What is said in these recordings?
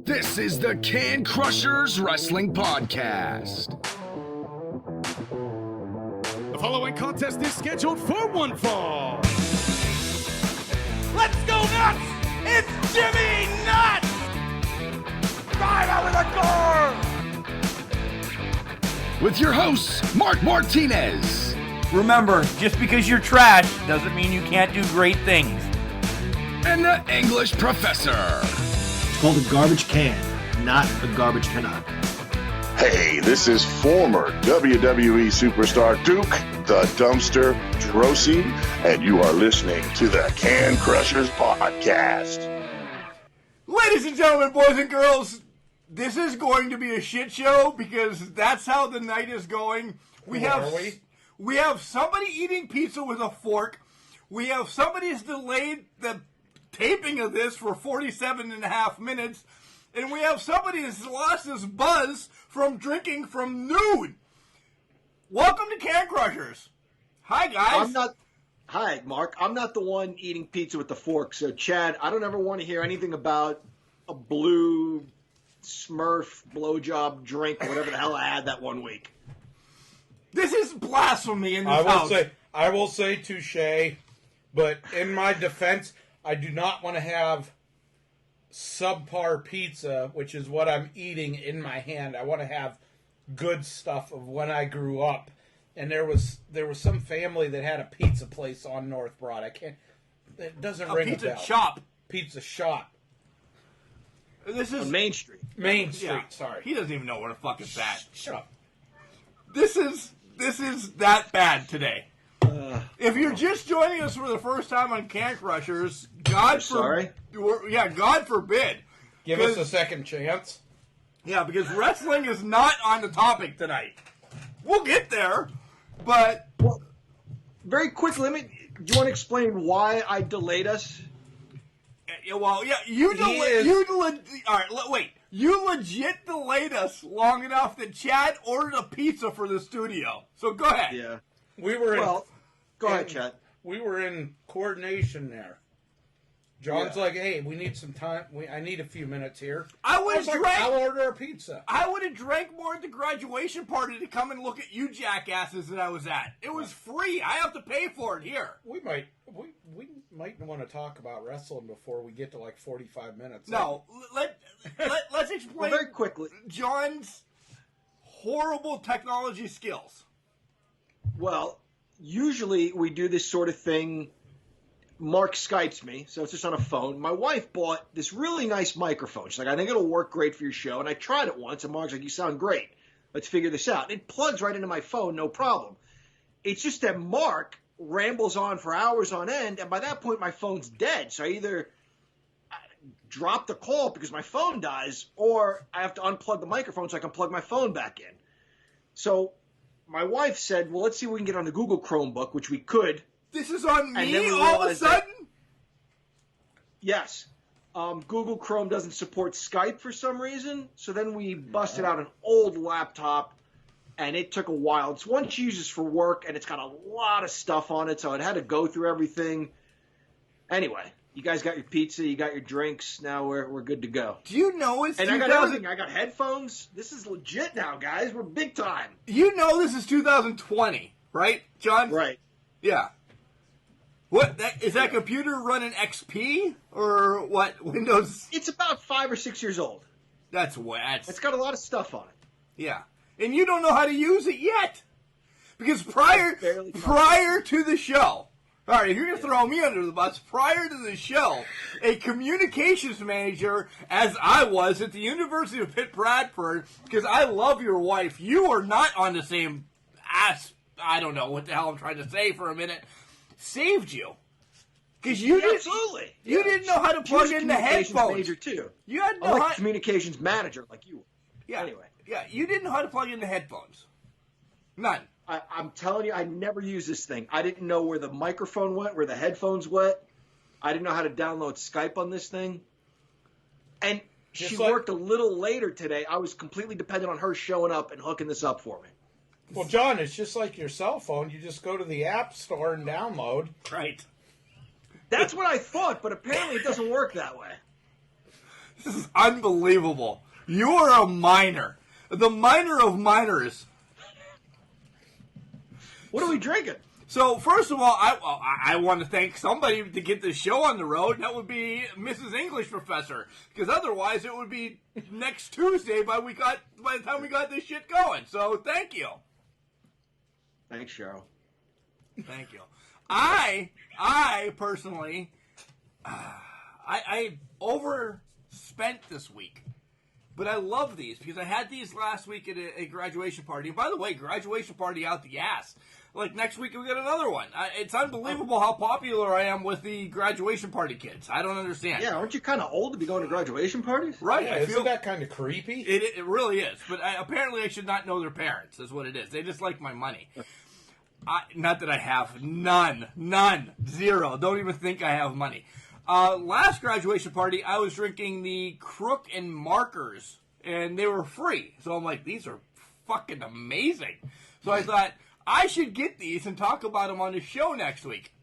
This is the Can Crushers Wrestling Podcast. The following contest is scheduled for one fall. Let's go nuts! It's Jimmy Nuts! Drive out with a car! With your hosts, Mark Martinez. Remember, just because you're trash doesn't mean you can't do great things. And the English Professor. It's called a garbage can, not a garbage cannot. Hey, this is former WWE superstar Duke, the Dumpster Drosy, and you are listening to the Can Crushers Podcast. Ladies and gentlemen, boys and girls, this is going to be a shit show because that's how the night is going. We have somebody eating pizza with a fork. We have somebody who's delayed the taping of this for 47 and a half minutes. And we have somebody who's lost his buzz from drinking from noon. Welcome to Can Crushers. Hi, guys. Hi, Mark. I'm not the one eating pizza with the fork. So, Chad, I don't ever want to hear anything about a blue Smurf blowjob drink, whatever the hell I had that one week. This is blasphemy in this house. I will say touche, but in my defense, I do not want to have subpar pizza, which is what I'm eating in my hand. I want to have good stuff of when I grew up. And there was some family that had a pizza place on North Broad. It doesn't ring a bell. Pizza shop. This is on Main Street. Main Street, sorry. He doesn't even know where the fuck it's at. Shut up. This is that bad today. If you're just joining us for the first time on Can Crushers, God forbid. Give us a second chance. Yeah, because wrestling is not on the topic tonight. We'll get there, but Well, very quickly, do you want to explain why I delayed us? You legit delayed us long enough that Chad ordered a pizza for the studio. So go ahead. Yeah. Go ahead, Chad. We were in coordination there. John's like, hey, we need some time. I need a few minutes here. I'll order a pizza. I would have drank more at the graduation party to come and look at you jackasses that I was at. It was free. I have to pay for it here. We might want to talk about wrestling before we get to like 45 minutes. No, let's explain very quickly John's horrible technology skills. Well, usually we do this sort of thing. Mark Skypes me, so it's just on a phone. My wife bought this really nice microphone. She's like, I think it'll work great for your show. And I tried it once, and Mark's like, you sound great. Let's figure this out. It plugs right into my phone, no problem. It's just that Mark rambles on for hours on end, and by that point, my phone's dead. So I either drop the call because my phone dies, or I have to unplug the microphone so I can plug my phone back in. So my wife said, well, let's see if we can get on the Google Chromebook, which we could. This is on me all of a sudden? Yes. Google Chrome doesn't support Skype for some reason, so then we busted out an old laptop, and it took a while. It's one she uses for work, and it's got a lot of stuff on it, so it had to go through everything. Anyway, you guys got your pizza, you got your drinks, now we're good to go. Do you know it's And I got everything. I got headphones. This is legit now, guys. We're big time. You know this is 2020, right, John? Right. Yeah. Is that computer running XP or what? Windows? It's about 5 or 6 years old. That's wet. It's got a lot of stuff on it. Yeah. And you don't know how to use it yet. Because prior to the show, all right, if you're going to throw me under the bus, prior to the show, a communications manager, as I was at the University of Pitt Bradford, because I love your wife, you are not on the same I don't know what the hell I'm trying to say for a minute, saved you. Because you didn't know how to plug in the headphones. Major too. You had I'm like a communications manager like you. Yeah. Anyway. Yeah, you didn't know how to plug in the headphones. None. I'm telling you, I never used this thing. I didn't know where the microphone went, where the headphones went. I didn't know how to download Skype on this thing. And she worked a little later today. I was completely dependent on her showing up and hooking this up for me. Well, John, it's just like your cell phone. You just go to the App Store and download. Right. That's what I thought, but apparently it doesn't work that way. This is unbelievable. You are a minor. The minor of minors. What are we drinking? So, first of all, I want to thank somebody to get this show on the road. That would be Mrs. English Professor. Because otherwise, it would be next Tuesday by the time we got this shit going. So, thank you. Thanks, Cheryl. Thank you. I personally, I overspent this week. But I love these because I had these last week at a graduation party. And by the way, graduation party out the ass. Like next week we got another one. It's unbelievable how popular I am with the graduation party kids. I don't understand. Yeah, aren't you kind of old to be going to graduation parties? Right. Yeah, isn't that kind of creepy? It really is. But apparently I should not know their parents is what it is. They just like my money. Not that I have. None. Zero. Don't even think I have money. Last graduation party, I was drinking the Crook and Markers, and they were free. So I'm like, these are fucking amazing. So I thought, I should get these and talk about them on the show next week.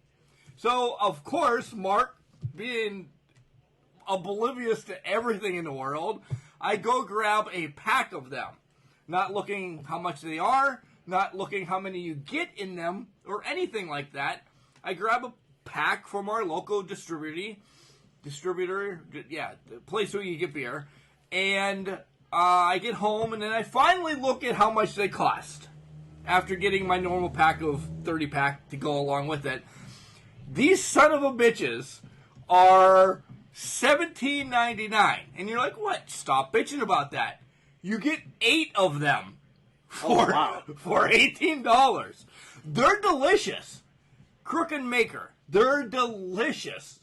So, of course, Mark, being oblivious to everything in the world, I go grab a pack of them. Not looking how much they are, not looking how many you get in them, or anything like that. I grab a pack from our local distributor, the place where you get beer, and I get home, and then I finally look at how much they cost. After getting my normal pack of 30-pack to go along with it, these son of a bitches are $17.99. And you're like, what? Stop bitching about that. You get 8 of them for $18. They're delicious. Crook and Maker. They're delicious.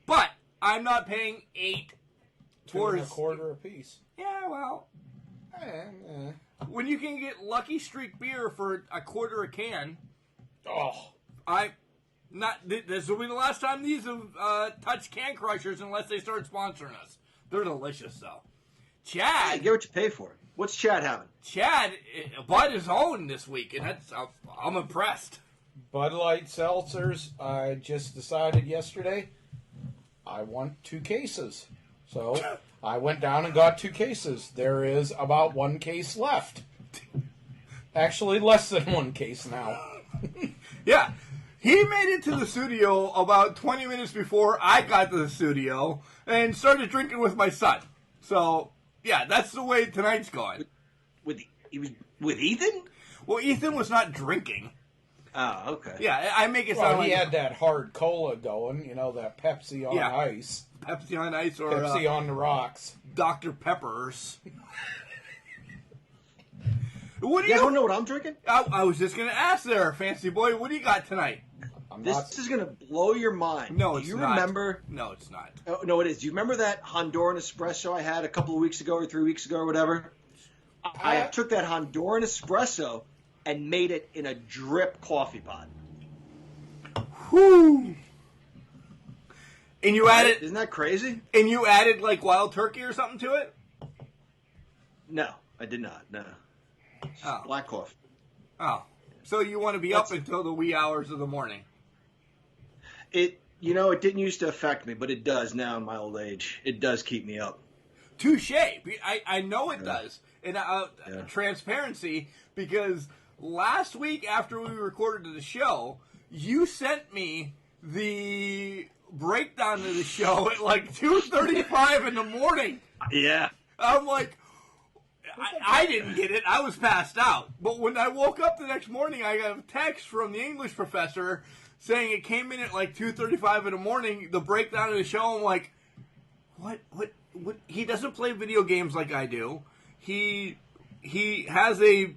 But I'm not paying 8 for $2.25 a piece. Yeah, well. When you can get Lucky Streak beer for $0.25 a can. This will be the last time these have touched Can Crushers unless they start sponsoring us. They're delicious, though. Chad. Hey, get what you pay for. What's Chad having? Chad bought his own this week, and I'm impressed. Bud Light seltzers. I just decided yesterday I want 2 cases. So I went down and got 2 cases. There is about 1 case left. Actually, less than 1 case now. Yeah. He made it to the studio about 20 minutes before I got to the studio and started drinking with my son. So, yeah, that's the way tonight's going. With Ethan? Well, Ethan was not drinking. Oh, okay. Yeah, I make it sound like he had that hard cola going, that Pepsi on ice. Pepsi on ice or Pepsi on the rocks. Dr. Peppers. What do you don't know what I'm drinking? I was just going to ask there, fancy boy. What do you got tonight? This is going to blow your mind. No, it's not. Do you not. remember? No, it's not. Oh, no, it is. Do you remember that Honduran espresso I had a couple of weeks ago or 3 weeks ago or whatever? I took that Honduran espresso and made it in a drip coffee pot. Whoo! And you added... Isn't that crazy? And you added, like, wild turkey or something to it? No, I did not. No. Black coffee. Oh. So you want to be up until the wee hours of the morning? It didn't used to affect me, but it does now in my old age. It does keep me up. Touche. I know it does. And transparency, because last week after we recorded the show, you sent me the breakdown of the show at like 2:35 in the morning. Yeah. I'm like, I didn't get it. I was passed out. But when I woke up the next morning, I got a text from the English professor saying it came in at like 2:35 in the morning, the breakdown of the show. I'm like, what? He doesn't play video games like I do. He has a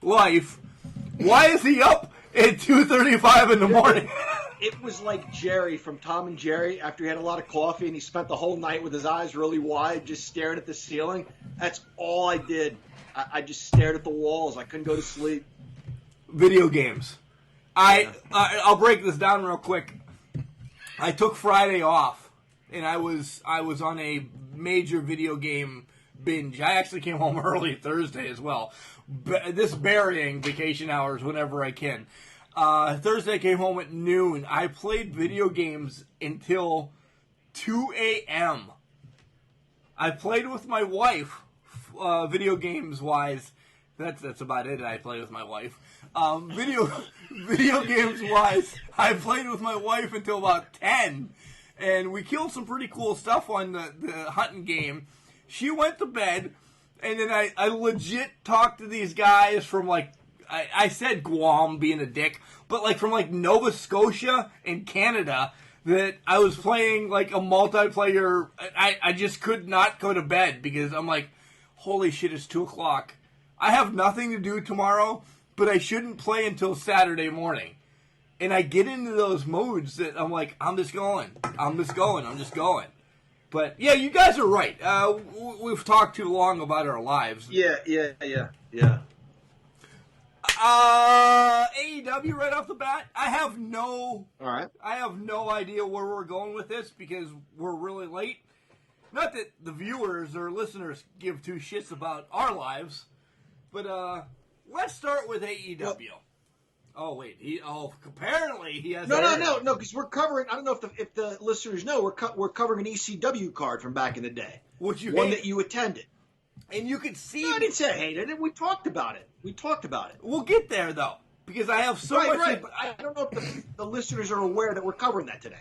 life. Why is he up at 2:35 in the morning? It was like Jerry from Tom and Jerry after he had a lot of coffee and he spent the whole night with his eyes really wide just staring at the ceiling. That's all I did. I just stared at the walls. I couldn't go to sleep. Video games. I'll break this down real quick. I took Friday off, and I was on a major video game binge. I actually came home early Thursday as well. This burying vacation hours whenever I can. Thursday I came home at noon. I played video games until 2 a.m. I played with my wife, video games wise. That's about it. I play with my wife. Video games wise, I played with my wife until about 10, and we killed some pretty cool stuff on the hunting game. She went to bed, and then I legit talked to these guys from, like, I said Guam, being a dick, but, like, from, like, Nova Scotia in Canada, that I was playing, like, a multiplayer. I just could not go to bed because I'm like, holy shit, it's 2 o'clock. I have nothing to do tomorrow, but I shouldn't play until Saturday morning. And I get into those moods that I'm like, I'm just going. But, yeah, you guys are right. We've talked too long about our lives. Yeah. AEW right off the bat, I have no idea where we're going with this because we're really late. Not that the viewers or listeners give two shits about our lives, but let's start with AEW. Apparently he has. No, because we're covering. I don't know if the listeners know we're covering an ECW card from back in the day, one that you attended. And you could see. No, I didn't say I hated it. We talked about it. We'll get there, though, because I have so much. Right. I don't know if the listeners are aware that we're covering that today.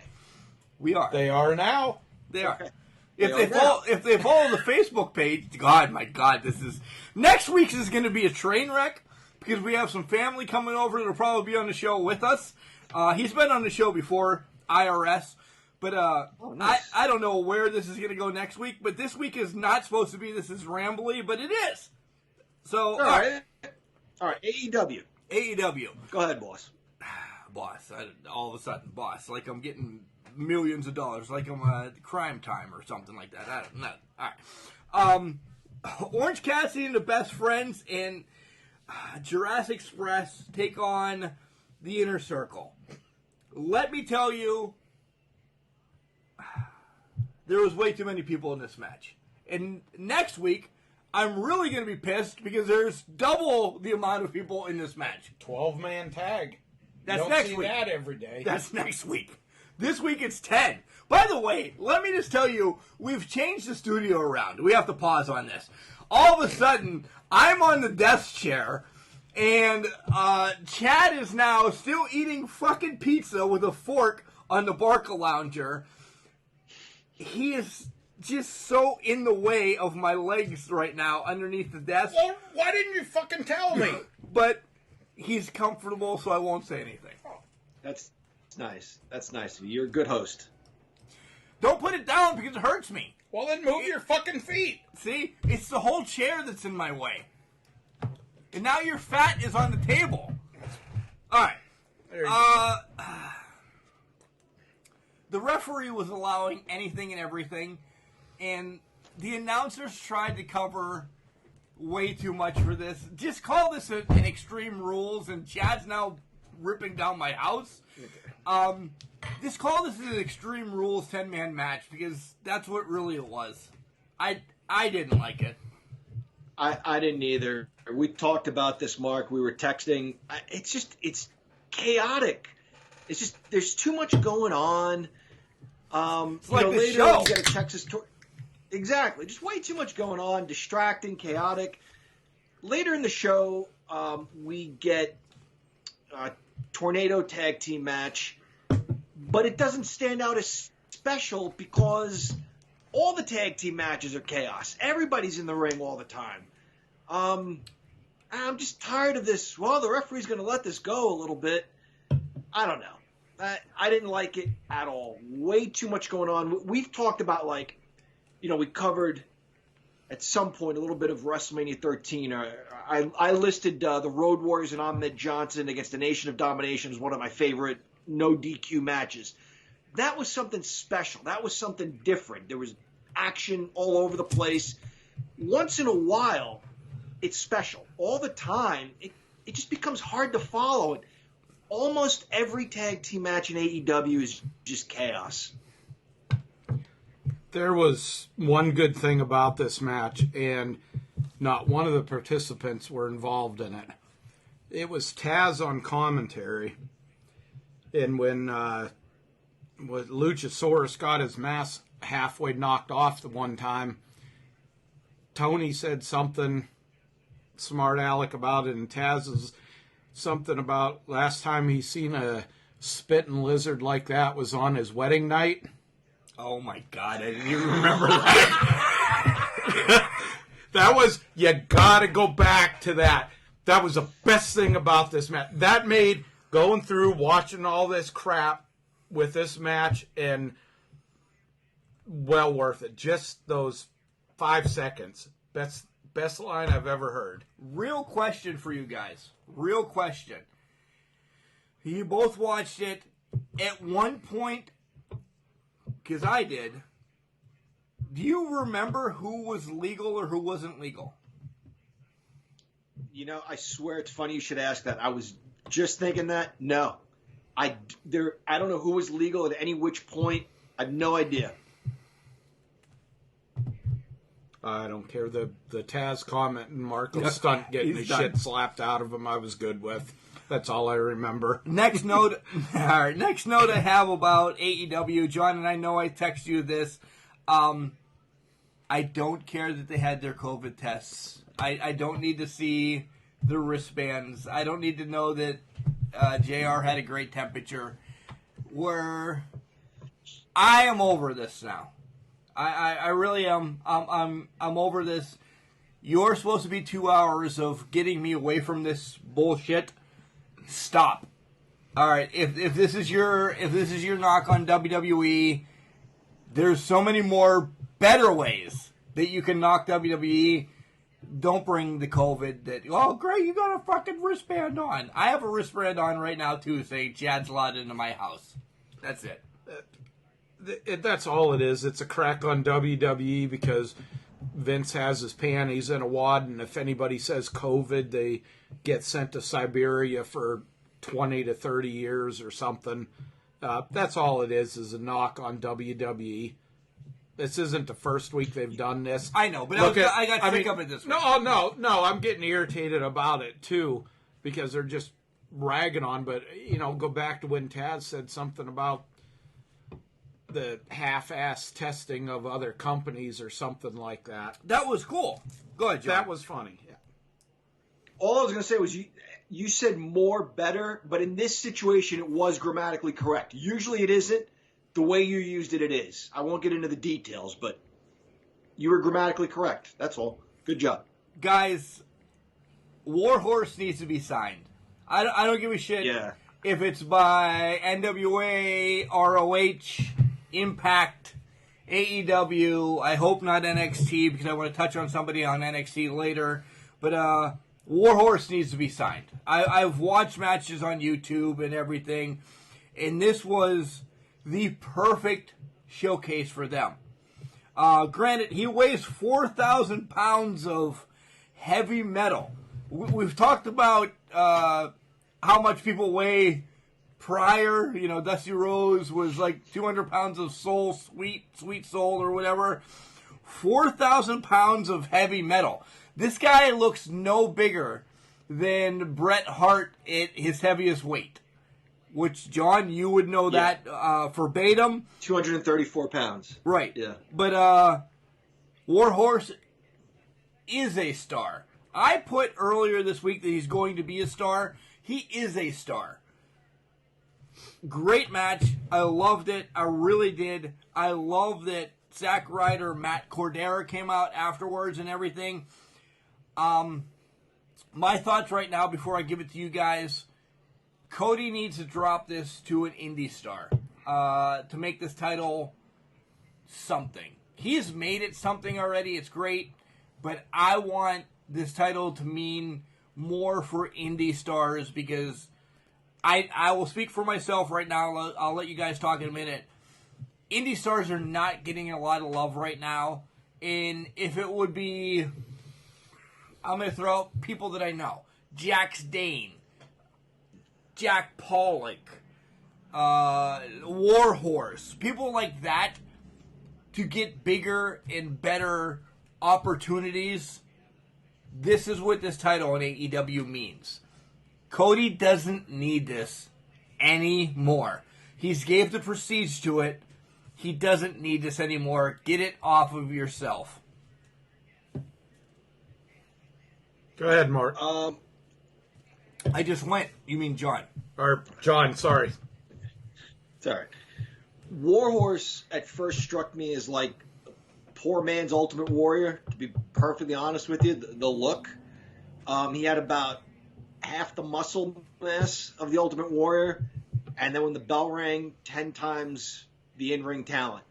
We are. They are now. They are. Okay. If they follow the Facebook page, my God, this is next week's is going to be a train wreck because we have some family coming over that'll probably be on the show with us. He's been on the show before, IRS. But nice. I don't know where this is going to go next week, but this week is not supposed to be this is rambly, but it is. So, all right, AEW. Go ahead, boss. Boss, all of a sudden, boss, like I'm getting millions of dollars, like I'm Crime Time or something like that. I don't know. All right. Orange Cassidy and the Best Friends and Jurassic Express take on the Inner Circle. Let me tell you, there was way too many people in this match. And next week, I'm really going to be pissed because there's double the amount of people in this match. 12-man tag. That's you don't next see week. That every day. That's next week. This week it's 10. By the way, let me just tell you, we've changed the studio around. We have to pause on this. All of a sudden, I'm on the desk chair, and Chad is now still eating fucking pizza with a fork on the Barca Lounger. He is just so in the way of my legs right now underneath the desk. Well, why didn't you fucking tell me? But he's comfortable, so I won't say anything. That's nice. That's nice of you. You're a good host. Don't put it down because it hurts me. Well, then move your fucking feet. See? It's the whole chair that's in my way. And now your fat is on the table. All right. There you go. The referee was allowing anything and everything, and the announcers tried to cover way too much for this. Just call this an Extreme Rules, and Chad's now ripping down my house. Just call this an Extreme Rules 10-man match, because that's what really it was. I didn't like it. I didn't either. We talked about this, Mark. We were texting. It's chaotic. It's just, there's too much going on. It's like the later show. You get a Texas tour. Exactly. Just way too much going on, distracting, chaotic. Later in the show, we get a tornado tag team match, but it doesn't stand out as special because all the tag team matches are chaos. Everybody's in the ring all the time. I'm just tired of this. Well, the referee's going to let this go a little bit. I don't know. I didn't like it at all. Way too much going on. We've talked about, we covered at some point a little bit of WrestleMania 13. I listed the Road Warriors and Ahmed Johnson against the Nation of Domination as one of my favorite no DQ matches. That was something special. That was something different. There was action all over the place. Once in a while, it's special. All the time, it just becomes hard to follow. Almost every tag team match in AEW is just chaos. There was one good thing about this match, and not one of the participants were involved in it. It was Taz on commentary, and when Luchasaurus got his mask halfway knocked off the one time, Tony said something smart aleck about it, and Taz's something about last time he seen a spitting lizard like that was on his wedding night. Oh my God, I didn't even remember that. That was, you gotta go back to that. That was the best thing about this match. That made going through, watching all this crap with this match, and well worth it. Just those 5 seconds. Best line I've ever heard. Real question for you guys. Real question. You both watched it at one point, because I did. Do you remember who was legal or who wasn't legal? You know, I swear it's funny you should ask that. I was just thinking that. No. I don't know who was legal at any which point. I have no idea. I don't care. The Taz comment and Marco's stunt getting the shit slapped out of him, I was good with. That's all I remember. Next note, all right. Next note I have about AEW, John, and I know I text you this. I don't care that they had their COVID tests. I don't need to see the wristbands. I don't need to know that JR had a great temperature. I am over this now. I really am. I'm over this. You're supposed to be 2 hours of getting me away from this bullshit. Stop. All right. If this is your knock on WWE, there's so many more better ways that you can knock WWE. Don't bring the COVID that, oh, great, you got a fucking wristband on. I have a wristband on right now, too, saying Chad's allowed into my house. That's it. That's all it is. It's a crack on WWE because Vince has his panties in a wad, and if anybody says COVID, they get sent to Siberia for 20 to 30 years or something. That's all it is a knock on WWE. This isn't the first week they've done this. I know, but I got sick of it this week. No, I'm getting irritated about it, too, because they're just ragging on. But, go back to when Taz said something about the half-ass testing of other companies or something like that. That was cool. Go ahead, John. That was funny, yeah. All I was going to say was you said more better, but in this situation it was grammatically correct. Usually it isn't. The way you used it, it is. I won't get into the details, but you were grammatically correct. That's all. Good job. Guys, Warhorse needs to be signed. I don't give a shit if it's by NWA, ROH, Impact, AEW. I hope not NXT because I want to touch on somebody on NXT later. But Warhorse needs to be signed. I've watched matches on YouTube and everything, and this was the perfect showcase for them. Granted, he weighs 4,000 pounds of heavy metal. We've talked about how much people weigh prior. Dusty Rhodes was like 200 pounds of soul, sweet soul or whatever. 4,000 pounds of heavy metal. This guy looks no bigger than Bret Hart at his heaviest weight. Which, John, you would know that verbatim. 234 pounds. Right. Yeah. But Warhorse is a star. I put earlier this week that he's going to be a star. He is a star. Great match. I loved it. I really did. I love that Zack Ryder, Matt Cordera came out afterwards and everything. My thoughts right now before I give it to you guys. Cody needs to drop this to an indie star to make this title something. He's made it something already. It's great. But I want this title to mean more for indie stars because I will speak for myself right now. I'll let you guys talk in a minute. Indie stars are not getting a lot of love right now. And if it would be, I'm going to throw out people that I know. Jax Dane. Jack Pollock, Warhorse, people like that to get bigger and better opportunities. This is what this title in AEW means. Cody doesn't need this anymore. He's gave the prestige to it. He doesn't need this anymore. Get it off of yourself. Go ahead, Mark. I just went. You mean John? Or John, sorry. It's all right. Warhorse at first struck me as like poor man's Ultimate Warrior, to be perfectly honest with you. The look. He had about half the muscle mass of the Ultimate Warrior, and then when the bell rang, 10 times the in-ring talent.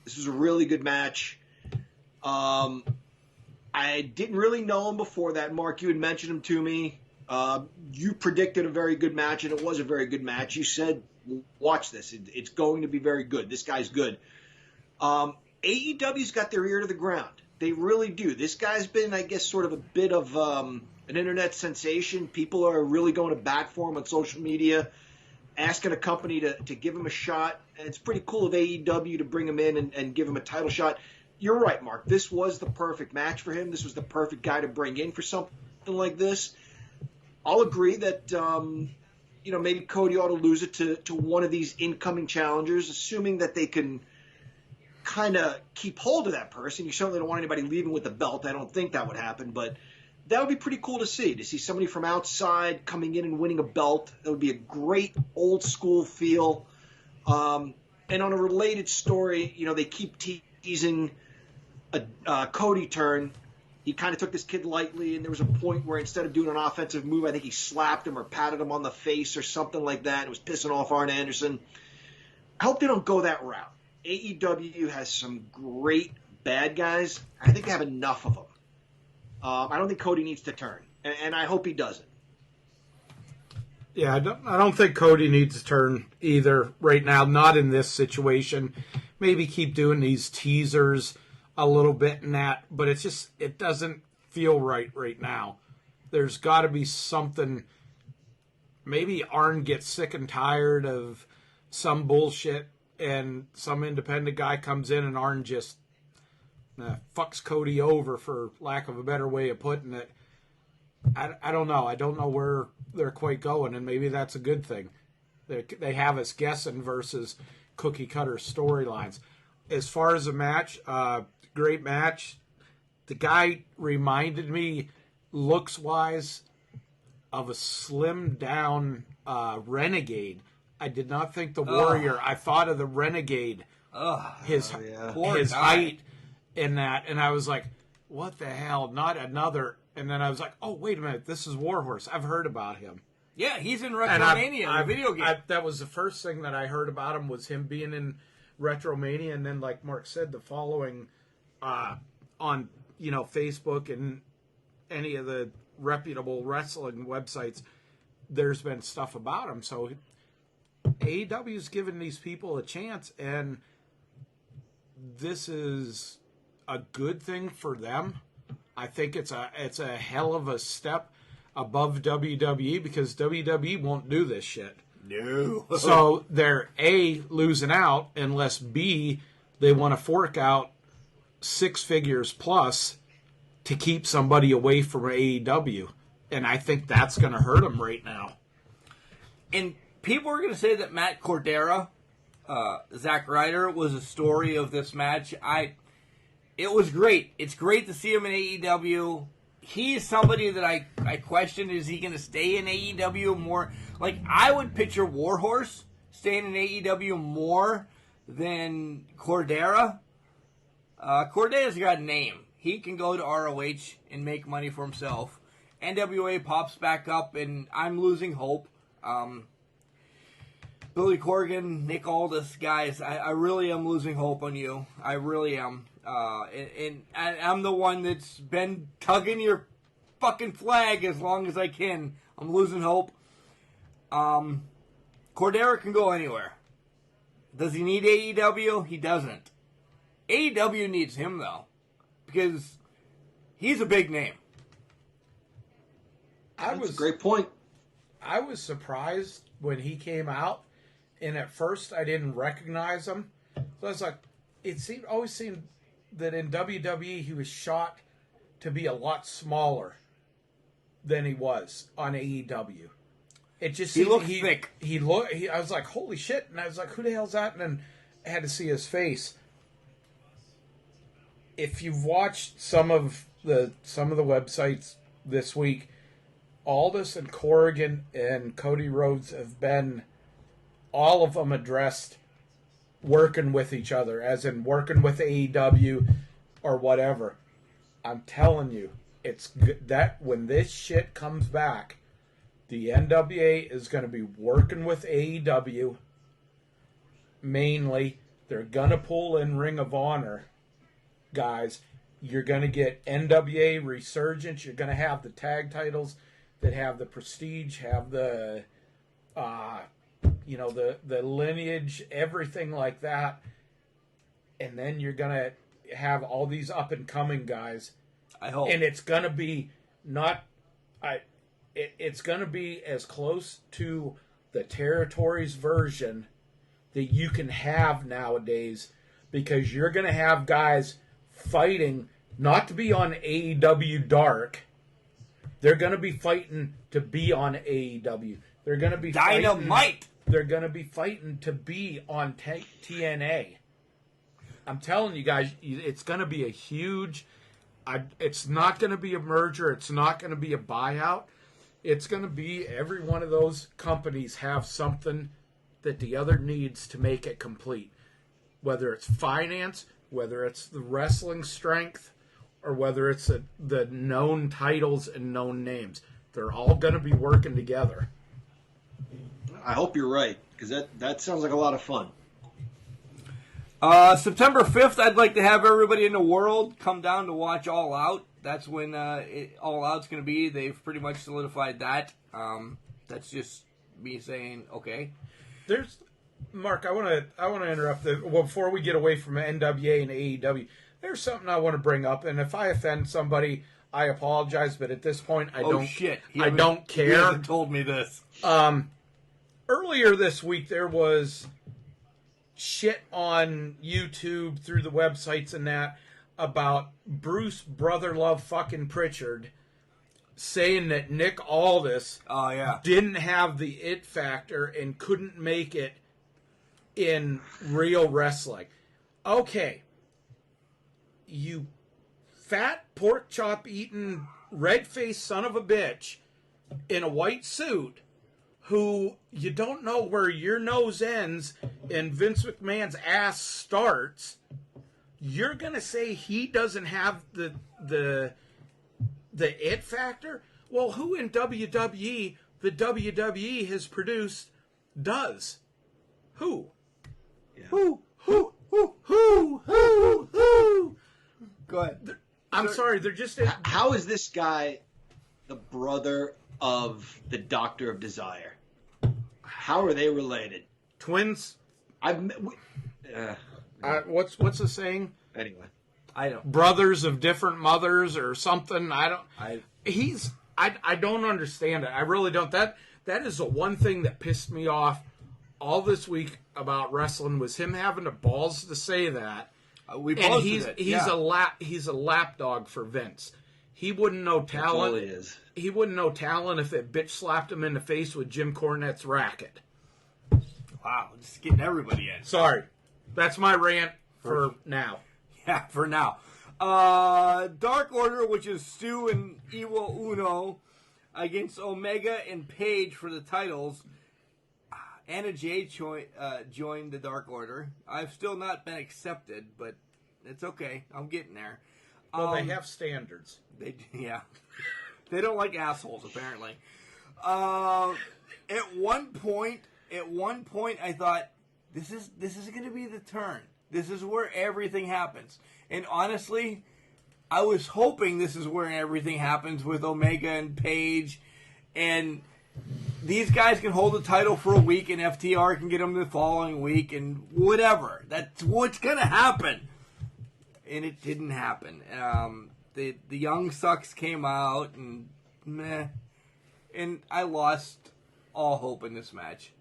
This was a really good match. I didn't really know him before that. Mark, you had mentioned him to me. You predicted a very good match, and it was a very good match. You said, watch this. It's going to be very good. This guy's good. AEW's got their ear to the ground. They really do. This guy's been, I guess, sort of a bit of an internet sensation. People are really going to bat for him on social media, asking a company to give him a shot. And it's pretty cool of AEW to bring him in and give him a title shot. You're right, Mark. This was the perfect match for him. This was the perfect guy to bring in for something like this. I'll agree that, maybe Cody ought to lose it to one of these incoming challengers, assuming that they can kind of keep hold of that person. You certainly don't want anybody leaving with the belt. I don't think that would happen, but that would be pretty cool to see somebody from outside coming in and winning a belt. That would be a great old school feel. And on a related story, they keep teasing a Cody turn. He kind of took this kid lightly, and there was a point where instead of doing an offensive move, I think he slapped him or patted him on the face or something like that. It was pissing off Arn Anderson. I hope they don't go that route. AEW has some great bad guys. I think they have enough of them. I don't think Cody needs to turn, and I hope he doesn't. Yeah, I don't think Cody needs to turn either right now, not in this situation. Maybe keep doing these teasers a little bit in that, but it doesn't feel right now. There's got to be something. Maybe Arn gets sick and tired of some bullshit, and some independent guy comes in and Arn just fucks Cody over, for lack of a better way of putting it. I don't know. I don't know where they're quite going, and maybe that's a good thing. They have us guessing versus cookie cutter storylines. As far as the match, great match. The guy reminded me, looks wise, of a slimmed down Renegade. I did not think the Warrior. I thought of the Renegade. His height in that, and I was like, what the hell? Not another. And then I was like, oh, wait a minute, this is Warhorse. I've heard about him. Yeah, he's in Retromania, the video game. That was the first thing that I heard about him, was him being in Retromania, and then, like Mark said, the following on Facebook and any of the reputable wrestling websites, there's been stuff about him. So AEW's given these people a chance, and this is a good thing for them. I think it's a hell of a step above WWE, because WWE won't do this shit. No. So they're A, losing out, unless B, they want to fork out 6 figures plus to keep somebody away from AEW. And I think that's going to hurt them right now. And people are going to say that Matt Cordera, Zack Ryder, was a story of this match. It was great. It's great to see him in AEW. He is somebody that I question, is he going to stay in AEW more? Like, I would picture Warhorse staying in AEW more than Cordera. Cordera's got a name. He can go to ROH and make money for himself. NWA pops back up, and I'm losing hope. Billy Corgan, Nick Aldis, guys, I really am losing hope on you. I really am. And I'm the one that's been tugging your fucking flag as long as I can. I'm losing hope. Cordera can go anywhere. Does he need AEW? He doesn't. AEW needs him, though, because he's a big name. That's a great point. I was surprised when he came out, and at first I didn't recognize him. So I was like, always seemed that in WWE he was shot to be a lot smaller than he was on AEW. It just seemed, he looked thick. I was like, holy shit! And I was like, who the hell's that? And then I had to see his face. If you've watched some of some of the websites this week, Aldis and Corrigan and Cody Rhodes have been, all of them addressed working with each other, as in working with AEW or whatever. I'm telling you, it's good that when this shit comes back, the NWA is going to be working with AEW. Mainly, they're going to pull in Ring of Honor guys. You're going to get NWA Resurgence. You're going to have the tag titles that have the prestige, have the, the lineage, everything like that. And then you're going to have all these up and coming guys. I hope. And it's going to be it's going to be as close to the Territories version that you can have nowadays, because you're going to have guys fighting not to be on AEW Dark. They're going to be fighting to be on AEW. They're going to be Dynamite. They're going to be fighting to be on TNA. I'm telling you guys, it's going to be a huge. It's not going to be a merger. It's not going to be a buyout. It's going to be every one of those companies have something that the other needs to make it complete. Whether it's finance, whether it's the wrestling strength, or whether it's the known titles and known names. They're all going to be working together. I hope you're right, because that sounds like a lot of fun. September 5th, I'd like to have everybody in the world come down to watch All Out. That's when All Out's going to be. They've pretty much solidified that. That's just me saying, okay. There's, Mark, I want to interrupt. Before we get away from NWA and AEW, there's something I want to bring up, and if I offend somebody, I apologize. But at this point, I don't care. He hasn't told me this. Earlier this week, there was shit on YouTube through the websites and that about Bruce Brotherlove fucking Pritchard saying that Nick Aldis didn't have the it factor and couldn't make it in real wrestling. Okay. You fat pork chop eating red-faced son of a bitch in a white suit who you don't know where your nose ends and Vince McMahon's ass starts, you're going to say he doesn't have the it factor? Well, who in WWE the WWE has produced does? Who? Yeah. Who? Go ahead. I'm sorry, they're just... How is this guy the brother of the Doctor of Desire? How are they related? Twins? What's the saying? Anyway. I don't. Brothers of different mothers or something. I don't understand it. I really don't. That is the one thing that pissed me off all this week about wrestling, was him having the balls to say that. He's a lapdog for Vince. He wouldn't know talent. That's all he is. He wouldn't know talent if it bitch slapped him in the face with Jim Cornette's racket. Wow, just getting everybody in. Sorry. That's my rant for now. Yeah, for now. Dark Order, which is Stu and Iwo Uno against Omega and Page for the titles. Anna Jay joined the Dark Order. I've still not been accepted, but it's okay. I'm getting there. Well, they have standards. They don't like assholes, apparently. At one point, I thought this is going to be the turn. This is where everything happens. And honestly, I was hoping this is where everything happens with Omega and Page, and these guys can hold the title for a week, and FTR can get them the following week, and whatever. That's what's going to happen. And it didn't happen. The Young Sucks came out, and meh. And I lost all hope in this match.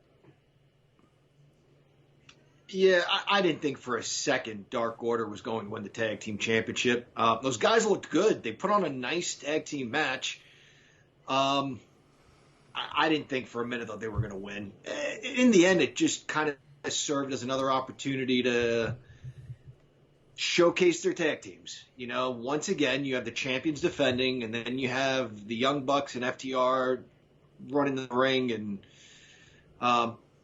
Yeah, I didn't think for a second Dark Order was going to win the tag team championship. Those guys looked good. They put on a nice tag team match. I didn't think for a minute that they were going to win. In the end, it just kind of served as another opportunity to showcase their tag teams. You know, once again, you have the champions defending, and then you have the Young Bucks and FTR running the ring, and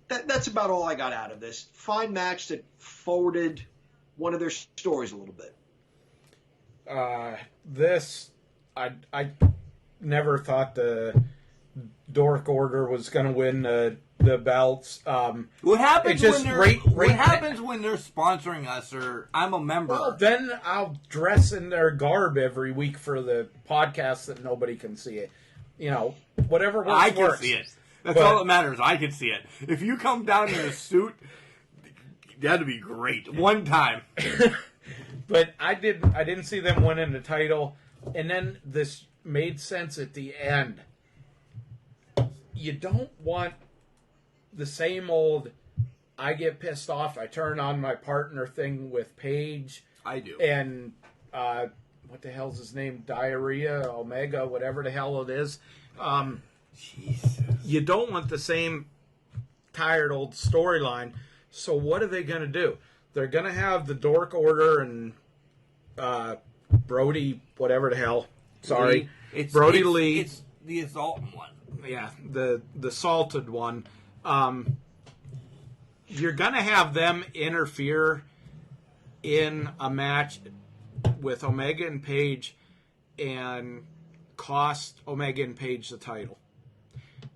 that's about all I got out of this. Fine match that forwarded one of their stories a little bit. I never thought the Dork Order was going to win the belts. What happens just when they're rate- what happens when they're sponsoring us or I'm a member? Well, then I'll dress in their garb every week for the podcast that nobody can see it. You know, whatever works. I can works. see it. That's all that matters. I can see it. If you come down in a suit, that'd be great. One time. But I didn't see them winning the title, and then this made sense at the end. You don't want the same old I get pissed off, I turn on my partner thing with Paige. I do. And what the hell's his name? Diarrhea, Omega, whatever the hell it is. Jesus. You don't want the same tired old storyline. So what are they going to do? They're going to have the Dork Order and Brody, whatever the hell. Sorry. Brody Lee. It's the Exalted one. Yeah, the salted one. You're going to have them interfere in a match with Omega and Page and cost Omega and Page the title.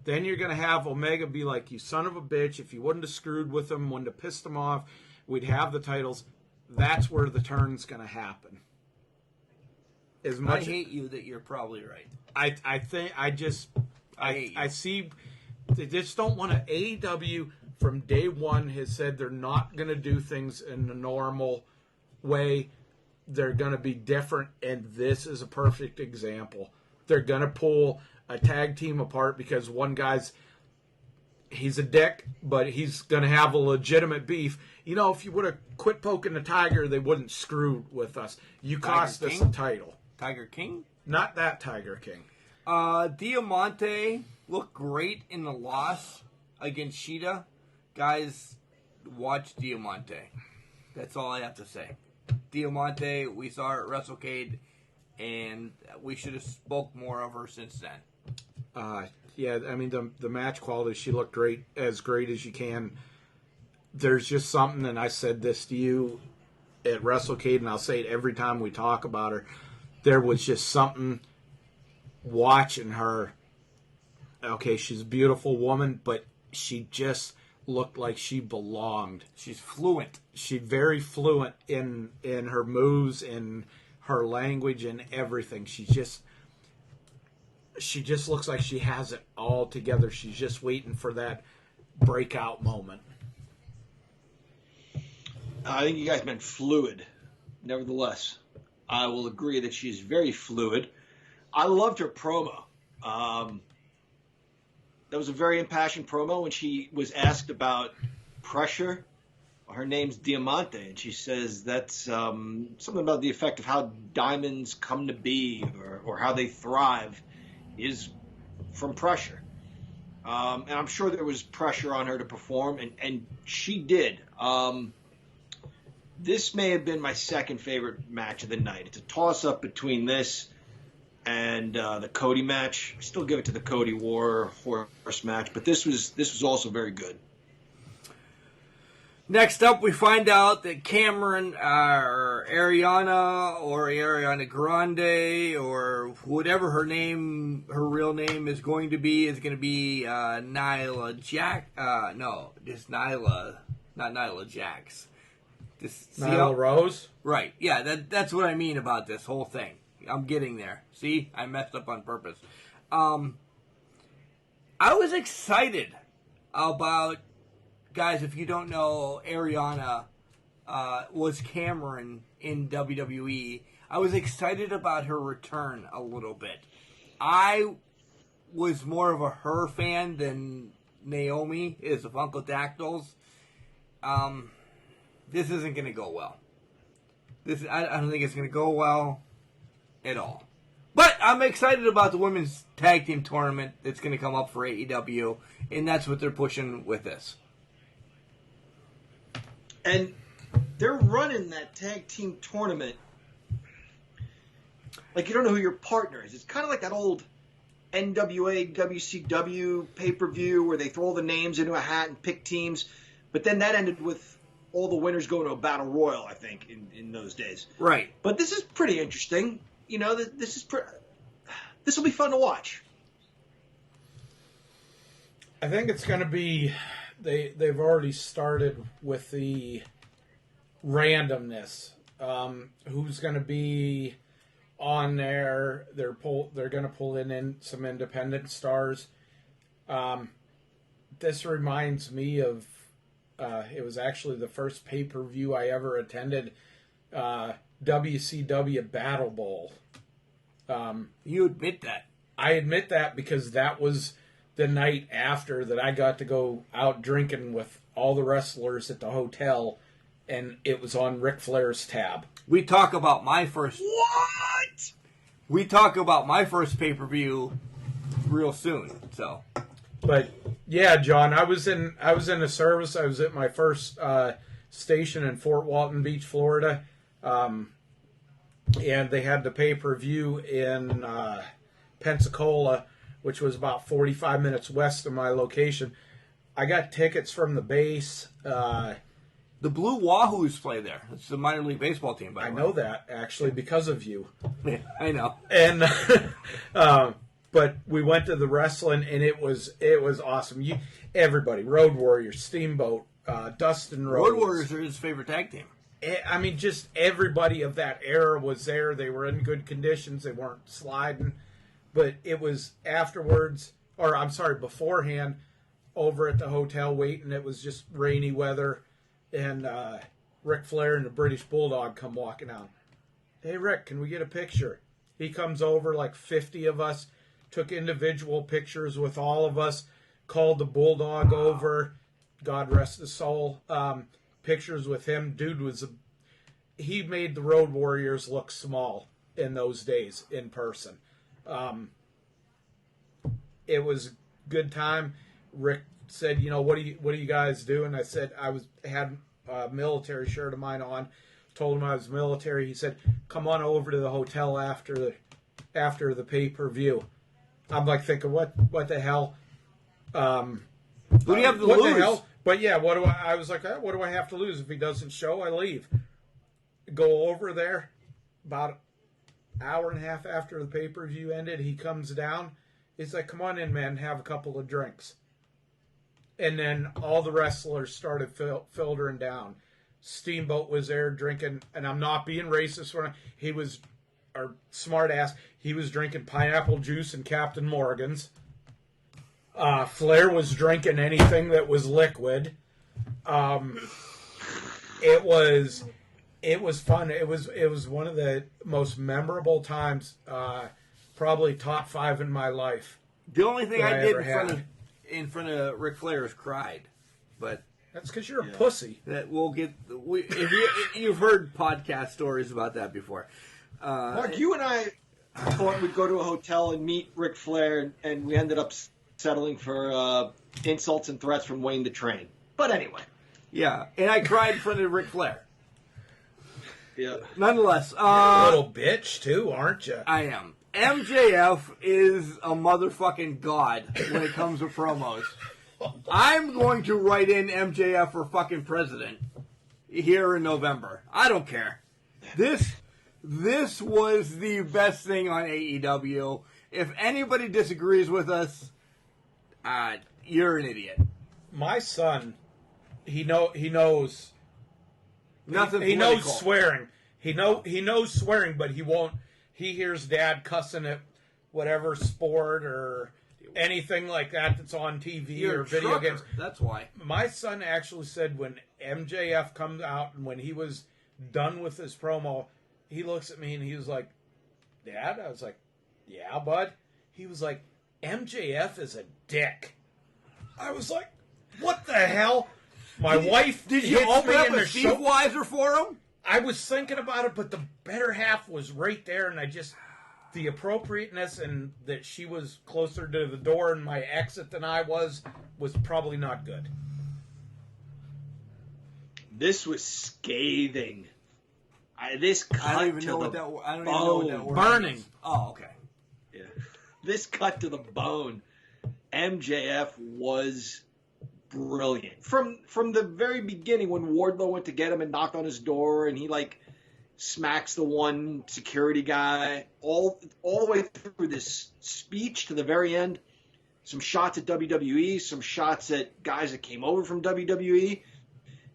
Then you're going to have Omega be like, you son of a bitch, if you wouldn't have screwed with them, wouldn't have pissed them off, we'd have the titles. That's where the turn's going to happen. As much I hate you that you're probably right. I think I see they just don't want to. AEW from day one has said they're not going to do things in the normal way. They're going to be different, and this is a perfect example. They're going to pull a tag team apart because one guy's he's a dick, but he's going to have a legitimate beef. You know, if you would have quit poking the Tiger, they wouldn't screw with us. You cost us a title. Tiger King? Not that Tiger King. Diamante looked great in the loss against Sheeta. Guys, watch Diamante. That's all I have to say. Diamante, we saw her at WrestleCade, and we should have spoke more of her since then. Yeah, I mean, the match quality, she looked great as you can. There's just something, and I said this to you at WrestleCade, and I'll say it every time we talk about her. There was just something watching her. Okay, she's a beautiful woman, but she just looked like she belonged. She's fluent. She's very fluent in her moves, in her language, and everything. She just looks like she has it all together. She's just waiting for that breakout moment. I think you guys meant fluid. Nevertheless, I will agree that she's very fluid. I loved her promo. That was a very impassioned promo when she was asked about pressure. Her name's Diamante, and she says that's something about the effect of how diamonds come to be or how they thrive is from pressure. And I'm sure there was pressure on her to perform, and she did. This may have been my second favorite match of the night. It's a toss-up between this and the Cody match. I still give it to the Cody War Horse match, but this was also very good. Next up, we find out that Cameron, or Ariana Grande, or whatever her real name is going to be Nyla Jack. No, just Nyla, not Nyla Jax. Nyla Rose? Right, yeah, that's what I mean about this whole thing. I'm getting there. See, I messed up on purpose. I was excited about, guys, if you don't know, Ariana was Cameron in WWE. I was excited about her return a little bit. I was more of a her fan than Naomi is of Funkadactyls. This isn't going to go well. I don't think it's going to go well at all. But I'm excited about the women's tag team tournament that's going to come up for AEW, and that's what they're pushing with this. And they're running that tag team tournament like you don't know who your partner is. It's kind of like that old NWA, WCW pay-per-view where they throw all the names into a hat and pick teams. But then that ended with all the winners going to a battle royal, I think, in those days. Right. But this is pretty interesting. You know, this will be fun to watch. I think it's going to be. They've already started with the randomness. Who's going to be on there? They're going to pull in some independent stars. This reminds me of. It was actually the first pay-per-view I ever attended. WCW Battle Bowl. You admit that? I admit that because that was the night after that I got to go out drinking with all the wrestlers at the hotel, and it was on Ric Flair's tab. We talk about my first. What? We talk about my first pay-per-view real soon. So, but yeah, John, I was in a service. I was at my first station in Fort Walton Beach, Florida, and they had the pay-per-view in Pensacola, which was about 45 minutes west of my location. I got tickets from the base. the Blue Wahoos play there. It's the minor league baseball team, by the way. I know that, actually, because of you. Yeah, I know. And but we went to the wrestling, and it was awesome. Everybody, Road Warriors, Steamboat, Dustin Rhodes. Road Warriors are his favorite tag team. I mean, just everybody of that era was there. They were in good conditions. They weren't sliding. But it was afterwards, or I'm sorry, beforehand, over at the hotel waiting. It was just rainy weather, and Ric Flair and the British Bulldog come walking out. Hey, Rick, can we get a picture? He comes over, like 50 of us, took individual pictures with all of us, called the Bulldog over, God rest his soul, pictures with him. Dude he made the Road Warriors look small in those days in person. It was a good time. Rick said, what do you guys do? And I said, had a military shirt of mine on, told him I was military. He said, come on over to the hotel after the pay-per-view. I'm like thinking, what the hell? What do you have to what lose? The hell? But yeah, I was like, what do I have to lose? If he doesn't show, I leave. Go over there. About an hour and a half after the pay-per-view ended, he comes down. He's like, come on in, man, have a couple of drinks. And then all the wrestlers started filtering down. Steamboat was there drinking, and I'm not being racist. He was, or smart ass, he was drinking pineapple juice and Captain Morgan's. Flair was drinking anything that was liquid. It was fun. It was one of the most memorable times, probably top 5 in my life. The only thing I did in front of Ric Flair is cried, but that's because you're a pussy. that we'll get. If you've heard podcast stories about that before. Mark, you and I thought we'd go to a hotel and meet Ric Flair, and we ended up settling for insults and threats from Wayne the Train. But anyway. Yeah, and I cried in front of Ric Flair. Yeah. Nonetheless, You're a little bitch too, aren't you? I am. MJF is a motherfucking god when it comes to promos. I'm going to write in MJF for fucking president here in November. I don't care. This was the best thing on AEW. If anybody disagrees with us, you're an idiot. My son, he knows Nothing. He political. knows swearing. He knows swearing, but he won't. He hears Dad cussing at whatever sport or anything like that that's on TV You're or a video trucker. games. That's why. My son actually said when MJF comes out and when he was done with his promo, he looks at me and he was like, Dad? I was like, yeah, bud. He was like, MJF is a dick. I was like, what the hell? My wife Did you hits open me up in a the Steve show. Weiser for him? I was thinking about it, but the better half was right there, and the appropriateness and that she was closer to the door and my exit than I was probably not good. This was scathing. This cut I don't even to know the what that. I don't even know what that word Burning. is. Oh, okay. Yeah. This cut to the bone. MJF was brilliant from the very beginning when Wardlow went to get him and knocked on his door, and he like smacks the one security guy all the way through this speech to the very end. Some shots at WWE, some shots at guys that came over from WWE.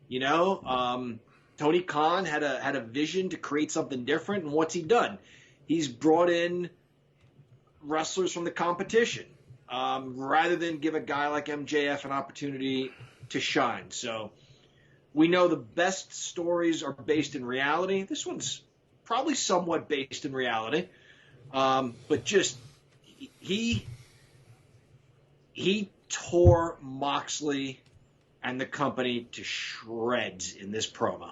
You know, Tony Khan had a vision to create something different, and what's he done? He's brought in wrestlers from the competition rather than give a guy like MJF an opportunity to shine. So we know the best stories are based in reality. This one's probably somewhat based in reality, but just he tore Moxley and the company to shreds in this promo.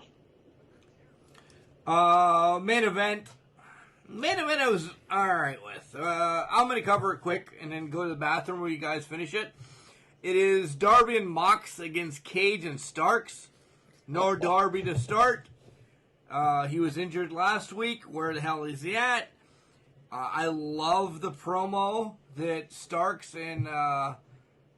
Main event I was alright with. I'm going to cover it quick and then go to the bathroom where you guys finish it. It is Darby and Mox against Cage and Starks. No Darby to start. He was injured last week. Where the hell is he at? I love the promo that Starks and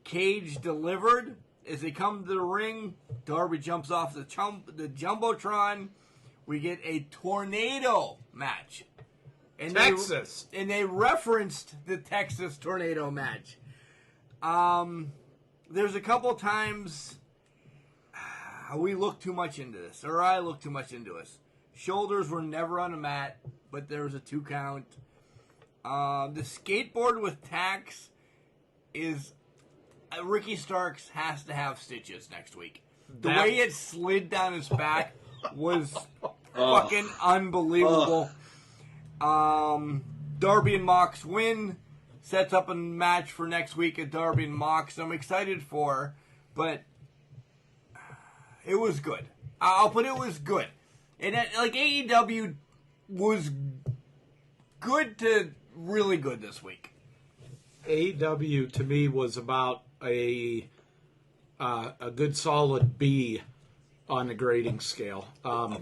Cage delivered. As they come to the ring, Darby jumps off the Jumbotron. We get a tornado match. And Texas. They referenced the Texas tornado match. There's a couple times we look too much into this, or I look too much into this. Shoulders were never on a mat, but there was a 2 count. The skateboard with tacks is... Ricky Starks has to have stitches next week. The way it slid down his back was fucking unbelievable. Darby and Mox win. Sets up a match for next week at Darby and Mox. I'm excited for, but it was good. I'll put it was good. And like AEW was good to really good this week. AEW to me was about a good solid B on the grading scale.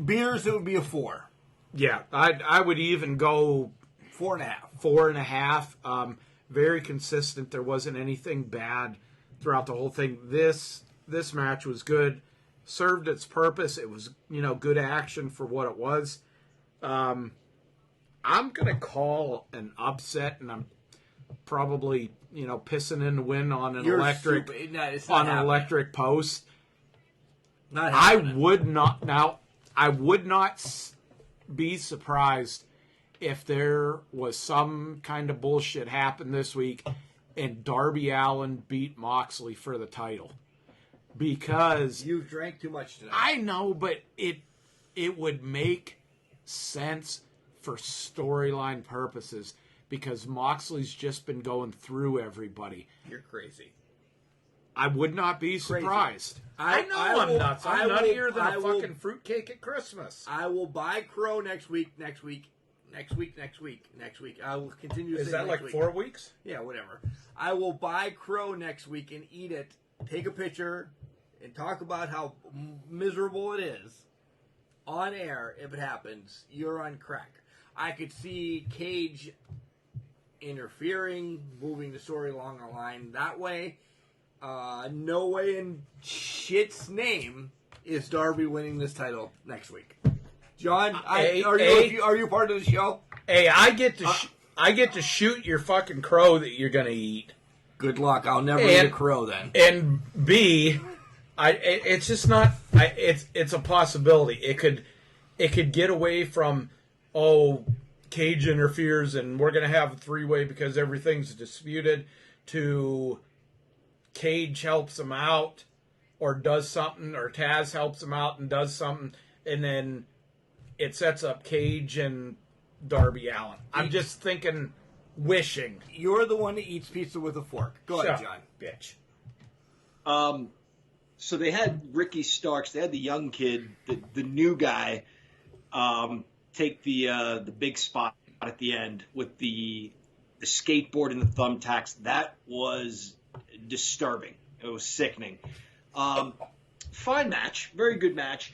Beers, it would be a 4. Yeah, I would even go 4.5. 4.5. Very consistent. There wasn't anything bad throughout the whole thing. This match was good. Served its purpose. It was, good action for what it was. I'm gonna call an upset, and I'm probably pissing in the wind on an electric post. Not I happening. would not be surprised if there was some kind of bullshit happen this week and Darby Allin beat Moxley for the title. Because You drank too much today. I know, but it would make sense for storyline purposes because Moxley's just been going through everybody. You're crazy. I would not be surprised. I know I'm nuts. I'm nuttier than a fucking fruitcake at Christmas. I will buy Crow next week. I will continue to Is say that next like week. 4 weeks? Yeah, whatever. I will buy Crow next week and eat it, take a picture, and talk about how miserable it is on air if it happens. You're on crack. I could see Cage interfering, moving the story along the line that way. No way in shit's name is Darby winning this title next week. John, are you part of the show? Hey, I get to shoot your fucking crow that you're gonna eat. Good luck. I'll never eat a crow then. And B, it's just not. It's a possibility. It could get away from Cage interferes and we're gonna have a 3-way because everything's disputed. To Cage helps him out or does something, or Taz helps him out and does something, and then it sets up Cage and Darby Allin. I'm just thinking, wishing. You're the one that eats pizza with a fork. Go ahead, John. Bitch. So they had Ricky Starks. They had the young kid, the new guy, take the big spot at the end with the skateboard and the thumbtacks. That was disturbing. It was sickening. fine match, very good match.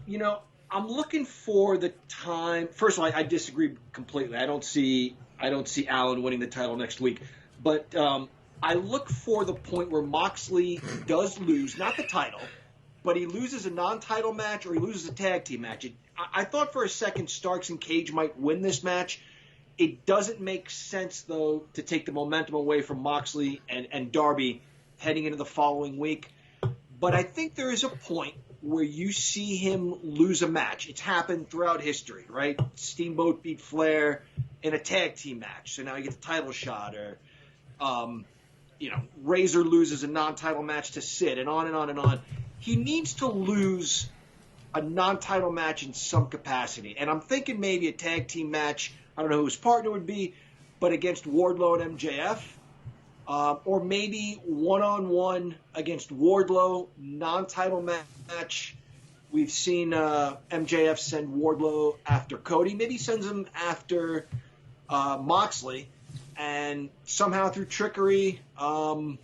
You know, I'm looking for the time. First of all, I disagree completely. I don't see Allen winning the title next week, but I look for the point where Moxley does lose, not the title, but he loses a non-title match or he loses a tag team match. I thought for a second Starks and Cage might win this match. It doesn't make sense, though, to take the momentum away from Moxley and Darby heading into the following week. But I think there is a point where you see him lose a match. It's happened throughout history, right? Steamboat beat Flair in a tag team match, so now he gets a title shot. Or, Razor loses a non-title match to Sid, and on and on and on. He needs to lose a non-title match in some capacity. And I'm thinking maybe a tag team match. I don't know who his partner would be, but against Wardlow and MJF. Or maybe one-on-one against Wardlow, non-title match. We've seen MJF send Wardlow after Cody. Maybe he sends him after Moxley. And somehow through trickery, Wardlow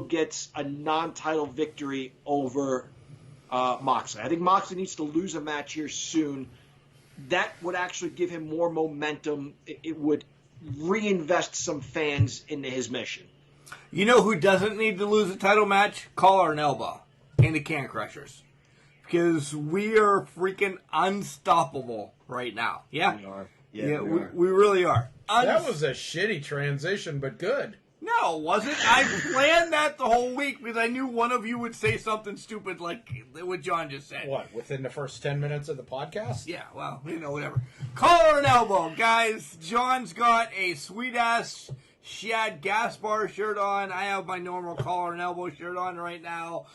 gets a non-title victory over Moxley. I think Moxley needs to lose a match here soon. That would actually give him more momentum. It would reinvest some fans into his mission. You know who doesn't need to lose a title match? Collar and Elbow and the Can Crushers. Because we are freaking unstoppable right now. Yeah? We are. Yeah, we really are. That was a shitty transition, but good. No, it wasn't. I planned that the whole week because I knew one of you would say something stupid like what John just said. What, within the first 10 minutes of the podcast? Yeah, well, whatever. Collar and Elbow, guys. John's got a sweet-ass Shad Gaspar shirt on. I have my normal Collar and Elbow shirt on right now.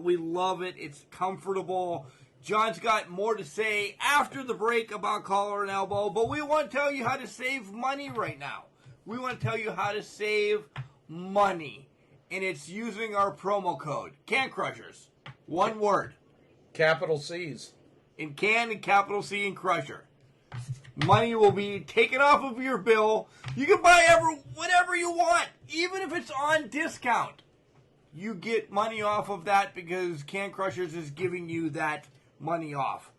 We love it. It's comfortable. John's got more to say after the break about Collar and Elbow, but we want to tell you how to save money right now. We want to tell you how to save money, and it's using our promo code, Can Crushers. One word. Capital C's. In Can and capital C and Crusher. Money will be taken off of your bill. You can buy whatever you want, even if it's on discount. You get money off of that because Can Crushers is giving you that money off.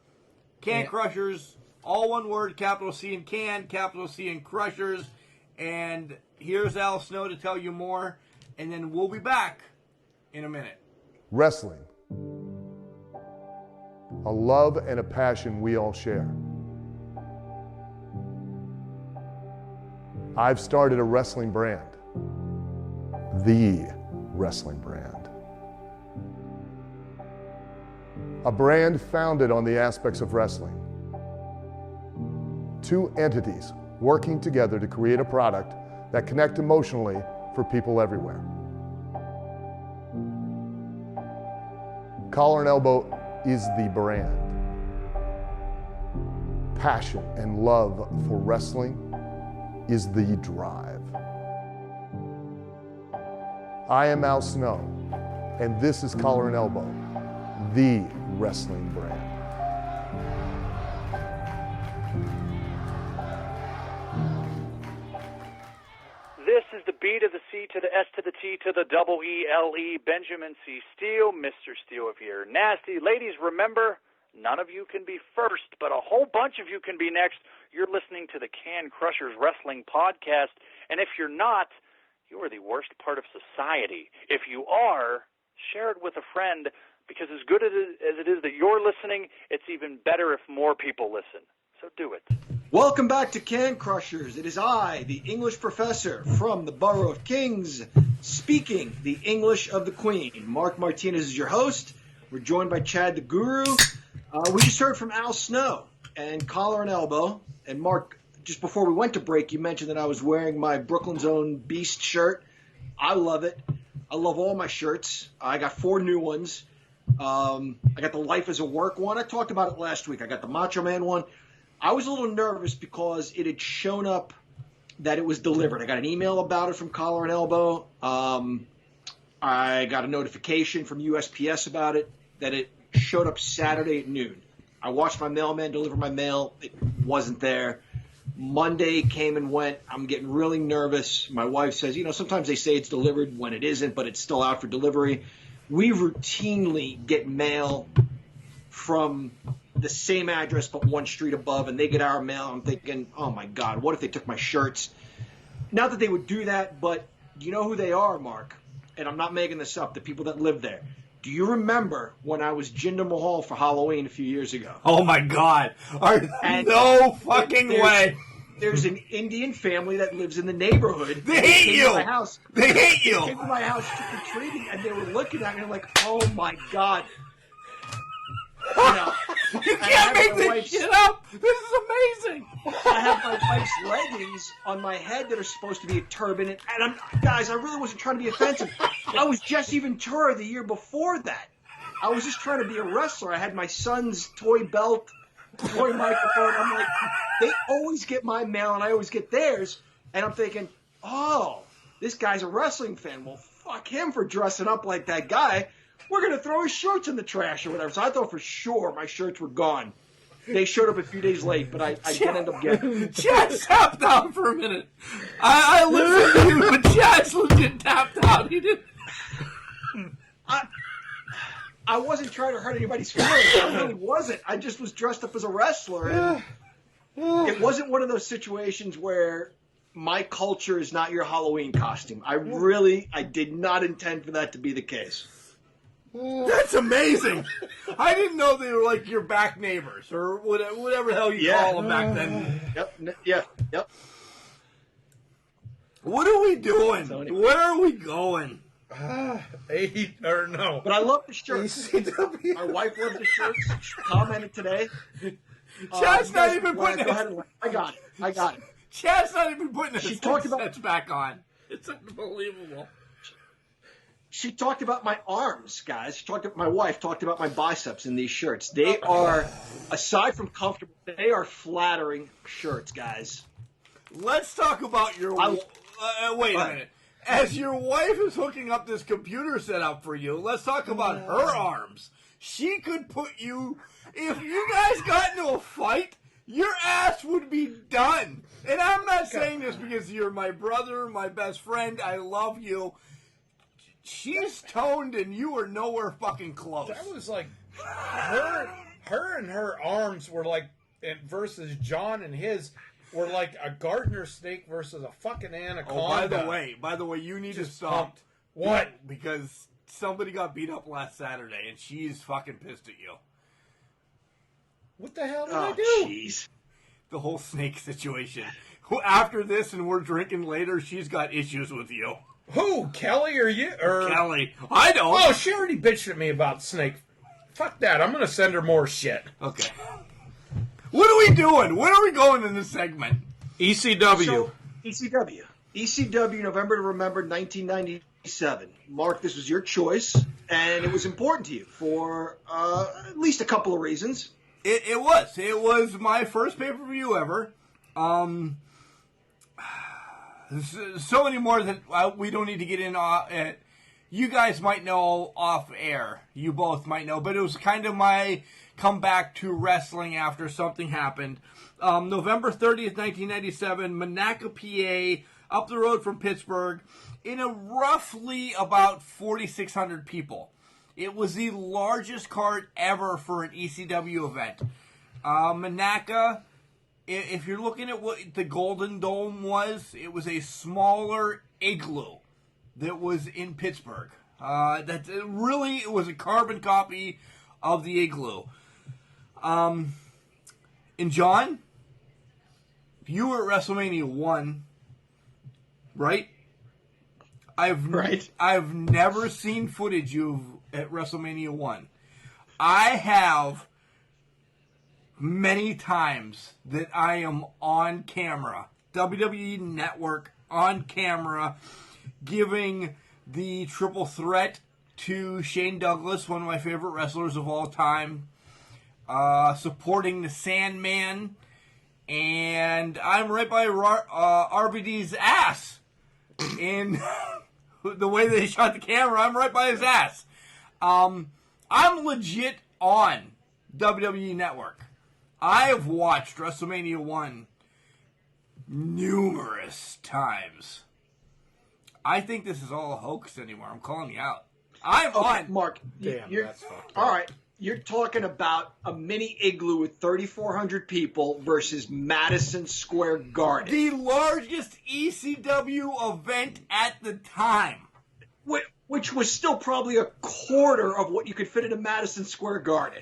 Can Crushers, all one word, capital C and Can, capital C and Crushers. And here's Al Snow to tell you more, and then we'll be back in a minute. Wrestling. A love and a passion we all share. I've started a wrestling brand. The wrestling brand. A brand founded on the aspects of wrestling. Two entities working together to create a product that connect emotionally for people everywhere. Collar and Elbow is the brand. Passion and love for wrestling is the drive. I am Al Snow, and this is Collar and Elbow, the wrestling brand. This is the B to the C to the S to the T to the double E-L-E, Benjamin C. Steele, Mr. Steele if you're nasty. Ladies, remember, none of you can be first, but a whole bunch of you can be next. You're listening to the Can Crushers Wrestling Podcast, and if you're not, you are the worst part of society. If you are, share it with a friend, because as good as it is that you're listening, it's even better if more people listen. So do it. Welcome back to Can Crushers. It is I, the English professor from the Borough of Kings, speaking the English of the Queen. Mark Martinez is your host. We're joined by Chad the Guru. We just heard from Al Snow and Collar and Elbow. And Mark, just before we went to break, you mentioned that I was wearing my Brooklyn's Own Beast shirt. I love it. I love all my shirts. I got 4 new ones. I got the Life as a Work one. I talked about it last week. I got the Macho Man one. I was a little nervous because it had shown up that it was delivered. I got an email about it from Collar and Elbow. I got a notification from USPS about it, that it showed up Saturday at noon. I watched my mailman deliver my mail. It wasn't there. Monday came and went. I'm getting really nervous. My wife says, sometimes they say it's delivered when it isn't, but it's still out for delivery. we routinely get mail from the same address but one street above, and they get our mail. I'm thinking, oh my God, what if they took my shirts? Not that they would do that, but you know who they are, Mark? And I'm not making this up, the people that live there. Do you remember when I was Jinder Mahal for Halloween a few years ago? Oh my God! No fucking way! There's an Indian family that lives in the neighborhood. They hate you. My house. They hate you. They came to my house trick-or-treating, and they were looking at me like, "Oh my God!" You know, You can't make this shit up. This is amazing. I have my wife's leggings on my head that are supposed to be a turban, and guys, I really wasn't trying to be offensive. I was Jesse Ventura the year before that. I was just trying to be a wrestler. I had my son's toy belt, toy microphone. I'm like, they always get my mail, and I always get theirs. And I'm thinking, oh, this guy's a wrestling fan. Well, fuck him for dressing up like that guy. We're going to throw his shirts in the trash or whatever. So I thought for sure my shirts were gone. They showed up a few days late, but I did end up getting them. Chad tapped out for a minute. I listened to you, but Chad's legit tapped out. He didn't. I wasn't trying to hurt anybody's feelings. I really wasn't. I just was dressed up as a wrestler. And it wasn't one of those situations where my culture is not your Halloween costume. I did not intend for that to be the case. That's amazing. I didn't know they were like your back neighbors or whatever the hell you call them back then. Yep. What are we doing? So anyway. Where are we going? No. But I love the shirts. My wife loves the shirts. She commented today. Chad's not even putting I got it. Chad's not even putting his talked about- headsets back on. It's unbelievable. She talked about my arms, guys. My wife talked about my biceps in these shirts. They are, aside from comfortable, they are flattering shirts, guys. Let's talk about your. Wait a minute. As your wife is hooking up this computer setup for you, let's talk about her arms. She could put you. If you guys got into a fight, your ass would be done. And I'm not saying this because you're my brother, my best friend. I love you. She's toned and you are nowhere fucking close. That was like her and her arms were like, and versus John and his were like a gardener snake versus a fucking anaconda. Oh, by the way, you need to stop. pumped. What? Because somebody got beat up last Saturday and she's fucking pissed at you. What the hell did I do? Jeez. The whole snake situation. After this and we're drinking later, she's got issues with you. Who? Kelly or you? Or Kelly. I don't. Oh, she already bitched at me about Snake. Fuck that. I'm going to send her more shit. Okay. What are we doing? Where are we going in this segment? ECW. So, ECW, November to Remember, 1997. Mark, this was your choice, and it was important to you for at least a couple of reasons. It was. It was my first pay-per-view ever. So many more that we don't need to get in. You guys might know off air. You both might know. But it was kind of my comeback to wrestling after something happened. November 30th, 1997, Monaco, PA, up the road from Pittsburgh, in a roughly about 4,600 people. It was the largest card ever for an ECW event. Monaco, if you're looking at what the Golden Dome was, it was a smaller igloo that was in Pittsburgh. It was a carbon copy of the igloo. And John, you were at WrestleMania 1, right? I've never seen footage at WrestleMania 1. I have many times that I am on camera, WWE Network on camera, giving the triple threat to Shane Douglas, one of my favorite wrestlers of all time, supporting the Sandman, and I'm right by RVD's ass. In the way they shot the camera, I'm right by his ass. I'm legit on WWE Network. I have watched WrestleMania 1 numerous times. I think this is all a hoax anymore. I'm calling you out. I'm on. Mark. Damn, you're, that's fucked up. all right. You're talking about a mini igloo with 3,400 people versus Madison Square Garden. The largest ECW event at the time. Which was still probably a quarter of what you could fit into Madison Square Garden.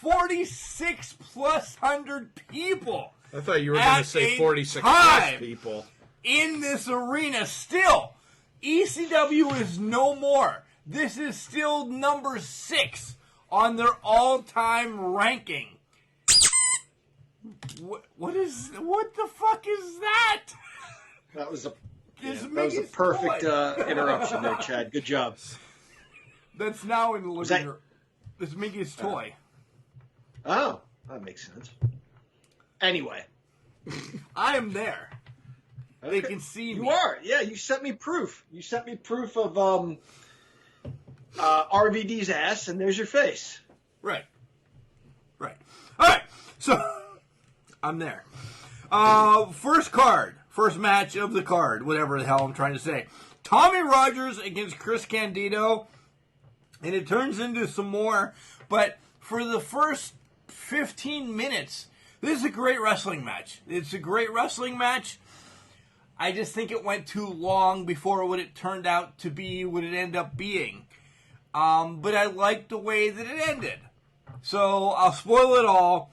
4,600+ people. I thought you were going to say 46 plus people. In this arena, still, ECW is no more. This is still number 6 on their all-time ranking. What the fuck is that? That was a This that was a Mickey's perfect toy. interruption there, Chad. Good job. That's now in the living that- room. This Mickey's toy. Oh, that makes sense. Anyway, I am there. They okay. can see me. You are. Yeah, you sent me proof. You sent me proof of RVD's ass, and there's your face. Right. All right. So I'm there. First match of the card, whatever the hell I'm trying to say. Tommy Rogers against Chris Candido, and it turns into some more. But for the first 15 minutes, this is a great wrestling match. It's a great wrestling match. I just think it went too long before what it turned out to be what it ended up being. But I liked the way that it ended. So I'll spoil it all.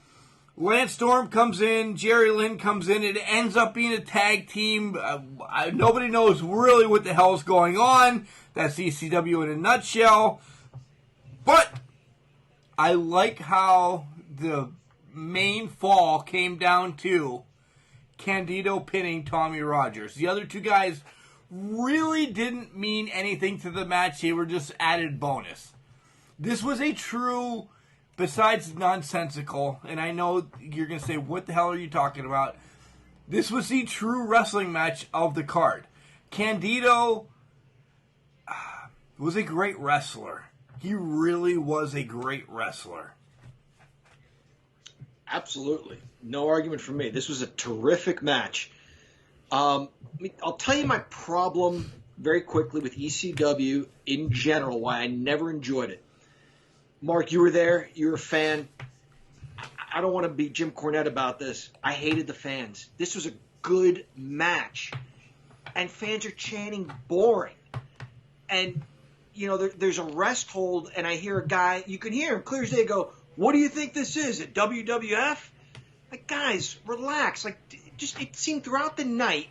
Lance Storm comes in, Jerry Lynn comes in. It ends up being a tag team. Nobody knows really what the hell's going on. That's ECW in a nutshell. But I like how the main fall came down to Candido pinning Tommy Rogers. The other two guys really didn't mean anything to the match. They were just added bonus. This was a true, besides nonsensical, and I know you're going to say, what the hell are you talking about? This was the true wrestling match of the card. Candido was a great wrestler. He really was a great wrestler. Absolutely. No argument from me. This was a terrific match. I'll tell you my problem very quickly with ECW in general, why I never enjoyed it. Mark, you were there. You're a fan. I don't want to be Jim Cornette about this. I hated the fans. This was a good match. And fans are chanting boring. And, you know, there's a rest hold, and I hear a guy, you can hear him clear as day go, "What do you think this is, at WWF?" Like, guys, relax. Like, just it seemed throughout the night,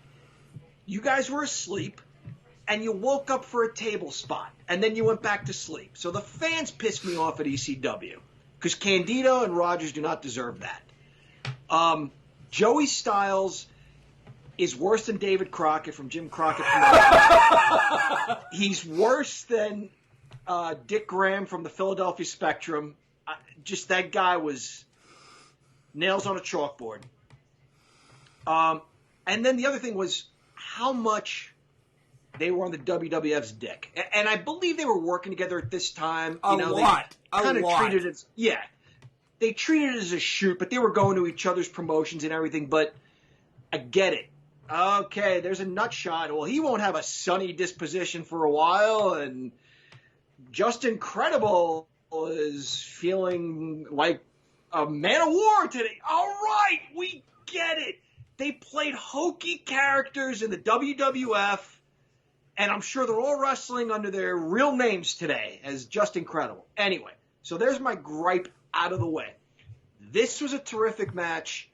you guys were asleep, and you woke up for a table spot, and then you went back to sleep. So the fans pissed me off at ECW, because Candido and Rogers do not deserve that. Joey Styles is worse than David Crockett from Jim Crockett. He's worse than Dick Graham from the Philadelphia Spectrum. Just that guy was nails on a chalkboard. And then the other thing was how much they were on the WWF's dick. And I believe they were working together at this time. A lot. Treated it, yeah. They treated it as a shoot, but they were going to each other's promotions and everything. But I get it. Okay, there's a nut shot. Well, he won't have a sunny disposition for a while. And Just Incredible is feeling like a man of war today. All right, we get it. They played hokey characters in the WWF, and I'm sure they're all wrestling under their real names today as Just Incredible. Anyway, so there's my gripe out of the way. This was a terrific match.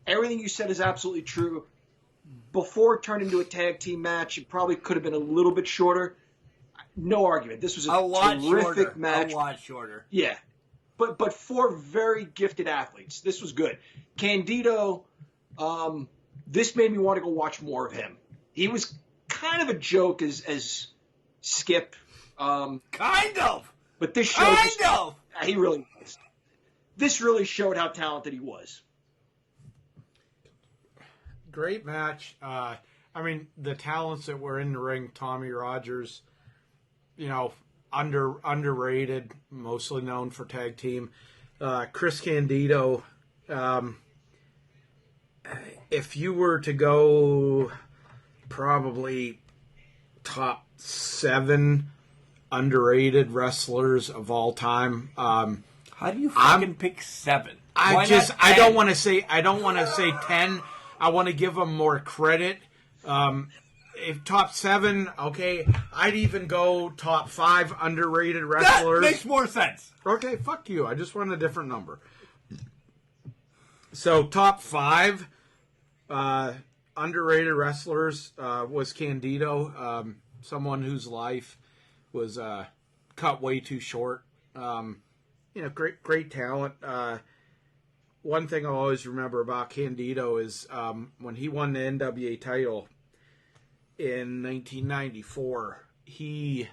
Everything you said is absolutely true. Before it turned into a tag team match, it probably could have been a little bit shorter. No argument. This was a terrific match. A lot shorter. Yeah. But for very gifted athletes. This was good. Candido, this made me want to go watch more of him. He was kind of a joke as Skip. Kind of. But this show he really was. This really showed how talented he was. Great match. I mean, the talents that were in the ring, Tommy Rogers, you know, underrated, mostly known for tag team. Chris Candido, if you were to go probably top 7 underrated wrestlers of all time. How do you fucking pick 7? Why not 10? I don't want to say 10. I want to give them more credit. If top 7, okay, I'd even go top 5 underrated wrestlers. That makes more sense. Okay, fuck you. I just want a different number. So top 5 underrated wrestlers was Candido, someone whose life was cut way too short. Great talent. One thing I'll always remember about Candido is when he won the NWA title in 1994, he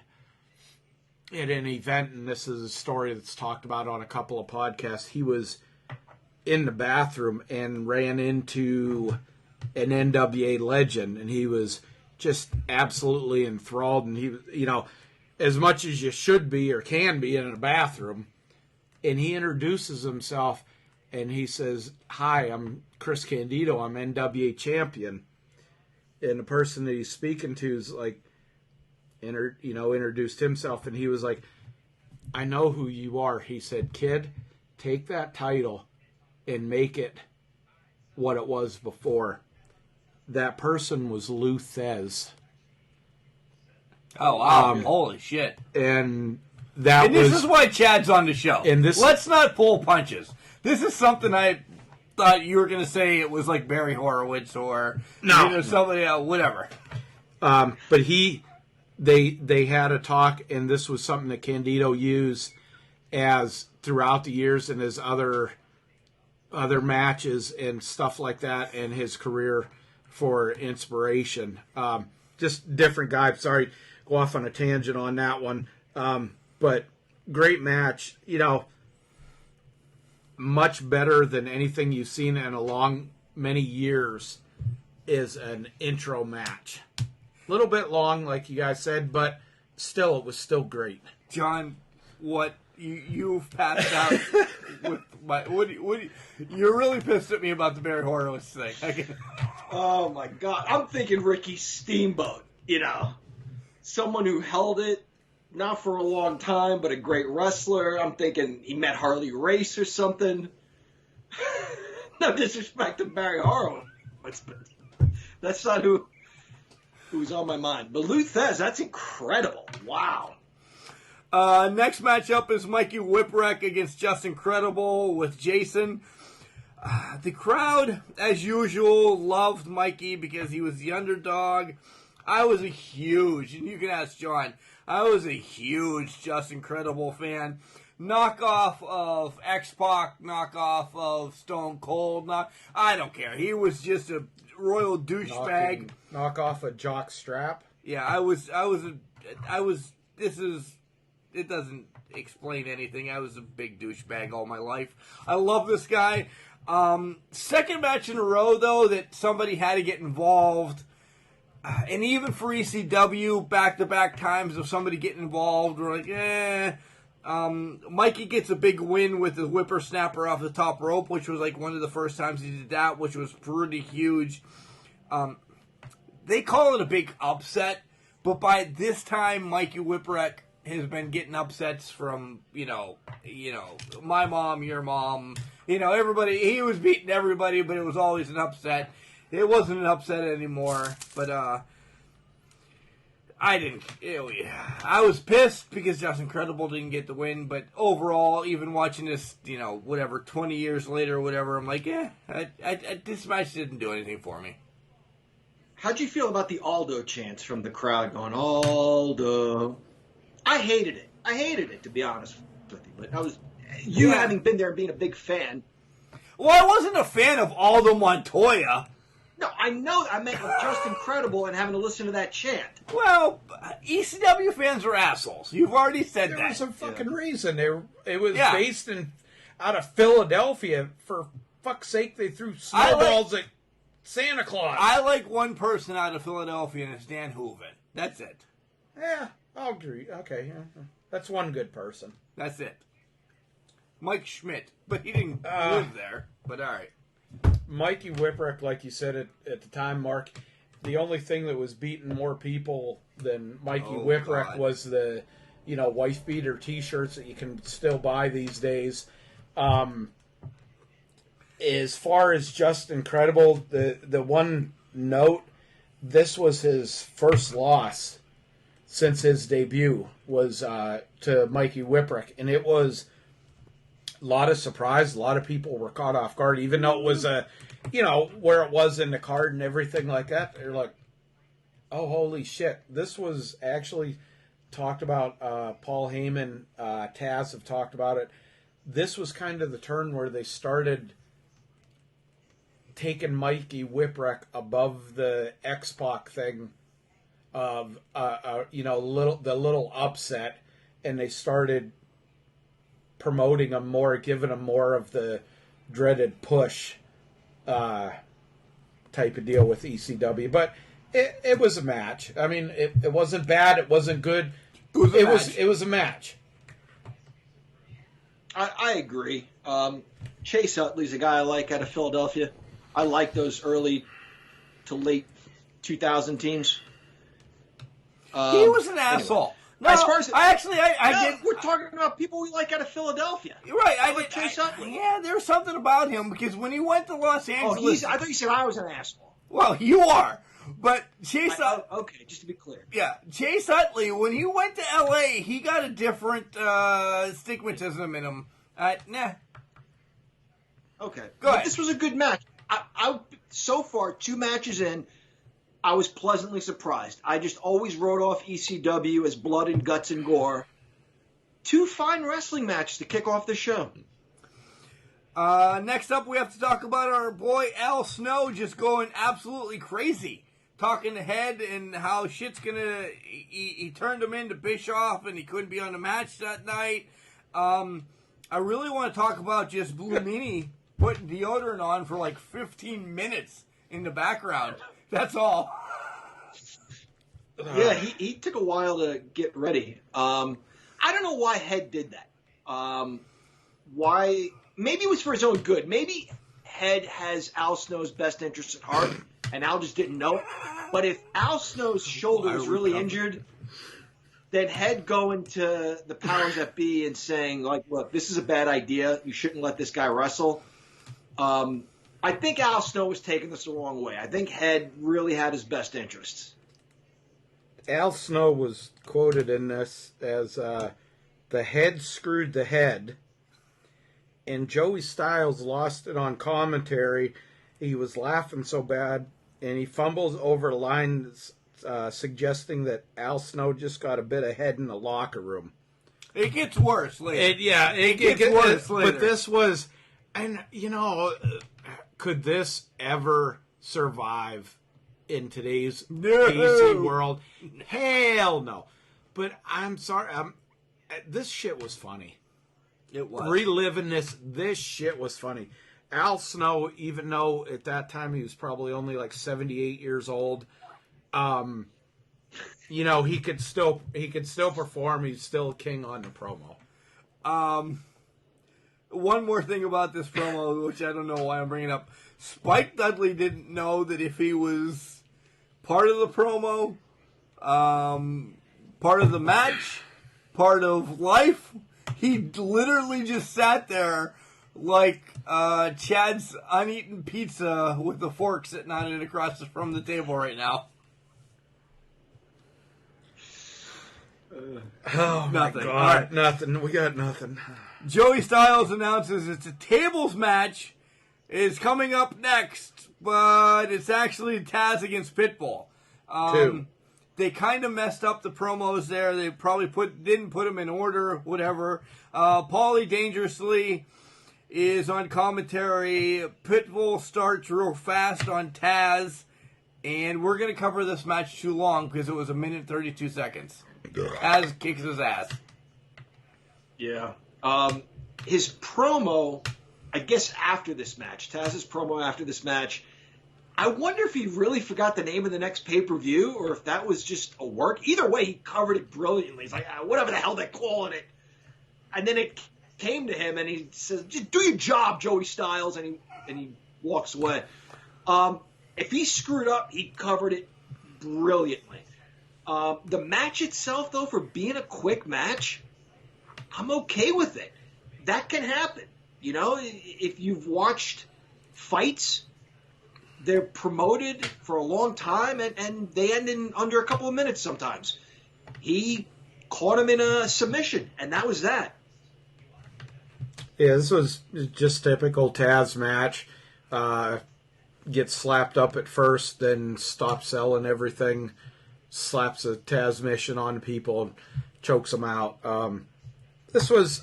at an event, and this is a story that's talked about on a couple of podcasts, he was in the bathroom and ran into an NWA legend, and he was just absolutely enthralled, and he, as much as you should be or can be in a bathroom, and he introduces himself, and he says, "Hi, I'm Chris Candido, I'm NWA champion," and the person that he's speaking to is like, introduced himself, and he was like, "I know who you are." He said, "Kid, take that title and make it what it was before." That person was Lou Thez. Oh, wow. Holy shit. And this is why Chad's on the show. Let's not pull punches. This is something I thought you were going to say it was like Barry Horowitz or somebody else, whatever. But they had a talk, and this was something that Candido used as throughout the years in his other matches and stuff like that, and his career for inspiration. Just different guy. Sorry, go off on a tangent on that one. But great match. Much better than anything you've seen in many years is an intro match. A little bit long, like you guys said, but still, it was still great. John, what you've passed out with my you're really pissed at me about the Barry Horowitz thing. Oh my God, I'm thinking Ricky Steamboat. Someone who held it not for a long time, but a great wrestler. I'm thinking he met Harley Race or something. No disrespect to Barry Horowitz, but that's not who's on my mind. But Lou Thez, that's incredible. Wow. Next matchup is Mikey Whipwreck against Justin Credible with Jason. The crowd, as usual, loved Mikey because he was the underdog. I was and you can ask John, I was a huge Justin Credible fan. Knockoff of X-Pac, knockoff of Stone Cold. I don't care. He was just a royal douchebag. Knockoff of Jock Strap. Yeah, it doesn't explain anything. I was a big douchebag all my life. I love this guy. Second match in a row, though, that somebody had to get involved. And even for ECW, back-to-back times of somebody getting involved, we're like, Mikey gets a big win with the whippersnapper off the top rope, which was like one of the first times he did that, which was pretty huge. They call it a big upset, but by this time, Mikey Whipwreck has been getting upsets from, my mom, your mom, everybody. He was beating everybody, but it was always an upset. It wasn't an upset anymore, but I was pissed because Justin Credible didn't get the win, but overall, even watching this, 20 years later or whatever, I'm like, this match didn't do anything for me. How'd you feel about the Aldo chants from the crowd going, Aldo? I hated it, to be honest with you, but having been there and being a big fan. Well, I wasn't a fan of Aldo Montoya. No, I know. I meant just incredible and having to listen to that chant. Well, ECW fans are assholes. You've already said that. There was a fucking reason. It was based out of Philadelphia. For fuck's sake, they threw snowballs at Santa Claus. I like one person out of Philadelphia, and it's Dan Hooven. That's it. Yeah, I'll agree. Okay, that's one good person. That's it. Mike Schmidt, but he didn't live there. But all right. Mikey Whipwreck, like you said at the time, Mark, the only thing that was beating more people than Mikey Whipwreck was the wife beater T-shirts that you can still buy these days. As far as just incredible, the one note, this was his first loss since his debut was to Mikey Whipwreck, and it was a lot of surprise. A lot of people were caught off guard, even though it was where it was in the card and everything like that. They're like, oh, holy shit. This was actually talked about. Paul Heyman, Taz have talked about it. This was kind of the turn where they started taking Mikey Whipwreck above the X-Pac thing of, the little upset, and they started promoting him more, giving him more of the dreaded push type of deal with ECW. But it was a match. I mean, it wasn't bad. It wasn't good. It was a match. I agree. Chase Utley's a guy I like out of Philadelphia. I like those early to late 2000 teams. He was an asshole. No, as far as I did. We're talking about people we like out of Philadelphia. You're right. I like Chase Utley. Yeah, there was something about him because when he went to Los Angeles. I thought you said I was an asshole. Well, you are. But Chase Utley. Okay, just to be clear. Yeah, Chase Utley, when he went to L.A., he got a different stigmatism in him. Nah. Okay. Go ahead. This was a good match. I so far, 2 matches in, I was pleasantly surprised. I just always wrote off ECW as blood and guts and gore. 2 fine wrestling matches to kick off the show. Next up, we have to talk about our boy Al Snow just going absolutely crazy. Talking ahead and how shit's gonna... He turned him into Bischoff and he couldn't be on the match that night. I really want to talk about just Blue Meanie putting deodorant on for like 15 minutes in the background. That's all. Yeah, he took a while to get ready. I don't know why Head did that. Why? Maybe it was for his own good. Maybe Head has Al Snow's best interest at heart, and Al just didn't know it. But if Al Snow's shoulder was really injured, then Head going to the powers that be and saying, like, look, this is a bad idea. You shouldn't let this guy wrestle. I think Al Snow was taking this the wrong way. I think Head really had his best interests. Al Snow was quoted in this as the Head screwed the Head, and Joey Styles lost it on commentary. He was laughing so bad, and he fumbles over lines suggesting that Al Snow just got a bit of head in the locker room. It gets worse later. It gets worse later. But this was... And, could this ever survive in today's PC world? Hell no. But I'm sorry. This shit was funny. It was. Reliving this shit was funny. Al Snow, even though at that time he was probably only like 78 years old, he could still perform. He's still king on the promo. One more thing about this promo, which I don't know why I'm bringing up. Spike Dudley didn't know that if he was part of the promo, part of the match, part of life, he literally just sat there like Chad's uneaten pizza with the fork sitting on it across from the table right now. Oh, nothing. My God. Right. Nothing. We got nothing. Joey Styles announces it's a tables match. Is coming up next, but it's actually Taz against Pitbull. They kind of messed up the promos there. They probably didn't put them in order, whatever. Paulie Dangerously is on commentary. Pitbull starts real fast on Taz, and we're going to cover this match too long because it was 1 minute 32 seconds. Taz kicks his ass. Yeah. His promo, I guess after this match, Taz's promo after this match, I wonder if he really forgot the name of the next pay-per-view or if that was just a work. Either way, he covered it brilliantly. He's like, whatever the hell they're calling it. And then it came to him and he says, just do your job, Joey Styles, and he walks away. If he screwed up, he covered it brilliantly. The match itself, though, for being a quick match, I'm okay with it. That can happen. You know, if you've watched fights, they're promoted for a long time, and they end in under a couple of minutes sometimes. He caught him in a submission, and that was that. Yeah, this was just typical Taz match. Gets slapped up at first, then stops selling everything, slaps a Taz mission on people, and chokes them out. This was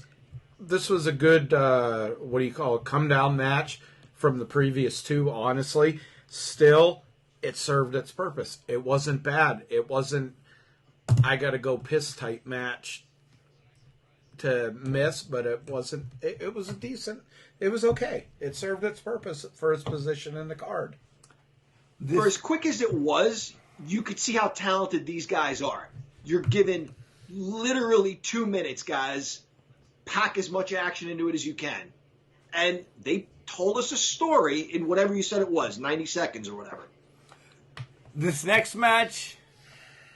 a good come down match from the previous two. Honestly, still it served its purpose. It wasn't bad. It wasn't I gotta go piss type match to miss, but it wasn't. It was a decent. It was okay. It served its purpose for its position in the card. For as quick as it was, you could see how talented these guys are. You're given literally 2 minutes, guys. Pack as much action into it as you can. And they told us a story in whatever you said it was, 90 seconds or whatever. This next match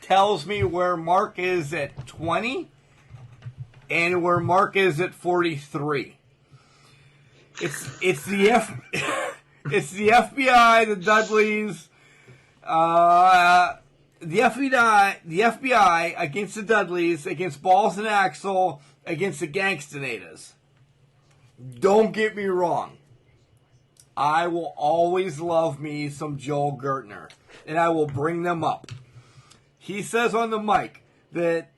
tells me where Mark is at 20 and where Mark is at 43. It's the FBI, the Dudleys, the FBI against the Dudleys, against Balls and Axel, against the Gangstinatas. Don't get me wrong. I will always love me some Joel Gertner, and I will bring them up. He says on the mic that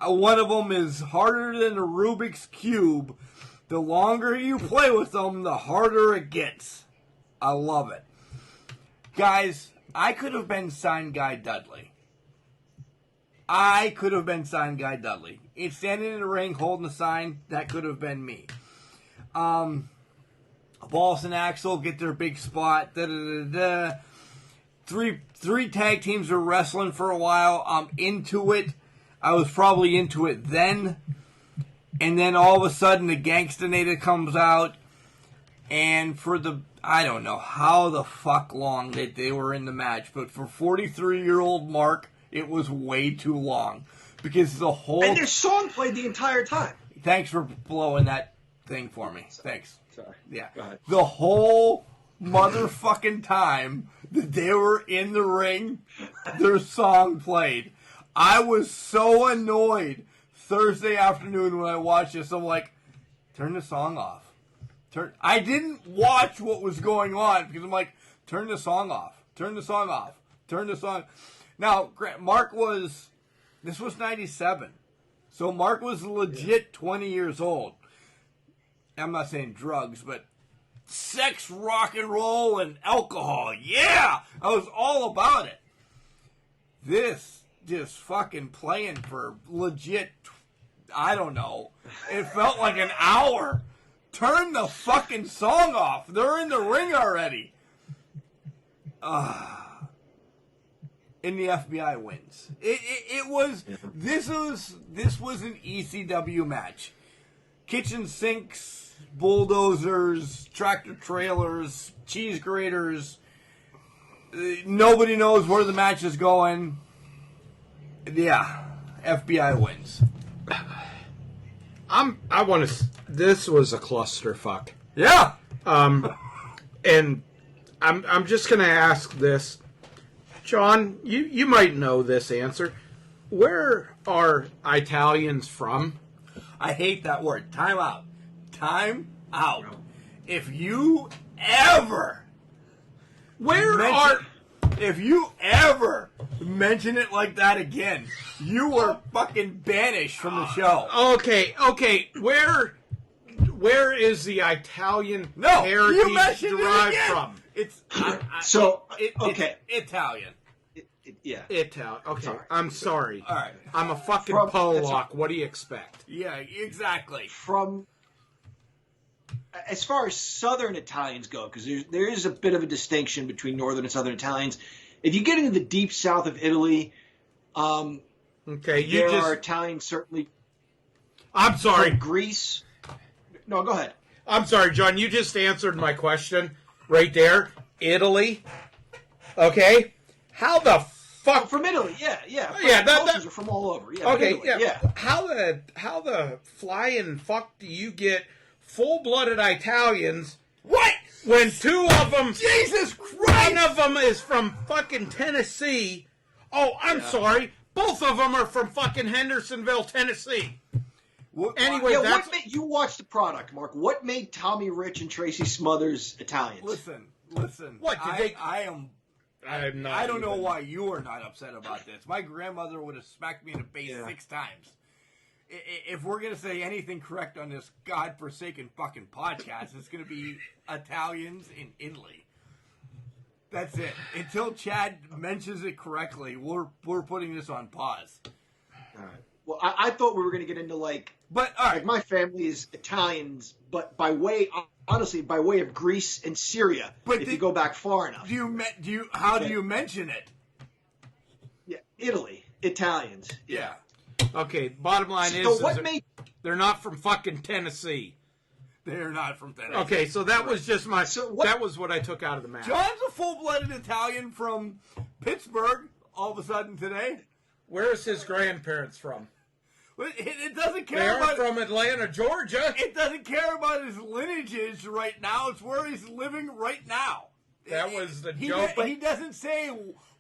one of them is harder than a Rubik's Cube. The longer you play with them, the harder it gets. I love it. Guys, I could have been Sign Guy Dudley. It's standing in the ring holding the sign. That could have been me. Balls and Axel get their big spot. Three tag teams are wrestling for a while. I'm into it. I was probably into it then. And then all of a sudden the Gangstanata comes out. And for I don't know how the fuck long that they were in the match. But for 43-year-old Mark, it was way too long. Because the whole... And their song played the entire time. Thanks for blowing that thing for me. Thanks. Sorry. Yeah. Go ahead. The whole motherfucking time that they were in the ring, their song played. I was so annoyed Thursday afternoon when I watched this. I'm like, turn the song off. I didn't watch what was going on because I'm like, turn the song off. Now, this was 97. So Mark was legit 20 years old. I'm not saying drugs, but sex, rock and roll, and alcohol. Yeah! I was all about it. This just fucking playing for legit, I don't know. It felt like an hour. Turn the fucking song off. They're in the ring already. And the FBI wins. This was an ECW match. Kitchen sinks, bulldozers, tractor trailers, cheese graters. Nobody knows where the match is going. Yeah, FBI wins. This was a clusterfuck. Yeah. And I'm just gonna ask this, John. You might know this answer. Where are Italians from? I hate that word. Time out. If you ever mention it like that again, you were fucking banished from the show. Okay. Where is the Italian heritage derived from? It's okay. It's Italian. Yeah. Italian. Okay. Sorry. I'm sorry. All right. I'm a fucking Pollock. What do you expect? Yeah, exactly. As far as Southern Italians go, because there is a bit of a distinction between Northern and Southern Italians. If you get into the deep south of Italy, are Italians certainly. I'm sorry. Greece. No, go ahead. I'm sorry, John. You just answered my question right there. Italy. Okay. How the fuck? From Italy, yeah. Yeah, cultures are from all over. Yeah, Okay, Italy, yeah. How the flying fuck do you get full-blooded Italians? What? When two of them, Jesus Christ! one of them is from fucking Tennessee. Oh, I'm sorry. Both of them are from fucking Hendersonville, Tennessee. Anyway, that's... what made you watch the product, Mark? What made Tommy Rich and Tracy Smothers Italians? Listen. What did they? I'm not. I don't know why you are not upset about this. My grandmother would have smacked me in the face 6 times. If we're gonna say anything correct on this godforsaken fucking podcast, it's gonna be Italians in Italy. That's it. Until Chad mentions it correctly, we're putting this on pause. All right. Well, I thought we were going to get into like all right. Like my family is Italians, but by way of Greece and Syria. But if you go back far enough, how do you mention it? Yeah, Italy, Italians. Yeah. Okay. Bottom line they're not from fucking Tennessee. They're not from Tennessee. Okay, so that was just that was what I took out of the match. John's a full-blooded Italian from Pittsburgh. All of a sudden today. Where's his grandparents from? It doesn't care about... They're from Atlanta, Georgia. It doesn't care about his lineages right now. It's where he's living right now. That was the joke. He doesn't say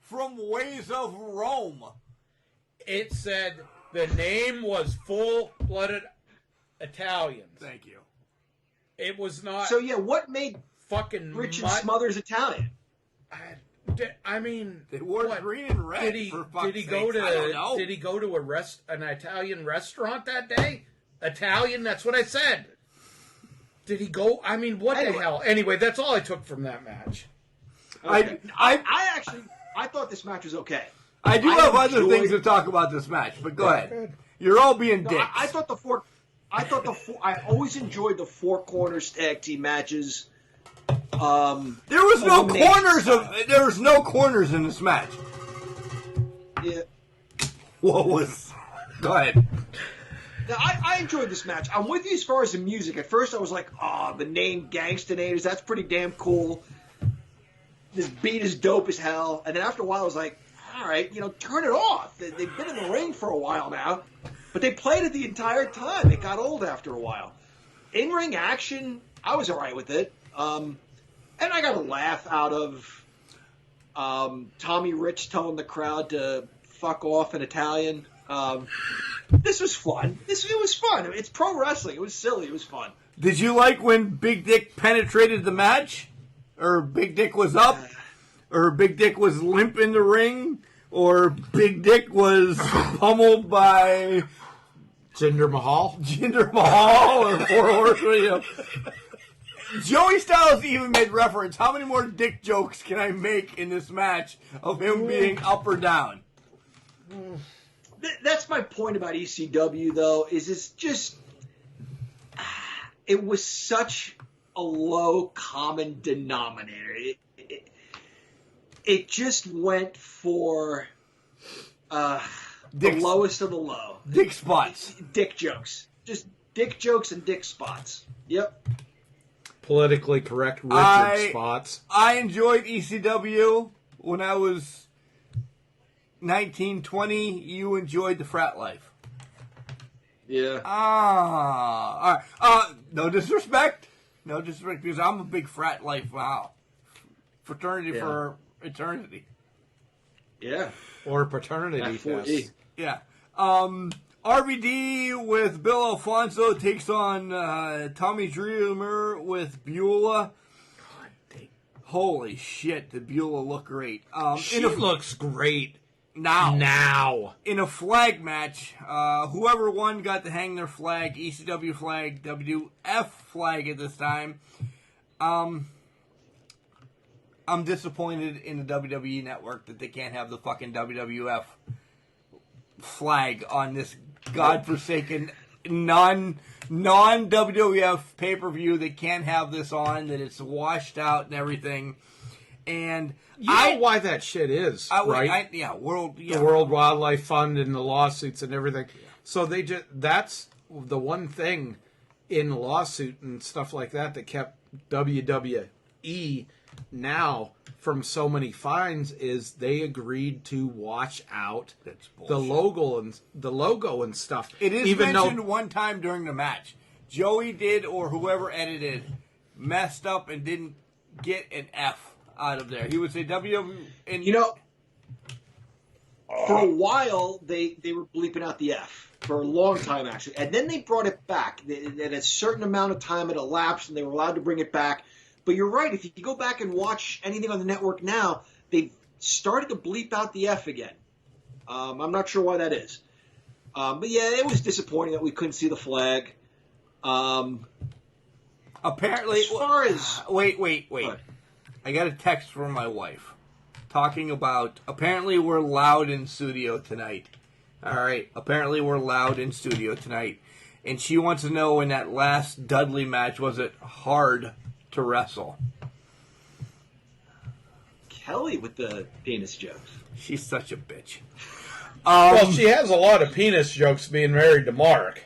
from ways of Rome. It said the name was full-blooded Italians. Thank you. It was not... So, yeah, what made fucking Rich and Smothers Italian? I mean, they wore green and red. Did he go to an Italian restaurant that day? Italian, that's what I said. Did he go? I mean, what the hell? Anyway, that's all I took from that match. Okay. I thought this match was okay. I have other things to talk about this match, but go ahead. You're all being dicks. I always enjoyed the Four Corners tag team matches. There was no corners in this match. Yeah. Go ahead. Now, I enjoyed this match. I'm with you as far as the music. At first, I was like, the name Gangstanators, that's pretty damn cool. This beat is dope as hell. And then after a while, I was like, all right, turn it off. They've been in the ring for a while now. But they played it the entire time. It got old after a while. In-ring action, I was all right with it. And I got a laugh out of Tommy Rich telling the crowd to fuck off in Italian. This was fun. It was fun. It's pro wrestling. It was silly. It was fun. Did you like when Big Dick penetrated the match? Or Big Dick was up? Or Big Dick was limp in the ring? Or Big Dick was pummeled by... Jinder Mahal? Or Four Horsemen, Joey Styles even made reference. How many more dick jokes can I make in this match of him being up or down? That's my point about ECW, though, is it's just... It was such a low common denominator. It just went for the lowest of the low. Dick spots. Dick jokes. Just dick jokes and dick spots. Yep. Politically correct Richard spots. I enjoyed ECW when I was 19, 20. You enjoyed the frat life. Yeah. All right. No disrespect. No disrespect, because I'm a big frat life. Wow. Fraternity for eternity. Yeah. Or paternity fest. Yeah. RVD with Bill Alfonso takes on Tommy Dreamer with Beulah. Holy shit, did Beulah look great. She looks great. Now. In a flag match, whoever won got to hang their flag, ECW flag, WF flag at this time. I'm disappointed in the WWE network that they can't have the fucking WWF flag on this godforsaken non-WWF pay-per-view. They can't have this on, that it's washed out and everything. And you know why that shit is, right? The World Wildlife Fund and the lawsuits and everything. Yeah. So that's the one thing in the lawsuit and stuff like that kept WWE now from so many fines is they agreed to watch out the logo and stuff. It is even mentioned one time during the match. Joey did, or whoever edited, messed up and didn't get an F out of there. He would say WWE. And for a while they were bleeping out the F. For a long time, actually. And then they brought it back. At a certain amount of time, it elapsed, and they were allowed to bring it back. But you're right. If you go back and watch anything on the network now, they've started to bleep out the F again. I'm not sure why that is. But, yeah, it was disappointing that we couldn't see the flag. Apparently, as far as... Wait. I got a text from my wife talking about, apparently we're loud in studio tonight. All right, apparently we're loud in studio tonight. And she wants to know, in that last Dudley match, was it hard to wrestle? Kelly with the penis jokes. She's such a bitch. Well, she has a lot of penis jokes being married to Mark.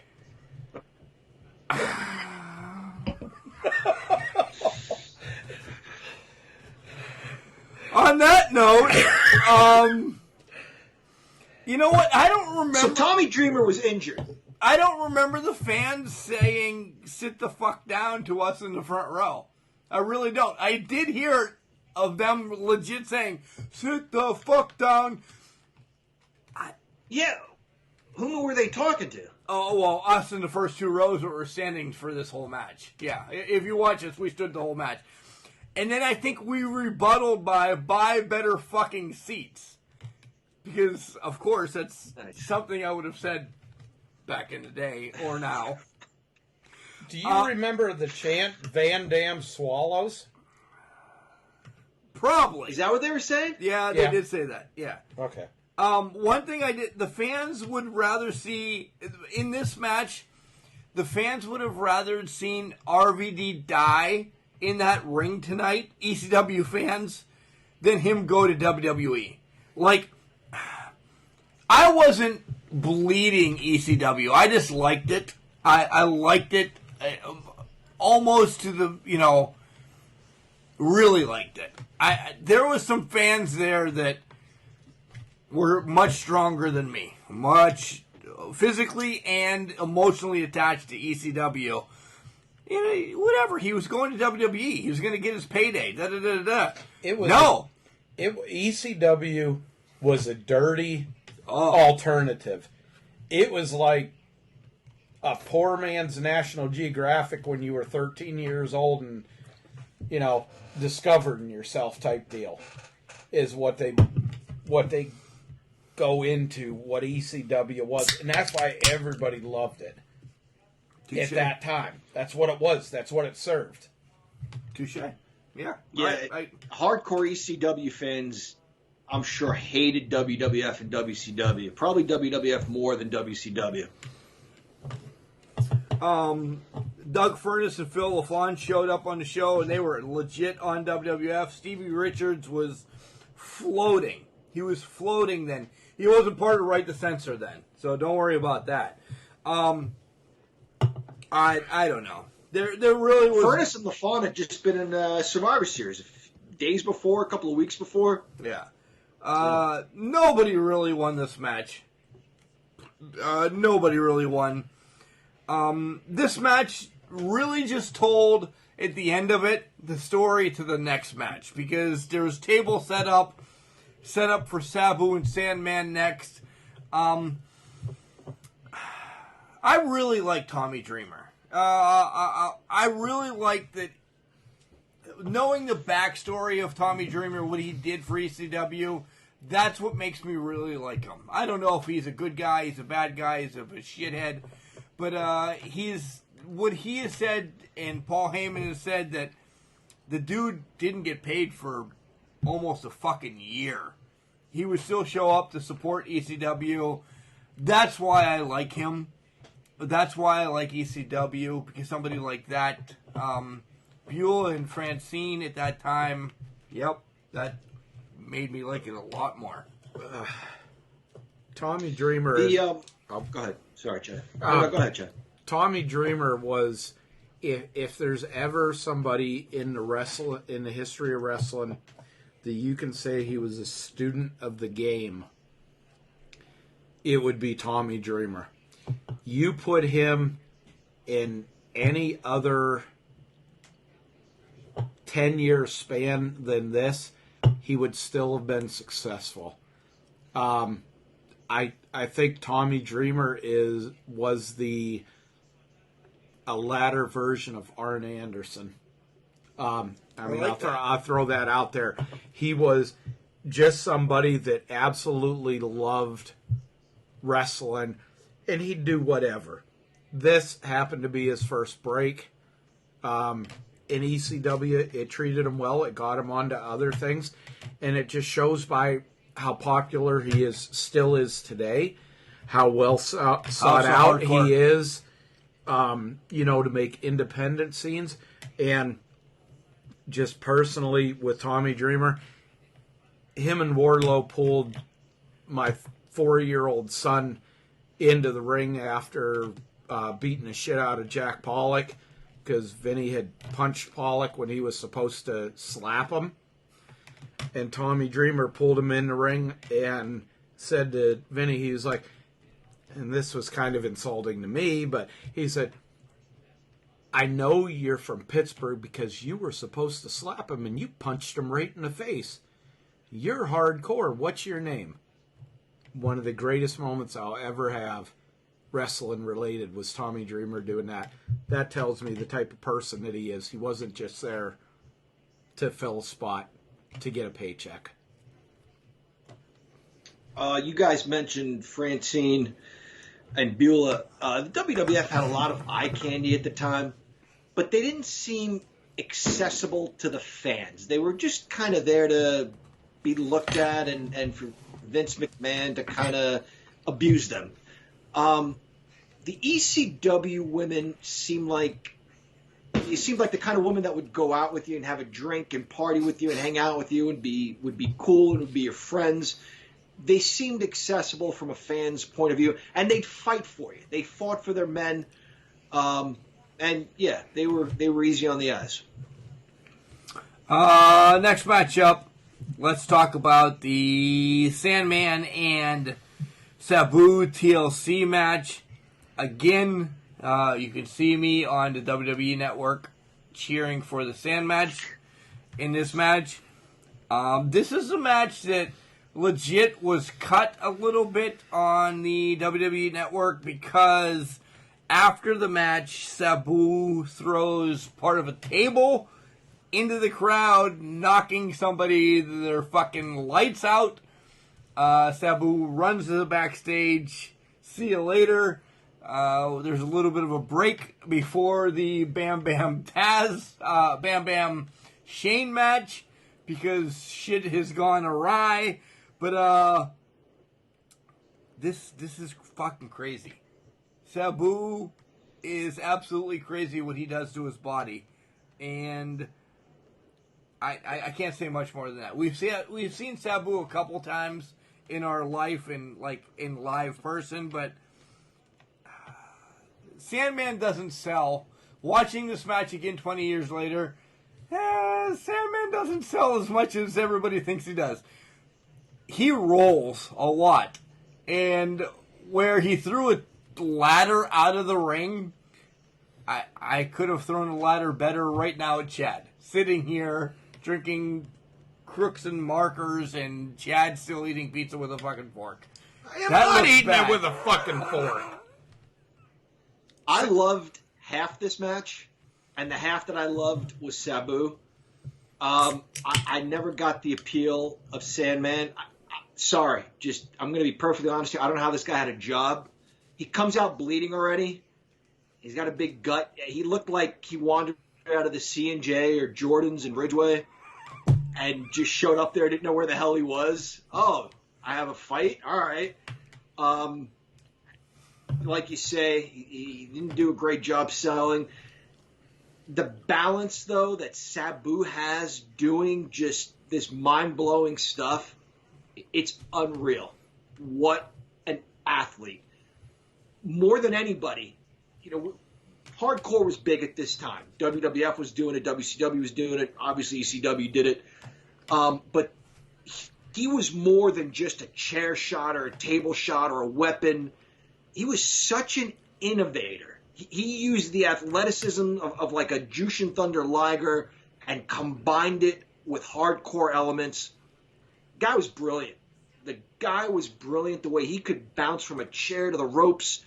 On that note, you know what? I don't remember. So Tommy Dreamer was injured. I don't remember the fans saying, sit the fuck down to us in the front row. I really don't. I did hear of them legit saying, sit the fuck down. Yeah. Who were they talking to? Oh, well, us in the first two rows that were standing for this whole match. Yeah, if you watch us, we stood the whole match. And then I think we rebutted by buy better fucking seats. Because, of course, that's something I would have said back in the day or now. Do you remember the chant, Van Dam Swallows? Probably. Is that what they were saying? Yeah, they did say that. Yeah. Okay. One thing I did, the fans would rather see, in this match, the fans would have rather seen RVD die in that ring tonight, ECW fans, than him go to WWE. Like, I wasn't bleeding ECW. I just liked it. I liked it almost to the, really liked it. There was some fans there that were much stronger than me. Much physically and emotionally attached to ECW. Whatever. He was going to WWE. He was going to get his payday. ECW was a dirty alternative. It was like a poor man's National Geographic when you were 13 years old and, discovering yourself type deal is what they go into what ECW was. And that's why everybody loved it at that time. That's what it was. That's what it served. Touche. Yeah. Yeah. Hardcore ECW fans, I'm sure, hated WWF and WCW. Probably WWF more than WCW. Doug Furness and Phil LaFon showed up on the show, and they were legit on WWF. Stevie Richards was floating. He was floating then. He wasn't part of Right to Censor then, so don't worry about that. I don't know. There really was... Furness and LaFon had just been in Survivor Series days before, a couple of weeks before. Yeah. Nobody really won this match. Nobody really won. This match really just told, at the end of it, the story to the next match. Because there was table set up for Sabu and Sandman next. I really like Tommy Dreamer. I really like that, knowing the backstory of Tommy Dreamer, what he did for ECW, that's what makes me really like him. I don't know if he's a good guy, he's a bad guy, he's a shithead, but what he has said, and Paul Heyman has said, that the dude didn't get paid for almost a fucking year. He would still show up to support ECW. That's why I like him. That's why I like ECW, because somebody like that, Beulah and Francine at that time, that made me like it a lot more. Tommy Dreamer... Go ahead. Sorry, Chad. Go ahead, Chad. Tommy Dreamer was if there's ever somebody in the history of wrestling that you can say he was a student of the game, it would be Tommy Dreamer. You put him in any other 10-year span than this, he would still have been successful. I think Tommy Dreamer was a latter version of Arn Anderson. I'll throw that out there. He was just somebody that absolutely loved wrestling, and he'd do whatever. This happened to be his first break. In ECW, it treated him well. It got him onto other things, and it just shows by how popular he still is today, how well sought out he is. To make independent scenes. And just personally with Tommy Dreamer, him and Wardlow pulled my 4-year-old son into the ring after beating the shit out of Jack Pollock because Vinny had punched Pollock when he was supposed to slap him. And Tommy Dreamer pulled him in the ring and said to Vinny, he was like, and this was kind of insulting to me, but he said, I know you're from Pittsburgh because you were supposed to slap him and you punched him right in the face. You're hardcore. What's your name? One of the greatest moments I'll ever have wrestling related was Tommy Dreamer doing that. That tells me the type of person that he is. He wasn't just there to fill a spot to get a paycheck. You guys mentioned Francine and Beulah. The WWF had a lot of eye candy at the time, but they didn't seem accessible to the fans. They were just kind of there to be looked at and for Vince McMahon to kind of abuse them. The ECW women seemed like the kind of woman that would go out with you and have a drink and party with you and hang out with you and would be cool and would be your friends. They seemed accessible from a fan's point of view, and they'd fight for you. They fought for their men, and yeah, they were easy on the eyes. Next matchup, let's talk about the Sandman and Sabu TLC match. Again, you can see me on the WWE Network cheering for the Sand match. In this match, this is a match that legit was cut a little bit on the WWE Network because after the match, Sabu throws part of a table into the crowd, knocking somebody their fucking lights out. Sabu runs to the backstage. See you later. There's a little bit of a break before the Bam Bam Shane match because shit has gone awry. But this is fucking crazy. Sabu is absolutely crazy what he does to his body, and I can't say much more than that. We've seen Sabu a couple times in our life in live person, but Sandman doesn't sell. Watching this match again 20 years later, Sandman doesn't sell as much as everybody thinks he does. He rolls a lot. And where he threw a ladder out of the ring, I could have thrown a ladder better right now at Chad. Sitting here, drinking Crooks and Markers, and Chad still eating pizza with a fucking fork. I am not eating it with a fucking fork. I loved half this match, and the half that I loved was Sabu. I never got the appeal of Sandman. Sorry, I'm going to be perfectly honest here. I don't know how this guy had a job. He comes out bleeding already. He's got a big gut. He looked like he wandered out of the C&J or Jordan's in Ridgeway and just showed up there, didn't know where the hell he was. Oh, I have a fight? All right. Like you say, he didn't do a great job selling. The balance, though, that Sabu has doing just this mind-blowing stuff, it's unreal. What an athlete. More than anybody, hardcore was big at this time. WWF was doing it. WCW was doing it. Obviously, ECW did it. But he was more than just a chair shot or a table shot or a weapon. He was such an innovator. He used the athleticism of like a Jushin Thunder Liger and combined it with hardcore elements. Guy was brilliant. The guy was brilliant the way he could bounce from a chair to the ropes.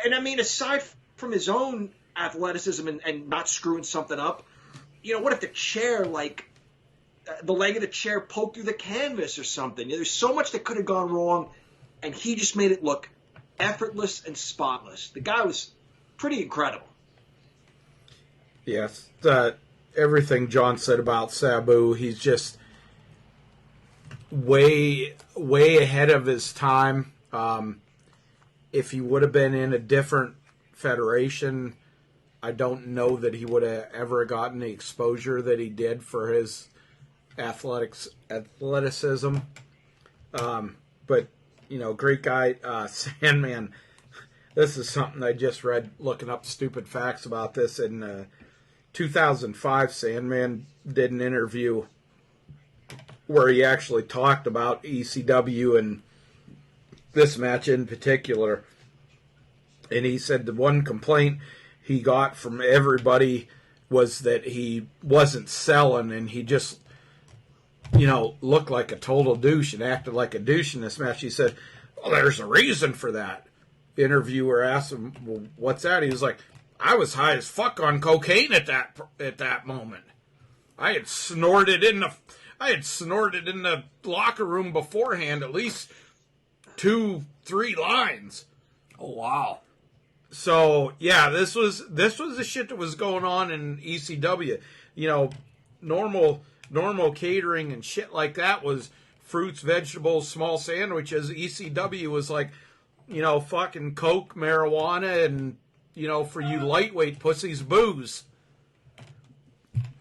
And I mean, aside from his own athleticism and not screwing something up, what if the chair, like, the leg of the chair poked through the canvas or something? There's so much that could have gone wrong, and he just made it look effortless and spotless. The guy was pretty incredible. Yes, everything John said about Sabu, he's just way ahead of his time. If he would have been in a different federation, I don't know that he would have ever gotten the exposure that he did for his athleticism. But, great guy. Sandman, this is something I just read looking up stupid facts about this. In 2005, Sandman did an interview where he actually talked about ECW and this match in particular. And he said the one complaint he got from everybody was that he wasn't selling, and he just, looked like a total douche and acted like a douche in this match. He said, well, there's a reason for that. The interviewer asked him, well, what's that? He was like, I was high as fuck on cocaine at that moment. I had snorted in the locker room beforehand at least 2-3 lines. Oh, wow. So, yeah, this was the shit that was going on in ECW. Normal catering and shit like that was fruits, vegetables, small sandwiches. ECW was like, fucking coke, marijuana, and, for you lightweight pussies, booze.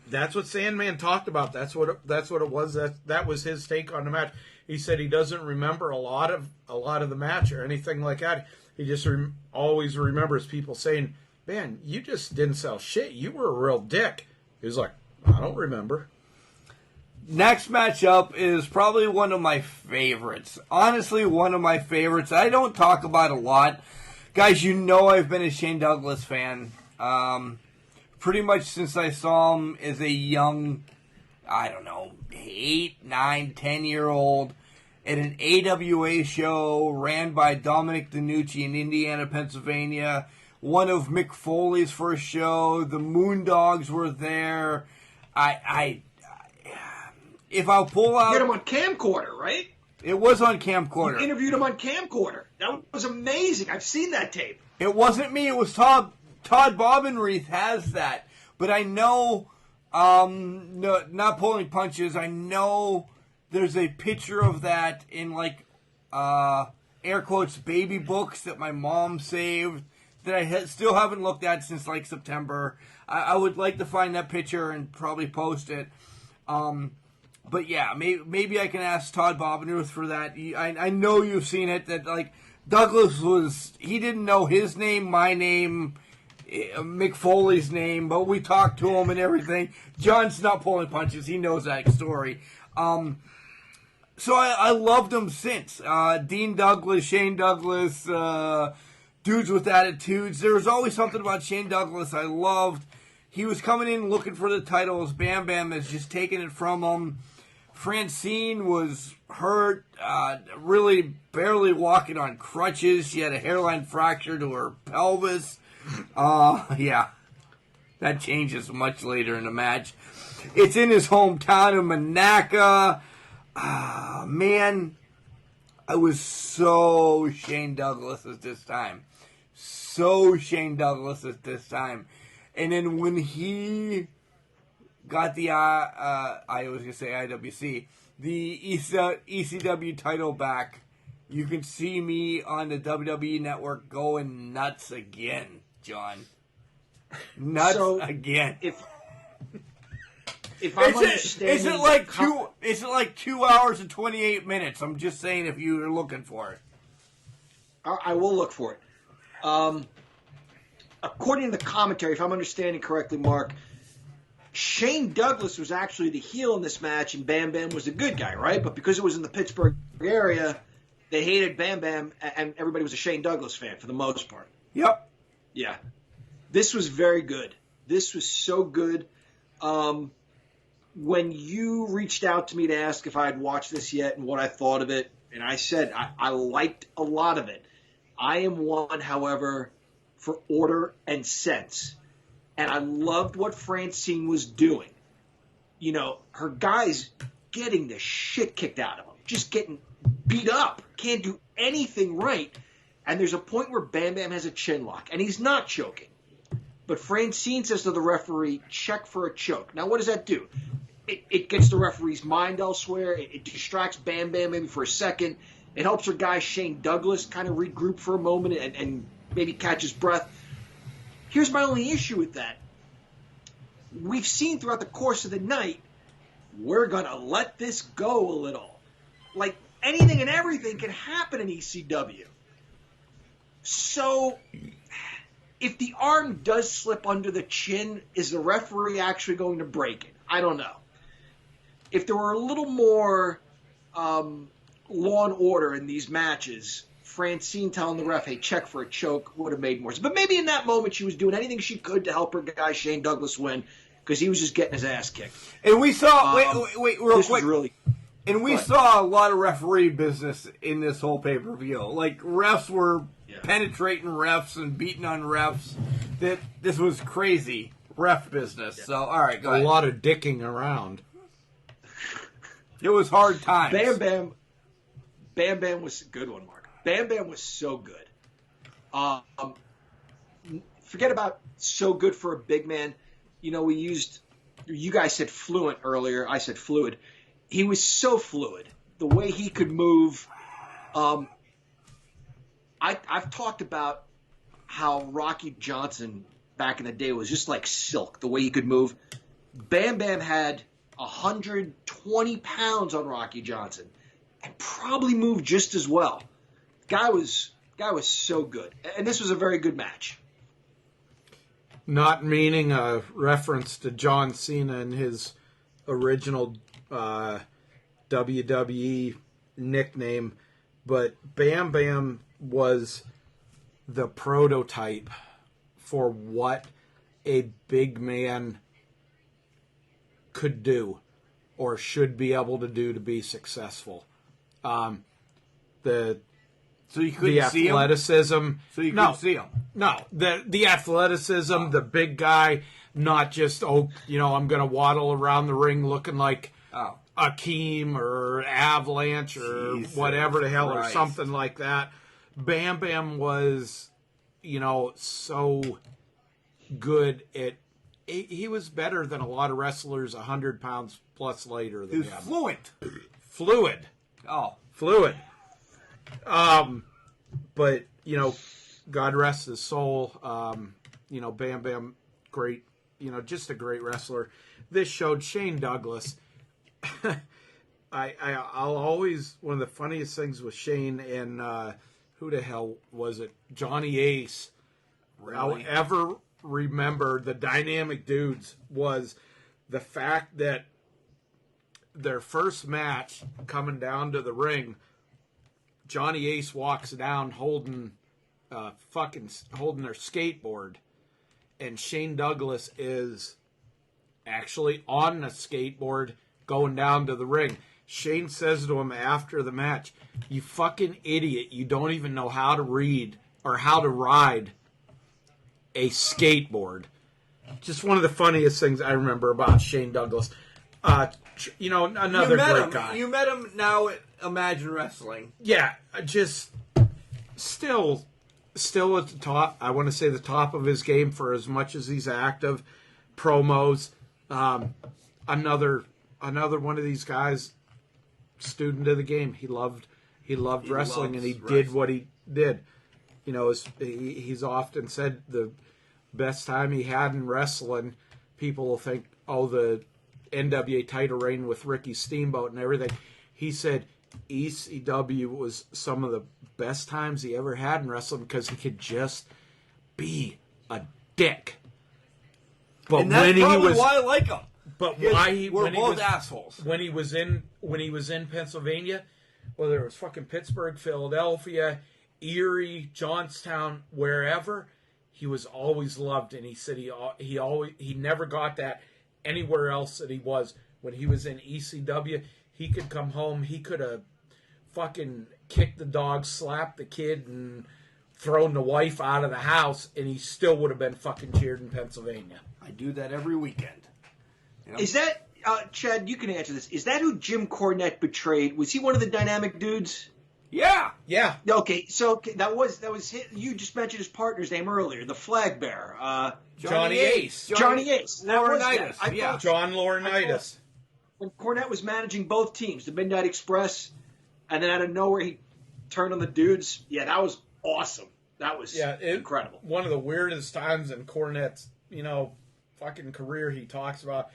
That's what Sandman talked about. That's what it was. That was his take on the match. He said he doesn't remember a lot of the match or anything like that. He just always remembers people saying, man, you just didn't sell shit. You were a real dick. He was like, I don't remember. Next matchup is probably one of my favorites. Honestly, one of my favorites. I don't talk about a lot. Guys, I've been a Shane Douglas fan. Pretty much since I saw him as a young, 8, 9, 10-year-old at an AWA show ran by Dominic DiNucci in Indiana, Pennsylvania. One of Mick Foley's first show. The Moondogs were there. If I'll pull out... You had him on camcorder, right? It was on camcorder. You interviewed him on camcorder. That was amazing. I've seen that tape. It wasn't me. It was Todd Bobenreath has that. But I know, no, not pulling punches, I know there's a picture of that in, air quotes, baby books that my mom saved that I still haven't looked at since, September. I would like to find that picture and probably post it. But, yeah, maybe I can ask Todd Bobenreath for that. I know you've seen it, that, Douglas he didn't know his name, my name, Mick Foley's name, but we talked to him and everything. John's not pulling punches. He knows that story. So I loved him since. Dean Douglas, Shane Douglas, dudes with attitudes. There was always something about Shane Douglas I loved. He was coming in looking for the titles. Bam Bam has just taken it from him. Francine was hurt, really barely walking on crutches. She had a hairline fracture to her pelvis. Yeah, that changes much later in the match. It's in his hometown of Monaco. Man, I was so Shane Douglas at this time. And then when he got the, I was going to say IWC, the ECW title back, you can see me on the WWE Network going nuts again, John. Nuts again. If I'm understanding, is it like 2 hours and 28 minutes? I'm just saying if you're looking for it. I will look for it. according to the commentary, if I'm understanding correctly, Mark, Shane Douglas was actually the heel in this match, and Bam Bam was the good guy, right? But because it was in the Pittsburgh area, they hated Bam Bam, and everybody was a Shane Douglas fan for the most part. Yep. Yeah. This was very good. This was so good. When you reached out to me to ask if I had watched this yet and what I thought of it, and I said I liked a lot of it. I am one, however, for order and sense. And I loved what Francine was doing. You know, her guy's getting the shit kicked out of him. Just getting beat up. Can't do anything right. And there's a point where Bam Bam has a chin lock, and he's not choking. But Francine says to the referee, check for a choke. Now, what does that do? It gets the referee's mind elsewhere. It distracts Bam Bam maybe for a second. It helps her guy Shane Douglas kind of regroup for a moment and maybe catch his breath. Here's my only issue with that. We've seen throughout the course of the night, we're going to let this go a little. Like, anything and everything can happen in ECW. So, if the arm does slip under the chin, is the referee actually going to break it? I don't know. If there were a little more law and order in these matches, Francine telling the ref, hey, check for a choke, would have made more sense. But maybe in that moment she was doing anything she could to help her guy Shane Douglas win because he was just getting his ass kicked. And we saw, wait, real this quick. Was really, and we saw a lot of referee business in this whole pay-per-view. Like, refs were penetrating refs and beating on refs. This was crazy ref business. Yeah. So, all right, go ahead. A lot of dicking around. It was hard times. Bam Bam was a good one, Mark. Bam Bam was so good. Forget about so good for a big man. You know, you guys said fluent earlier. I said fluid. He was so fluid. The way he could move. I've talked about how Rocky Johnson back in the day was just like silk, the way he could move. Bam Bam had 120 pounds on Rocky Johnson and probably moved just as well. Guy was so good. And this was a very good match. Not meaning a reference to John Cena and his original WWE nickname, but Bam Bam was the prototype for what a big man could do or should be able to do to be successful. So you couldn't see him? Athleticism. So you couldn't see him? No. The athleticism, the big guy, not just, I'm going to waddle around the ring looking like Akeem or Avalanche or whatever the hell or something like that. Bam Bam was, so good at... He was better than a lot of wrestlers 100 pounds plus later than him. He was fluent. Fluid. Oh. Fluid. But, God rest his soul. Bam Bam, great, just a great wrestler. This showed Shane Douglas. I'll always, one of the funniest things with Shane and, who the hell was it? Johnny Ace. Really? I'll ever remember the dynamic dudes was the fact that their first match coming down to the ring, Johnny Ace walks down holding their skateboard, and Shane Douglas is actually on the skateboard going down to the ring. Shane says to him after the match, "You fucking idiot, you don't even know how to read or how to ride a skateboard." Just one of the funniest things I remember about Shane Douglas. Another great guy. You met him now at Imagine Wrestling. Yeah, just still at the top. I want to say the top of his game for as much as he's active. Promos. Another one of these guys, student of the game. He loved wrestling, and he did what he did. He's often said the best time he had in wrestling, people will think, the NWA title reign with Ricky Steamboat and everything. He said ECW was some of the best times he ever had in wrestling because he could just be a dick. But And that's when he probably was, why I like him. but why he We're when he both was assholes. when he was in Pennsylvania, whether it was fucking Pittsburgh, Philadelphia, Erie, Johnstown, wherever, he was always loved, and he said he never got that anywhere else that he was. When he was in ECW, he could come home, he could have fucking kicked the dog, slapped the kid, and thrown the wife out of the house, and he still would have been fucking cheered in Pennsylvania. I do that every weekend. You know? Is that, Chad, you can answer this. Is that who Jim Cornette betrayed? Was he one of the dynamic dudes? Yeah. Yeah. Okay, so that was his, you just mentioned his partner's name earlier, the flag bearer. Johnny Ace. Johnny Ace. That was that. Laurinaitis, I yeah. thought- John Laurinaitis. When Cornette was managing both teams, the Midnight Express, and then out of nowhere he turned on the dudes. Yeah, that was awesome. That was incredible. One of the weirdest times in Cornette's, fucking career he talks about.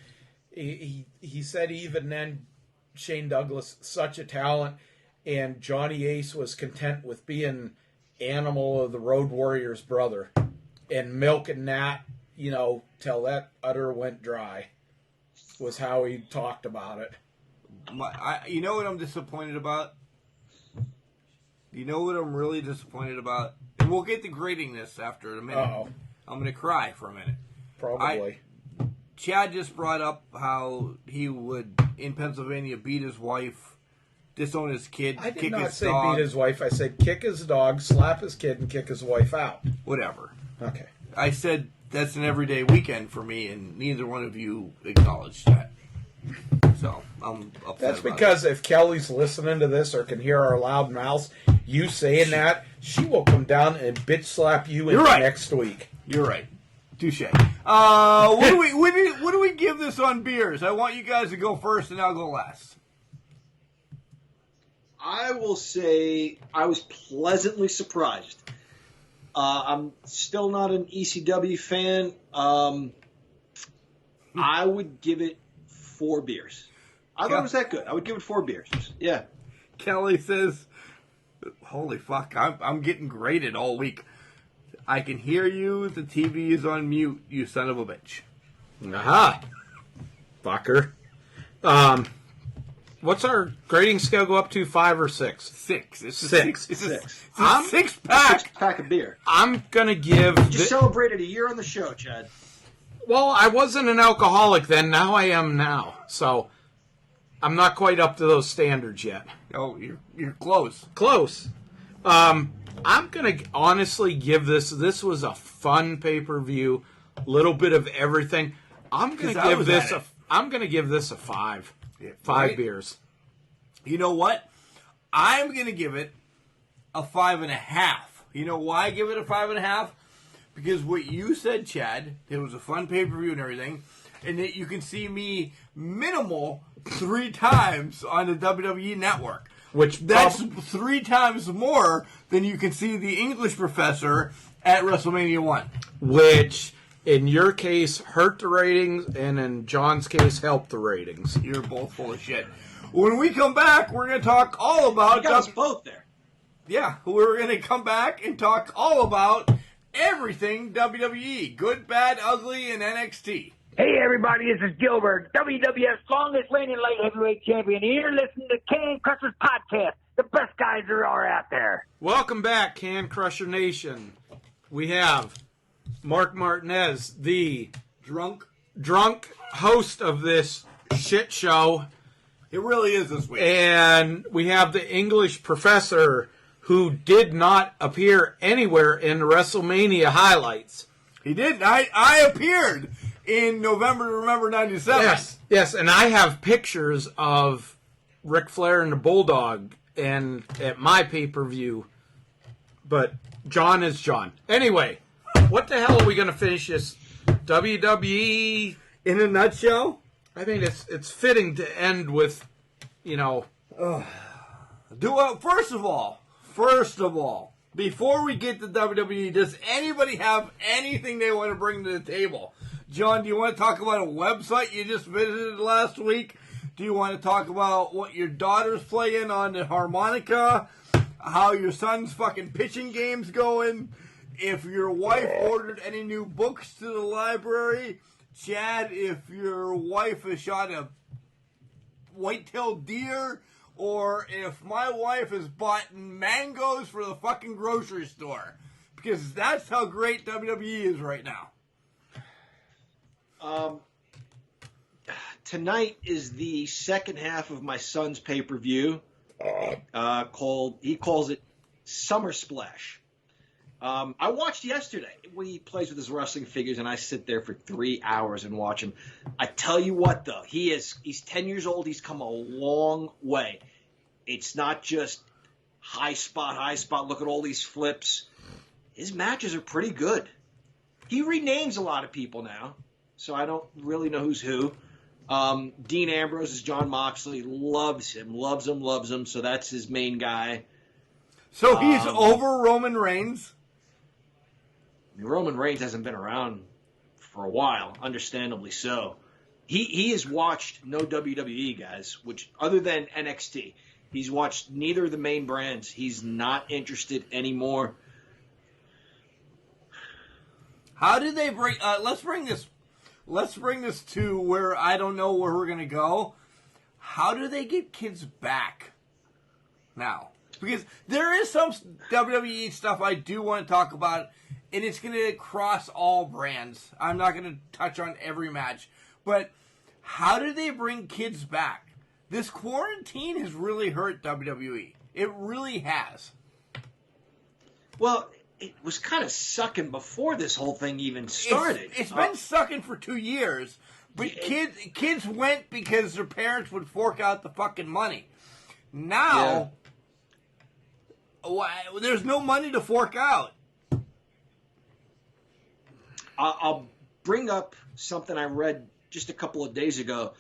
He said even then, Shane Douglas, such a talent, and Johnny Ace was content with being Animal of the Road Warrior's brother and milking that, till that udder went dry, was how he talked about it. You know what I'm disappointed about? You know what I'm really disappointed about? And we'll get to grading this after a minute. Uh-oh. I'm going to cry for a minute. Probably. Chad just brought up how he would, in Pennsylvania, beat his wife, disown his kid, I did kick not his say dog. beat his wife. I said kick his dog, slap his kid, and kick his wife out. Whatever. Okay. I said that's an everyday weekend for me, and neither one of you acknowledged that. So, I'm upset That's about because if Kelly's listening to this or can hear our loud mouths, you saying that, she will come down and bitch slap you You're right. next week. You're right. Touche. What do we give this on beers? I want you guys to go first, and I'll go last. I will say I was pleasantly surprised. I'm still not an ECW fan. I would give it 4 beers. I thought it was that good. I would give it 4 beers. Yeah. Kelly says, holy fuck, I'm getting graded all week. I can hear you. The TV is on mute, you son of a bitch. Aha. Fucker. What's our grading scale go up to, 5 or 6? 6. It's a 6. It's a Six. 6-pack. 6-pack of beer. I'm going to give... Just celebrated a year on the show, Chad. Well, I wasn't an alcoholic then. Now I am now. So, I'm not quite up to those standards yet. Oh, you're close. Close. I'm going to honestly give this was a fun pay-per-view, little bit of everything. I'm going to give this a 5. Yeah, 5 right? beers. You know what? I'm going to give it a 5.5. You know why I give it a 5.5? Because what you said, Chad, it was a fun pay-per-view and everything, and that you can see me minimal 3 times on the WWE Network. That's 3 times more than you can see the English Professor at WrestleMania 1. Which, in your case, hurt the ratings, and in John's case, helped the ratings. You're both full of shit. When we come back, we're going to talk all about... You got us both there. Yeah, we're going to come back and talk all about everything WWE. Good, bad, ugly, and NXT. Hey everybody, this is Gilbert, WWF's longest reigning light heavyweight champion. And you're listening to Can Crushers Podcast, the best guys there are out there. Welcome back, Can Crusher Nation. We have Mark Martinez, the drunk host of this shit show. It really is this week. And we have the English Professor, who did not appear anywhere in the WrestleMania highlights. He didn't. I appeared in November 97. Yes, and I have pictures of Ric Flair and the Bulldog and at my pay-per-view. But John is John. Anyway, what the hell are we going to finish this WWE in a nutshell? I mean, it's fitting to end with, First of all, before we get to WWE, does anybody have anything they want to bring to the table? John, do you want to talk about a website you just visited last week? Do you want to talk about what your daughter's playing on the harmonica? How your son's fucking pitching game's going? if your wife ordered any new books to the library. Chad, if your wife has shot a white-tailed deer, or if my wife has bought mangoes for the fucking grocery store. Because that's how great WWE is right now. Tonight is the second half of my son's pay-per-view. He calls it Summer Splash. I watched yesterday when he plays with his wrestling figures, and I sit there for 3 hours and watch him. I tell you what, though, he's 10 years old. He's come a long way. It's not just high spot, look at all these flips. His matches are pretty good. He renames a lot of people now, so I don't really know who's who. Dean Ambrose is John Moxley, loves him, so that's his main guy. So he's over Roman Reigns? Roman Reigns hasn't been around for a while, understandably so. He has watched no WWE, guys, which other than NXT. He's watched neither of the main brands. He's not interested anymore. How did they bring? Let's bring this to where I don't know where we're gonna go. How do they get kids back now? Because there is some WWE stuff I do want to talk about, and it's gonna cross all brands. I'm not gonna touch on every match, but how do they bring kids back? This quarantine has really hurt WWE. It really has. Well, it was kind of sucking before this whole thing even started. It's been sucking for 2 years, but kids went because their parents would fork out the fucking money. Now, there's no money to fork out. I'll bring up something I read just a couple of days ago.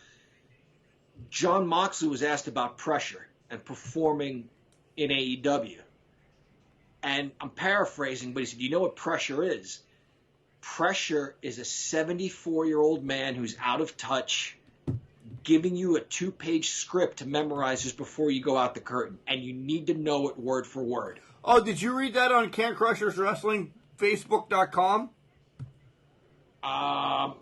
John Moxley was asked about pressure and performing in AEW. And I'm paraphrasing, but he said, you know what pressure is? Pressure is a 74-year-old man who's out of touch, giving you a 2-page script to memorize just before you go out the curtain. And you need to know it word for word. Oh, did you read that on Can Crushers Wrestling Facebook.com?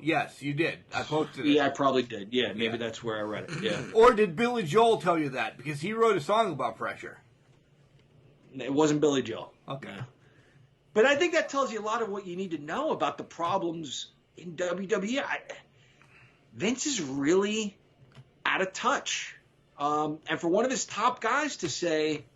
Yes, you did. I posted it. Yeah, I probably did. Yeah, maybe that's where I read it. Yeah. Or did Billy Joel tell you that? Because he wrote a song about pressure. It wasn't Billy Joel. Okay. But I think that tells you a lot of what you need to know about the problems in WWE. Vince is really out of touch. And for one of his top guys to say,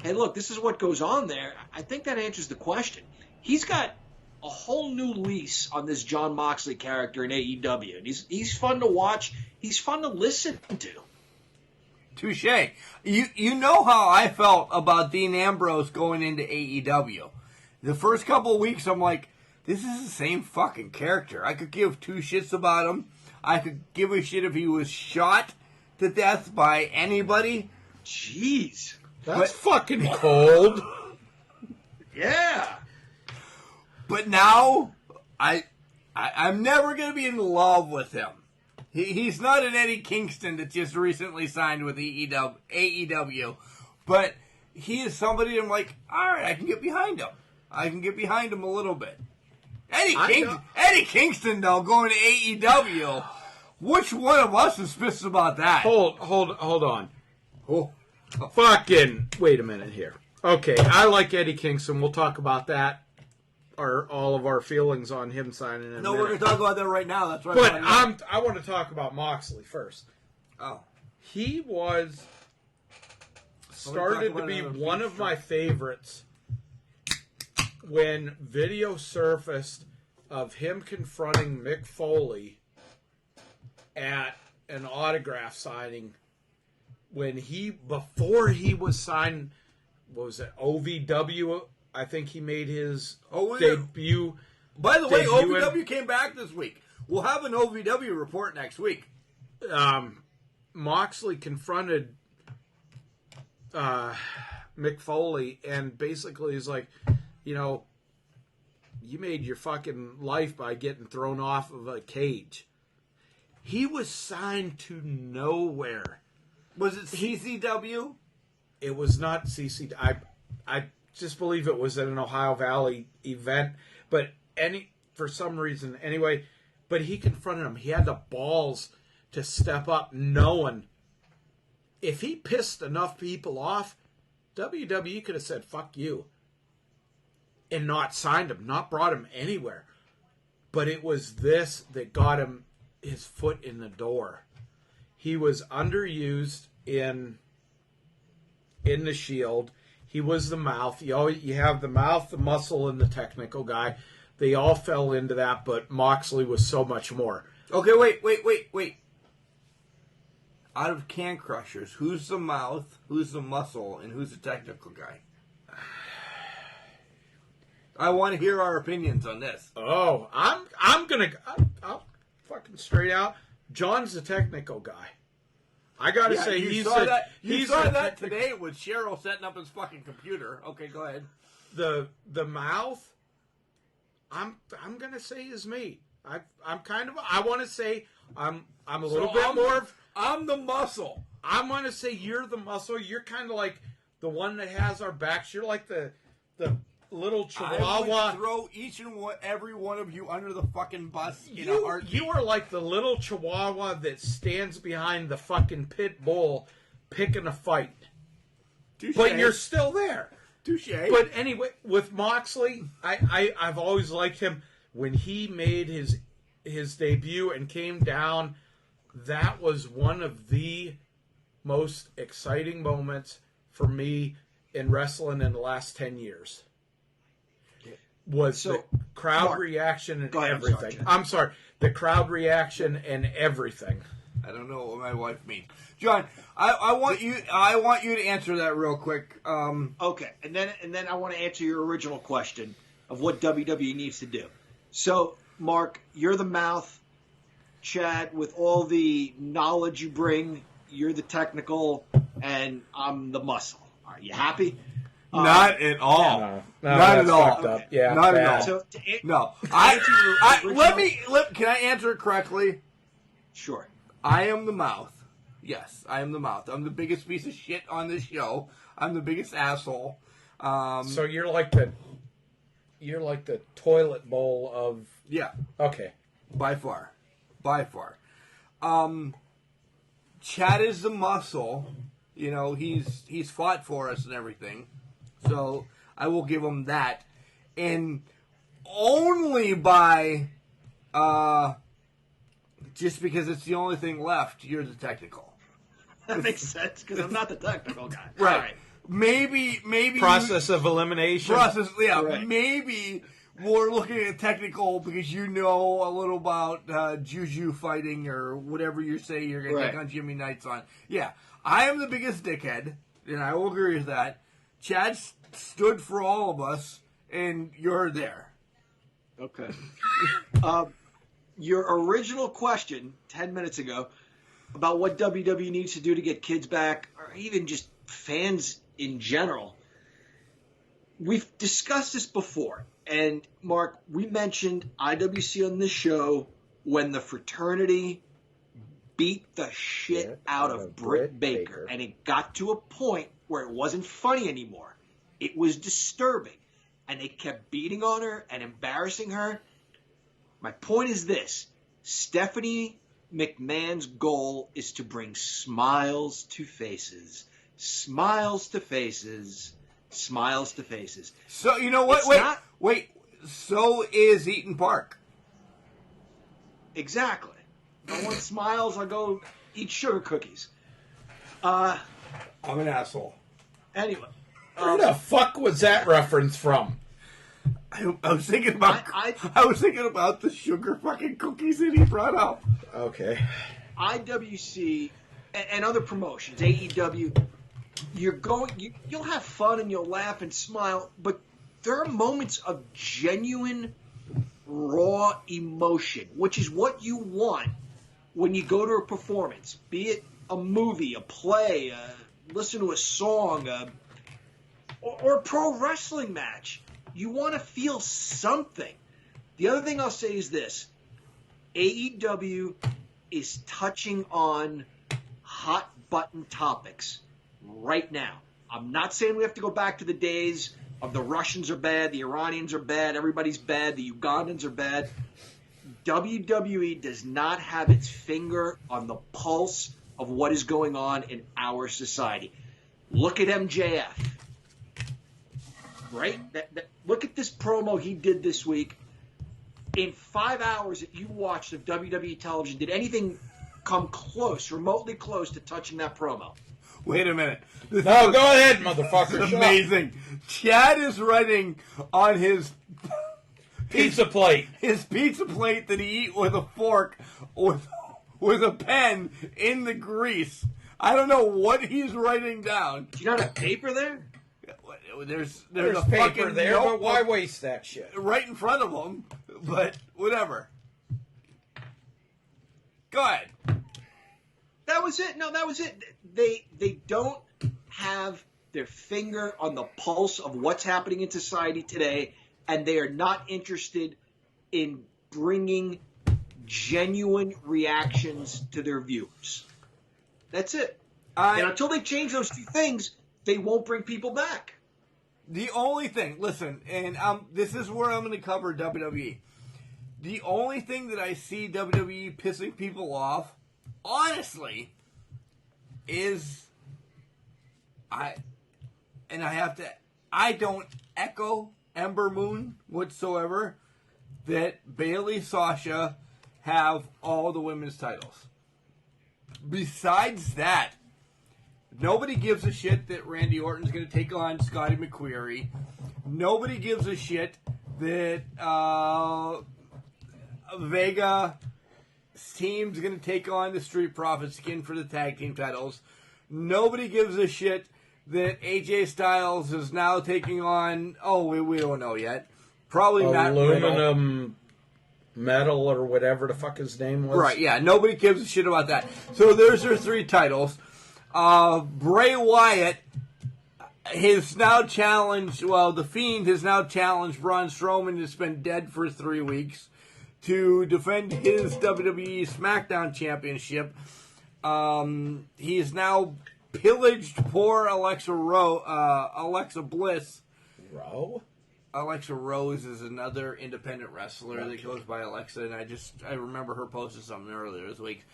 hey, look, this is what goes on there, I think that answers the question. He's got a whole new lease on this John Moxley character in AEW. And he's fun to watch. He's fun to listen to. Touche. You know how I felt about Dean Ambrose going into AEW. The first couple of weeks, I'm like, this is the same fucking character. I could give two shits about him. I could give a shit if he was shot to death by anybody. Jeez. That's fucking cold. Yeah. But now, I'm never going to be in love with him. He's not an Eddie Kingston that just recently signed with AEW. But he is somebody I'm like, all right, I can get behind him. I can get behind him a little bit. Eddie Kingston, though, going to AEW. Which one of us is pissed about that? Hold on. Oh. Fucking wait a minute here. Okay, I like Eddie Kingston. We'll talk about that. All of our feelings on him signing in. No, we're going to talk about that right now. That's right. But I want to talk about Moxley first. Oh, he started to be one of my favorites when video surfaced of him confronting Mick Foley at an autograph signing before he was signed. What was it? OVW. I think he made his debut. By the way, OVW came back this week. We'll have an OVW report next week. Moxley confronted Mick Foley and basically is like, you made your fucking life by getting thrown off of a cage. He was signed to nowhere. Was it CCW? It was not CCW. I just believe it was at an Ohio Valley event, but for some reason, anyway, but he confronted him. He had the balls to step up knowing if he pissed enough people off, WWE could have said, fuck you, and not signed him, not brought him anywhere. But it was this that got him his foot in the door. He was underused in the Shield. He was the mouth. You have the mouth, the muscle, and the technical guy. They all fell into that, but Moxley was so much more. Okay, wait. Out of Can Crushers, who's the mouth, who's the muscle, and who's the technical guy? I want to hear our opinions on this. Oh, I'll fucking straight out. John's the technical guy. I gotta say, you saw that today with Cheryl setting up his fucking computer. Okay, go ahead. The mouth, I'm gonna say is me. I want to say I'm a little bit more. I'm the muscle. I'm gonna say you're the muscle. You're kind of like the one that has our backs. You're like the little chihuahua. I would throw each and every one of you under the fucking bus in a heartbeat. You are like the little chihuahua that stands behind the fucking pit bull picking a fight. Touché. But you're still there. Touche. But anyway, with Moxley, I've always liked him. When he made his debut and came down, that was one of the most exciting moments for me in wrestling in the last 10 years. Was the crowd reaction and everything. I'm sorry. The crowd reaction and everything. I don't know what my wife means. John, I want you to answer that real quick. Okay, and then I want to answer your original question of what WWE needs to do. So, Mark, you're the mouth. Chad, with all the knowledge you bring, you're the technical, and I'm the muscle. Are you happy? Not at all. No, not at all. Okay. Yeah, not bad. at all. So, No. Can I answer it correctly? Sure. I am the mouth. Yes, I am the mouth. I'm the biggest piece of shit on this show. I'm the biggest asshole. So you're like the toilet bowl of... Yeah. Okay. By far. Chad is the muscle. You know, he's fought for us and everything. So I will give him that. And only by just because it's the only thing left, you're the technical. That makes sense, because I'm not the technical guy. Right. All right. Maybe process of elimination. Right. Maybe we're looking at technical because you know a little about juju fighting or whatever you say you're going to take on Jimmy Knights on. Yeah, I am the biggest dickhead, and I will agree with that. Chad stood for all of us, and you're there. Okay. Your original question 10 minutes ago about what WWE needs to do to get kids back, or even just fans in general. We've discussed this before. And, Mark, we mentioned IWC on this show when the fraternity beat the shit out of Britt Baker. And it got to a point where it wasn't funny anymore. It was disturbing. And they kept beating on her and embarrassing her. My point is this. Stephanie McMahon's goal is to bring smiles to faces. Smiles to faces. Smiles to faces. So, you know what? Wait. So is Eaton Park. Exactly. If I want smiles, I'll go eat sugar cookies. I'm an asshole. Anyway. Where the fuck was that reference from? I was thinking about I was thinking about the sugar fucking cookies that he brought up. Okay. IWC and other promotions, AEW, you'll have fun and you'll laugh and smile, but there are moments of genuine, raw emotion, which is what you want when you go to a performance, be it a movie, a play, listen to a song, or a pro wrestling match. You want to feel something. The other thing I'll say is this. AEW is touching on hot button topics right now. I'm not saying we have to go back to the days of the Russians are bad, the Iranians are bad, everybody's bad, the Ugandans are bad. WWE does not have its finger on the pulse of what is going on in our society. Look at MJF. Right? Look at this promo he did this week. In 5 hours that you watched of WWE television, did anything come close, remotely close to touching that promo? Wait a minute. No, go ahead, motherfucker. It's amazing. Chad is writing on his pizza plate. His pizza plate that he eat with a fork with a pen in the grease. I don't know what he's writing down. Do you not have paper there? There's There's a paper fucking there, notebook but why waste that shit? right in front of him? But whatever. Go ahead. That was it. No, that was it. They don't have their finger on the pulse of what's happening in society today, and they are not interested in bringing genuine reactions to their viewers. That's it. And until they change those two things, they won't bring people back. The only thing, listen, and this is where I'm going to cover WWE. The only thing that I see WWE pissing people off, honestly, is I don't echo Ember Moon whatsoever that Bayley, Sasha have all the women's titles. Besides that, nobody gives a shit that Randy Orton's going to take on Scotty McQuarrie. Nobody gives a shit that Vega's team's going to take on the Street Profits again for the tag team titles. Nobody gives a shit that AJ Styles is now taking on, we don't know yet. Probably not Aluminum Metal or whatever the fuck his name was. Right, yeah. Nobody gives a shit about that. So there's their three titles. Bray Wyatt has now challenged, The Fiend has now challenged Braun Strowman, that's been dead for 3 weeks, to defend his WWE SmackDown Championship. He has now pillaged poor Alexa Bliss. Alexa Rose is another independent wrestler that goes by Alexa, and I remember her posting something earlier this week.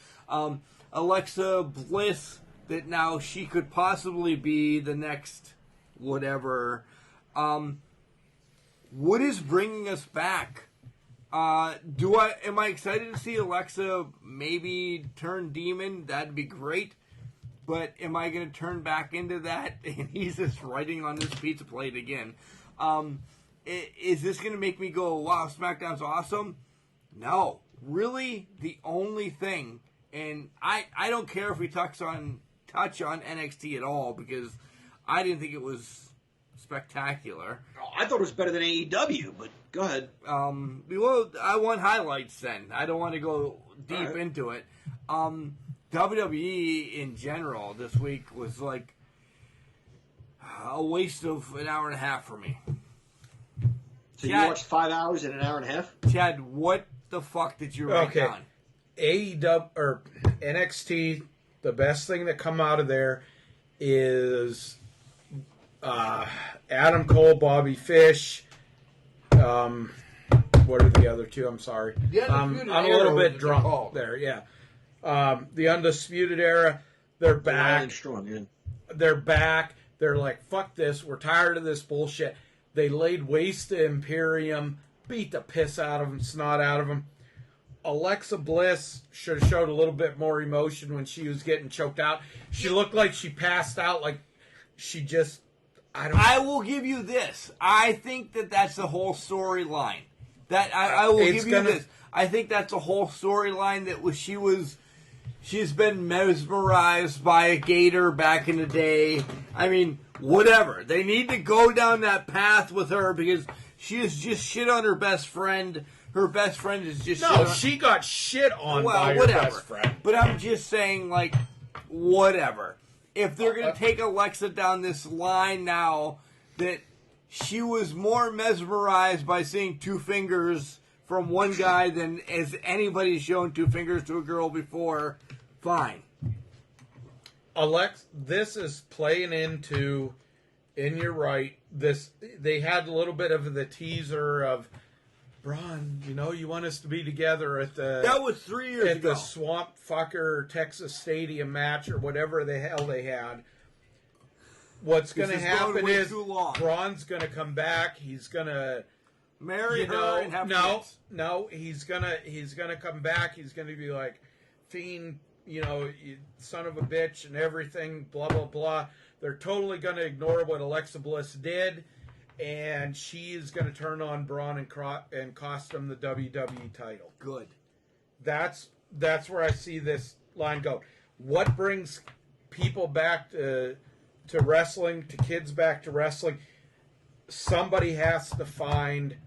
Alexa Bliss, that now she could possibly be the next whatever. What is bringing us back? Am I excited to see Alexa maybe turn demon? That'd be great. But am I going to turn back into that? And he's just writing on this pizza plate again. Is this going to make me go, wow, SmackDown's awesome? No. Really, the only thing, and I don't care if we touch on NXT at all, because I didn't think it was spectacular. I thought it was better than AEW, but go ahead. Well, I want highlights then. I don't want to go deep into it. WWE in general this week was like a waste of an hour and a half for me. So Chad, you watched 5 hours in an hour and a half? Chad, what the fuck did you write down? AEW or NXT, the best thing that come out of there is Adam Cole, Bobby Fish. What are the other two? I'm sorry. I'm a little bit drunk there. Yeah. The Undisputed Era, they're back. They're back. They're like, fuck this. We're tired of this bullshit. They laid waste to Imperium, beat the piss out of them, snot out of them. Alexa Bliss should have showed a little bit more emotion when she was getting choked out. She looked like she passed out, like she just, I will give you this. I think that's the whole storyline. I will give you this. I think that's the whole storyline she's been mesmerized by a gator back in the day. I mean, whatever. They need to go down that path with her because she is just shit on her best friend. Her best friend is just she got shit on by her best friend. But I'm just saying, like, whatever. If they're going to take Alexa down this line now that she was more mesmerized by seeing two fingers from one guy than as anybody's shown two fingers to a girl before, fine. This is playing into and you're right. They had a little bit of the teaser of Braun. You want us to be together at the That was 3 years at ago. the Swamp Fucker Texas Stadium match or whatever the hell they had. What's going to happen is Braun's going to come back. He's going to marry her and have kids. No, he's gonna come back. He's gonna be like, Fiend, you son of a bitch and everything, blah blah blah. They're totally gonna ignore what Alexa Bliss did, and she is gonna turn on Braun and cost him the WWE title. Good. That's where I see this line go. What brings people back to wrestling, to kids back to wrestling? Somebody has to find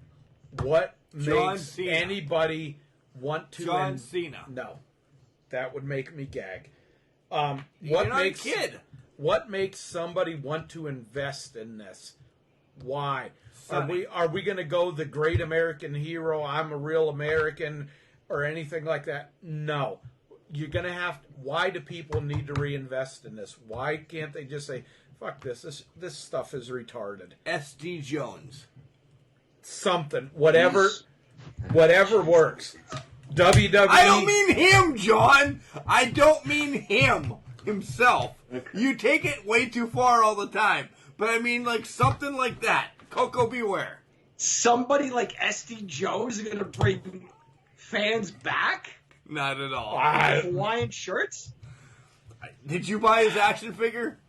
what makes anybody want to. John Cena. No, that would make me gag. What makes somebody want to invest in this? Why? Sonny. Are we going to go the great American hero? I'm a real American, or anything like that? No. You're going to have. Why do people need to reinvest in this? Why can't they just say, "Fuck this! This stuff is retarded"? SD Jones. Something, whatever works. WWE. I don't mean him, John. I don't mean him himself. Okay. You take it way too far all the time. But I mean, like something like that. Coco Beware. Somebody like SD Jones is going to bring fans back? Not at all. Hawaiian shirts? Did you buy his action figure?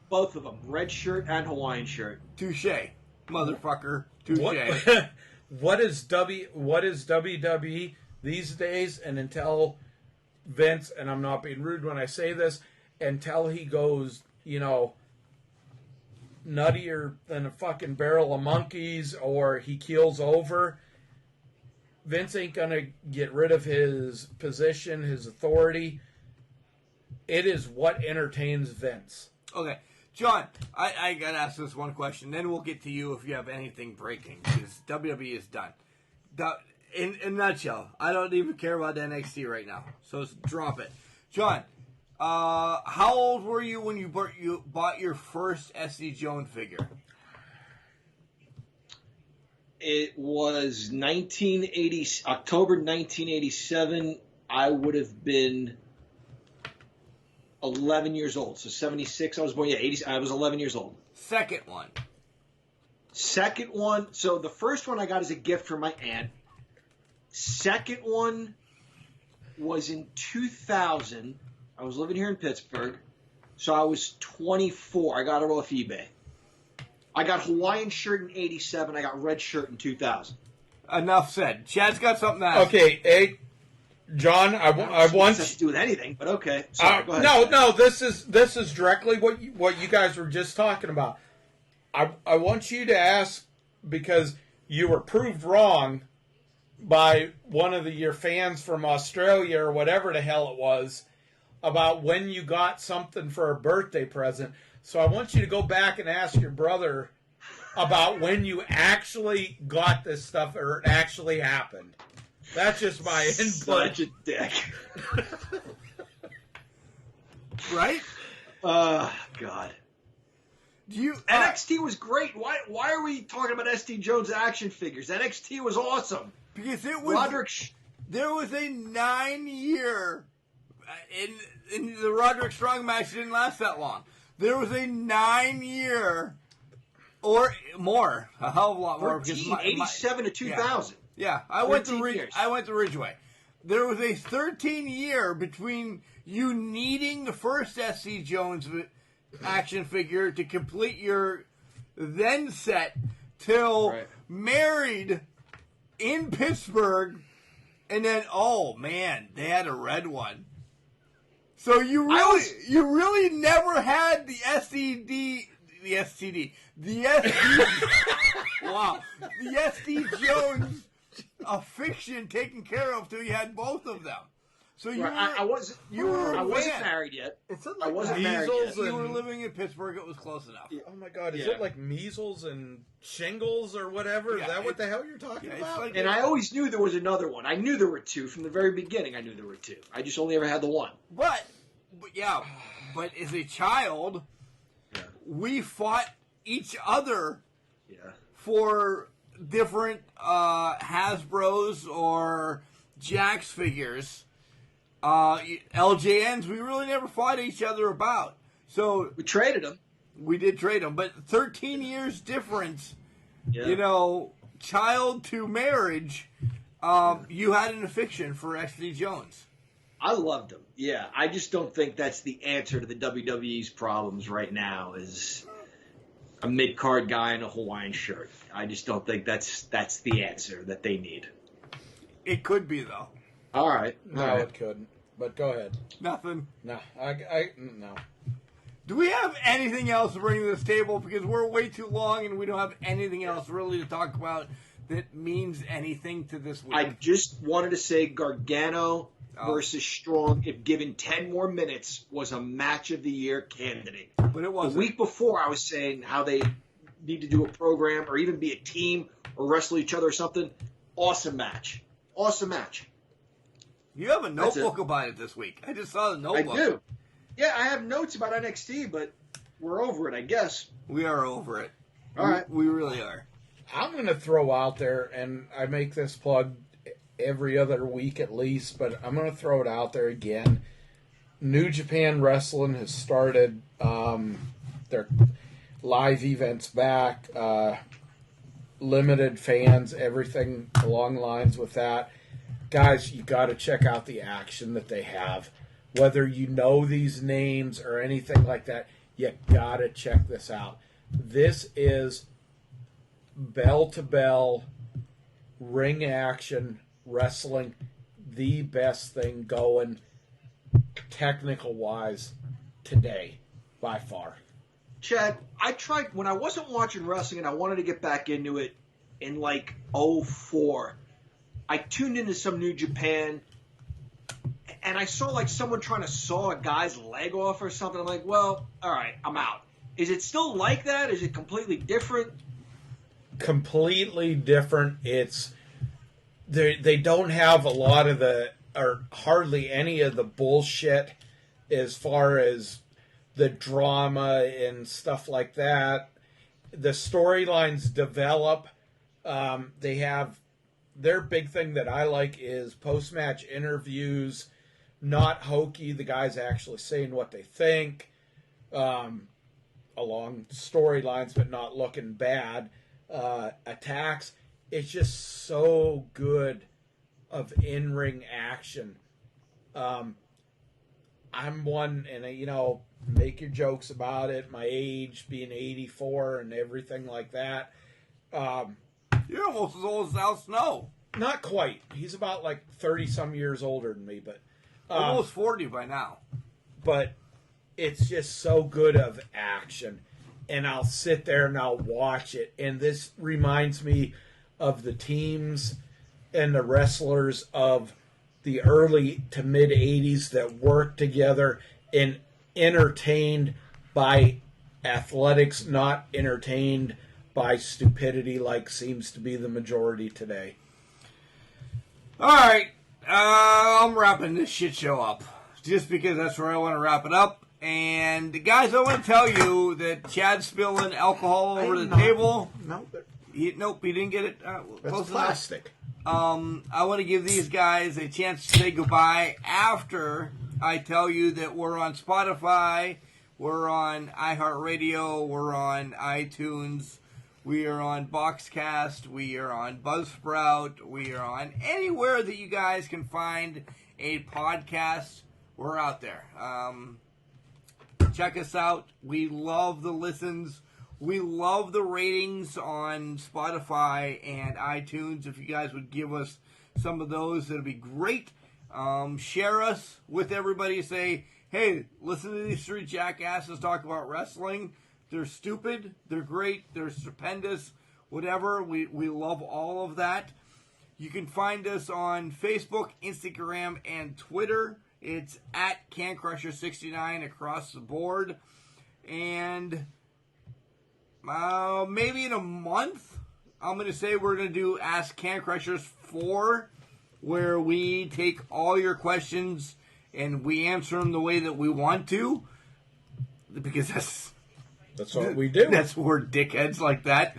Both of them, red shirt and Hawaiian shirt. Touche, motherfucker. What is WWE these days? And until Vince, and I'm not being rude when I say this, until he goes, nuttier than a fucking barrel of monkeys, or he keels over, Vince ain't gonna get rid of his position, his authority. It is what entertains Vince. Okay. John, I got to ask this one question. Then we'll get to you if you have anything breaking, because WWE is done. In a nutshell, I don't even care about NXT right now, so drop it. John, how old were you when you bought your first SD Jones figure? It was October 1987. I would have been 11 years old. So 76, I was born. Yeah, 80. I was 11 years old. Second one. So the first one I got as a gift from my aunt. Second one was in 2000. I was living here in Pittsburgh. So I was 24. I got it off eBay. I got Hawaiian shirt in 87. I got red shirt in 2000. Enough said. Chad's got something to ask. Okay, John, I want to do with anything, but okay. Sorry, go ahead. No. This is directly what you guys were just talking about. I want you to ask, because you were proved wrong by one of your fans from Australia or whatever the hell it was, about when you got something for a birthday present. So I want you to go back and ask your brother about when you actually got this stuff, or it actually happened. That's just my input. Such a dick. Right? God. NXT was great. Why are we talking about SD Jones action figures? NXT was awesome. Because it was there was a 9-year in the Roderick Strong match didn't last that long. There was a 9-year or more, a hell of a lot more. 87 to 2000. Yeah, I went to Ridgeway. There was a 13-year between you needing the first SD Jones action figure to complete your then set till married in Pittsburgh, and then they had a red one. So you really never had the SD wow, the SD Jones fiction taken care of till you had both of them. So I wasn't married yet. I wasn't married yet. You were living in Pittsburgh. It was close enough. Oh my God! Is it like measles and shingles or whatever? Is that what the hell you're talking about? And I always knew there was another one. I knew there were two from the very beginning. I knew there were two. I just only ever had the one. But as a child, we fought each other Yeah. for different Hasbros or Jax figures. LJNs, we really never fought each other about. So We traded them. we did trade them, but 13 years difference, Yeah. you know, child to marriage, you had an affection for XD Jones. I loved them. Yeah, I just don't think that's the answer to the WWE's problems right now. Is a mid-card guy in a Hawaiian shirt. I just don't think that's the answer that they need. It could be, though. All right. No, it couldn't. But go ahead. Nothing. No, no. Do we have anything else to bring to this table? Because we're way too long and we don't have anything else really to talk about that means anything to this week. I just wanted to say Gargano versus Strong, if given 10 more minutes, was a match of the year candidate. But it wasn't. The week before, I was saying how they need to do a program or even be a team or wrestle each other or something. Awesome match. Awesome match. You have a notebook about it this week. I just saw the notebook. I do. Yeah, I have notes about NXT, but we're over it, I guess. We are over it. All right. We really are. I'm going to throw out there, and I make this plug every other week at least, but I'm going to throw it out there again. New Japan Wrestling has started their live events back, limited fans, everything along lines with that. Guys, you got to check out the action that they have. Whether you know these names or anything like that, you got to check this out. This is bell-to-bell, ring action wrestling, the best thing going technical-wise today, by far. Chad, I tried, when I wasn't watching wrestling and I wanted to get back into it in like 04, I tuned into some New Japan and I saw like someone trying to saw a guy's leg off or something. I'm like, well, all right, I'm out. Is it still like that? Is it completely different? Completely different. It's they don't have a lot of the, or hardly any of the bullshit as far as the drama and stuff like that. The storylines develop. They have their big thing that I like is post-match interviews, not hokey. The guys actually saying what they think along storylines, but not looking bad. Attacks. It's just so good of in-ring action. I'm one, and make your jokes about it. My age being 84 and everything like that. You're almost as old as Al Snow. Not quite. He's about like 30-some years older than me, but almost 40 by now. But it's just so good of action. And I'll sit there and I'll watch it. And this reminds me of the teams and the wrestlers of the early to mid 80s that worked together and entertained by athletics, not entertained by stupidity like seems to be the majority today. All right. I'm wrapping this shit show up just because that's where I want to wrap it up. And guys, I want to tell you that Chad's spilling alcohol over the table. Nope, Nope, he didn't get it. that's plastic. I want to give these guys a chance to say goodbye after I tell you that we're on Spotify, we're on iHeartRadio, we're on iTunes, we are on Boxcast, we are on Buzzsprout, we are on anywhere that you guys can find a podcast. We're out there. Check us out. We love the listens. We love the ratings on Spotify and iTunes. If you guys would give us some of those, that'd be great. Share us with everybody. Say, hey, listen to these three jackasses talk about wrestling. They're stupid. They're great. They're stupendous. Whatever. We love all of that. You can find us on Facebook, Instagram, and Twitter. It's at CanCrusher69 across the board. And maybe in a month, I'm going to say we're going to do Ask Can Crushers 4, where we take all your questions and we answer them the way that we want to, because That's what we do. That's we're dickheads like that.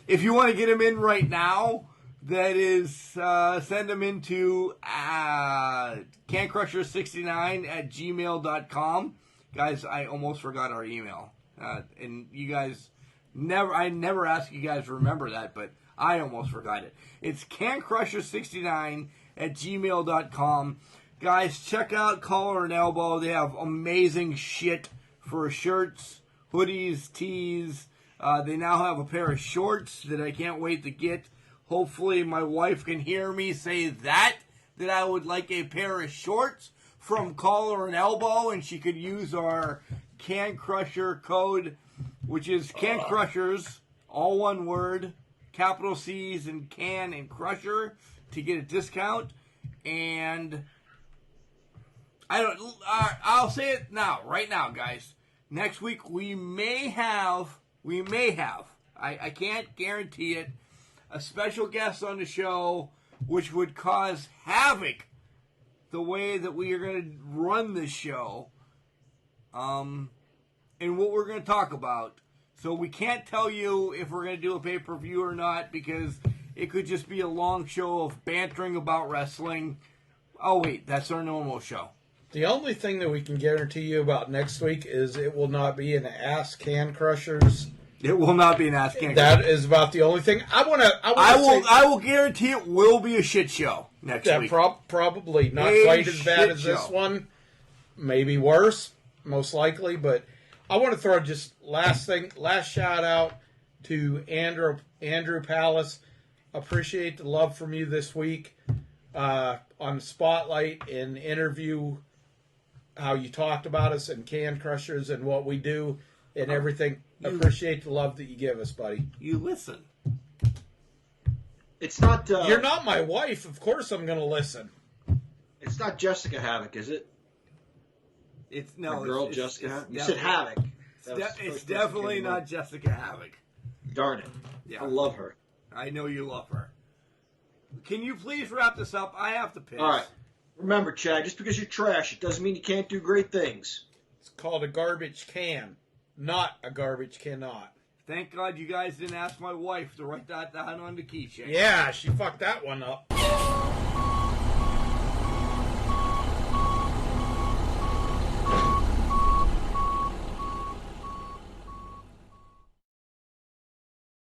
If you want to get them in right now, that is, send them into cancrusher69@gmail.com. Guys, I almost forgot our email. And you guys, I never ask you guys to remember that, but I almost forgot it. It's cancrusher69@gmail.com. Guys, check out Collar and Elbow. They have amazing shit for shirts, hoodies, tees. They now have a pair of shorts that I can't wait to get. Hopefully my wife can hear me say that I would like a pair of shorts from Collar and Elbow, and she could use our Can Crusher code, which is Can Crushers, all one word, capital C's and Can and Crusher, to get a discount. And I'll say it now, right now, guys. Next week we may have, I can't guarantee it, a special guest on the show, which would cause havoc the way that we are going to run this show, and what we're going to talk about. So we can't tell you if we're going to do a pay-per-view or not, because it could just be a long show of bantering about wrestling. Oh, wait, that's our normal show. The only thing that we can guarantee you about next week is it will not be an Ass Can Crushers. It will not be an Ass Can That Crushers. is about the only thing. I will guarantee it will be a shit show next week. Probably not quite as bad as this one. Maybe worse, most likely. But I want to throw just last shout out to Andrew Palace. Appreciate the love from you this week on Spotlight and interview. How you talked about us and Can Crushers and what we do and everything. Appreciate the love that you give us, buddy. You listen. It's not. You're not my wife. Of course I'm going to listen. It's not Jessica Havoc, is it? It's no. The girl Jessica Havoc? You said Havoc. It's definitely not Jessica Havoc. Darn it. Yeah. I love her. I know you love her. Can you please wrap this up? I have to piss. All right. Remember, Chad, just because you're trash, it doesn't mean you can't do great things. It's called a garbage can, not a garbage cannot. Thank God you guys didn't ask my wife to write that down on the keychain. Yeah, she fucked that one up.